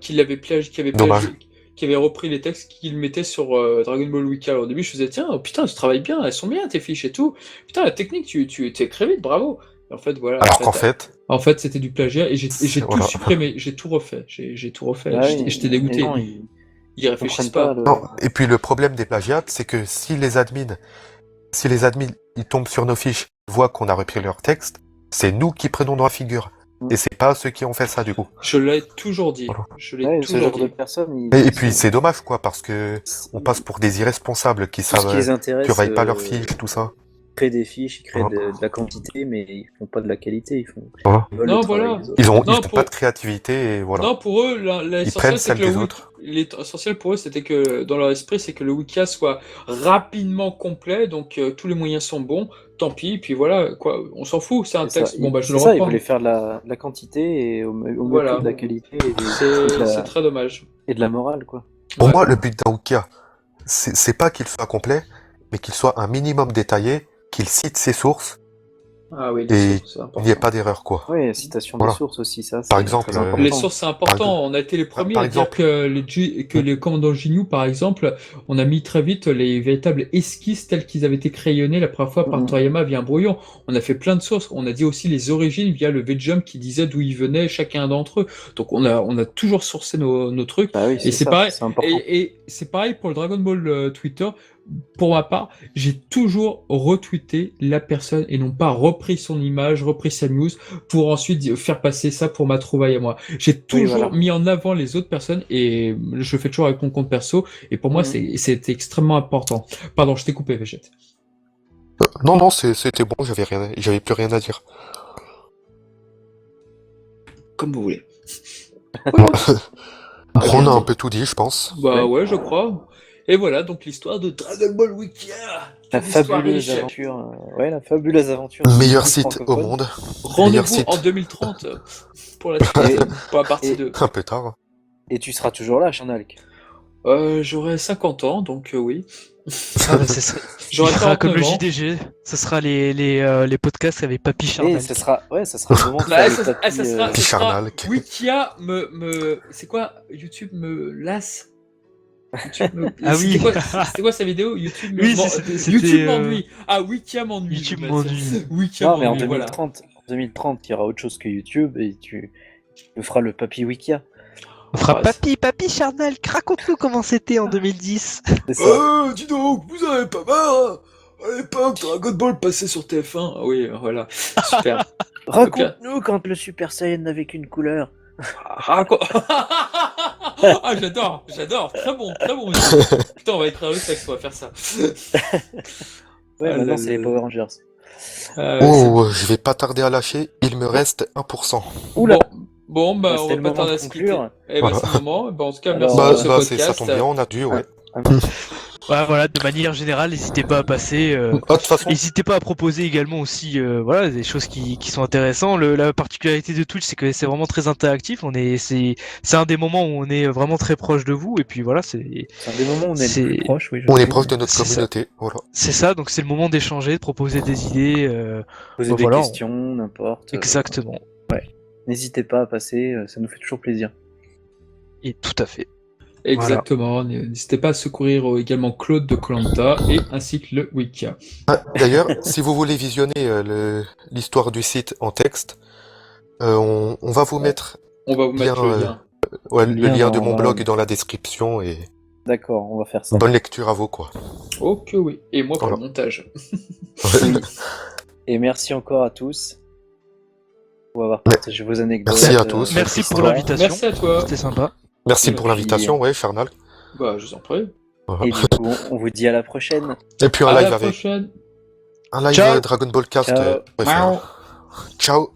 qui l'avaient plagié, Dommage. qui avaient repris les textes, qui le mettaient sur Dragon Ball Wiki. Alors, au début, je faisais, tiens, oh, putain, tu travailles bien, elles sont bien tes fiches et tout. Putain, la technique, tu écris vite, bravo. Et en fait, voilà. Alors qu'en fait, En fait, c'était du plagiat et j'ai tout voilà. supprimé, j'ai tout refait. J'ai tout refait. Ah oui, J'étais dégoûté. mais non, Ils réfléchissent comprennent pas. pas. Non, et puis le problème des plagiats, c'est que si les admins, ils tombent sur nos fiches, voient qu'on a repris leur texte, c'est nous qui prenons dans la figure. Et c'est pas ceux qui ont fait ça du coup. Je l'ai toujours dit. Voilà. Je l'ai Ouais, ce toujours genre de dit. personnes. Et puis c'est dommage quoi, parce que on passe pour des irresponsables qui tout ce qui les savent, intéresse. qui surveillent pas leurs fiches, tout ça. créent des fiches, ils créent Voilà. de la quantité, mais ils font pas de la qualité. Voilà. Ils veulent Non, le travail voilà. des autres. Ils ont Non, pas de créativité et voilà. Non, pour eux, Ils l'essentiel, prennent c'est celle que le des wiki, autres. l'essentiel pour eux, c'était que, dans leur esprit, c'est que le wiki soit rapidement complet, donc tous les moyens sont bons, tant pis, puis voilà, quoi, on s'en fout, c'est un C'est ça, texte, bon bah je c'est le ça, ils reprends. voulaient faire de la quantité et au mépris Voilà. de la qualité C'est très dommage. et de la morale, quoi. Pour Ouais. moi, le but d'un Wikia, c'est pas qu'il soit complet, mais qu'il soit un minimum détaillé, qu'il cite ses sources, Ah oui, Et les sources, c'est il n'y ait important. pas d'erreur, quoi. Ouais, citation Voilà. des sources aussi, ça, Par c'est exemple, très important. Les sources, c'est important. On a été les premiers par à dire exemple. que les commandants Ginyu, par exemple, on a mis très vite les véritables esquisses telles qu'ils avaient été crayonnés la première fois par Mhm. Toriyama via un brouillon. On a fait plein de sources. On a dit aussi les origines via le V-Jump qui disait d'où ils venaient chacun d'entre eux. Donc on a toujours sourcé nos trucs. Bah oui, Et c'est c'est ça, pareil. c'est important. Et c'est pareil pour le Dragon Ball Twitter. Pour ma part, j'ai toujours retweeté la personne et non pas repris son image, repris sa news pour ensuite faire passer ça pour ma trouvaille à moi. J'ai toujours voilà. mis en avant les autres personnes et je fais toujours avec mon compte perso et pour moi Mhm. c'est extrêmement important. Pardon, je t'ai coupé, Végète. Non, c'était bon, j'avais plus rien à dire. Comme vous voulez. On a un peu tout dit, je pense. Bah ouais, je crois. Et voilà, donc l'histoire de Dragon Ball Wikia. La Quelle histoire fabuleuse riche. aventure, ouais, la fabuleuse aventure. Meilleur du site au francophone. monde. Meilleur Rendez-vous site. en 2030 pour la suite, pour la partie et- 2. Un peu tard. Et tu seras toujours là, Charnalk. J'aurai 50 ans, donc oui. Ah, bah, il J'aurai fera comme le 49 ans. JDG, ce sera les podcasts avec Papy Et Charnal. ça sera le moment de Bah, faire ça, les tapis, ça sera, Puis ça sera Charnal. Wikia c'est quoi? YouTube me lasse? Ah oui. C'était quoi sa vidéo? YouTube me Oui, m'en- c'était, YouTube m'ennuie. Ah, Wikia m'ennuie. YouTube je vais mettre ça. m'ennuie. Wikia Non, mais en m'ennuie, voilà. 2030, il y aura autre chose que YouTube et tu feras le papy Wikia. On fera Ah, Papy Charnal, raconte-nous comment c'était en 2010. C'est ça. Dis donc, vous avez pas marre? À l'époque, Dragon Ball passait sur TF1. Ah oui, voilà. Super. Raconte-nous quand le Super Saiyan n'avait qu'une couleur. Ah, j'adore. Très bon. Putain, on va écrire le texte, on va faire ça. Ouais, Ah, maintenant c'est les Power Rangers. Oh, je vais pas tarder à lâcher. Il me reste 1%. Oula. Bon, bah, Bah, on c'était va le pas moment tarder de à se quitter. conclure. Eh Voilà. ben, c'est le moment. Bah, en tout cas, Alors, merci pour ce Ça podcast. tombe bien, on a dû, ouais. Ouais, voilà, de manière générale, n'hésitez pas à passer. De toute façon, N'hésitez pas à proposer également aussi voilà, des choses qui sont intéressantes. La particularité de Twitch, c'est que c'est vraiment très interactif. C'est un des moments où on est vraiment très proche de vous. Et puis voilà, c'est C'est un des moments où on est C'est- le plus proche, oui. je on est trouve. proche de notre C'est ça. communauté. Voilà. ça. Donc c'est le moment d'échanger, de proposer des idées. Poser bah des voilà, questions, n'importe. Exactement. N'hésitez pas à passer, ça nous fait toujours plaisir. Et tout à fait. Exactement. N'hésitez pas à secourir également Claude de Colanta et ainsi que le Wikia. D'ailleurs, si vous voulez visionner l'histoire du site en texte, on va vous mettre On va vous mettre Bien, le lien. le lien de dans- mon dans blog la- dans la description et D'accord, on va faire ça. bonne lecture à vous, quoi. Oh que oui. Et moi pour Voilà. le montage. Oui. Et merci encore à tous pour avoir partagé vos anecdotes. Merci à tous. Merci votre pour histoire. l'invitation. Merci à toi. C'était sympa. Merci Et pour puis, l'invitation, ouais, Charnal. Bah, je vous en prie. Voilà. Et du coup, on vous dit à la prochaine. Et puis À un live la avec prochaine. un live Ciao. Dragon Ball Cast. Ciao. préféré. Ciao.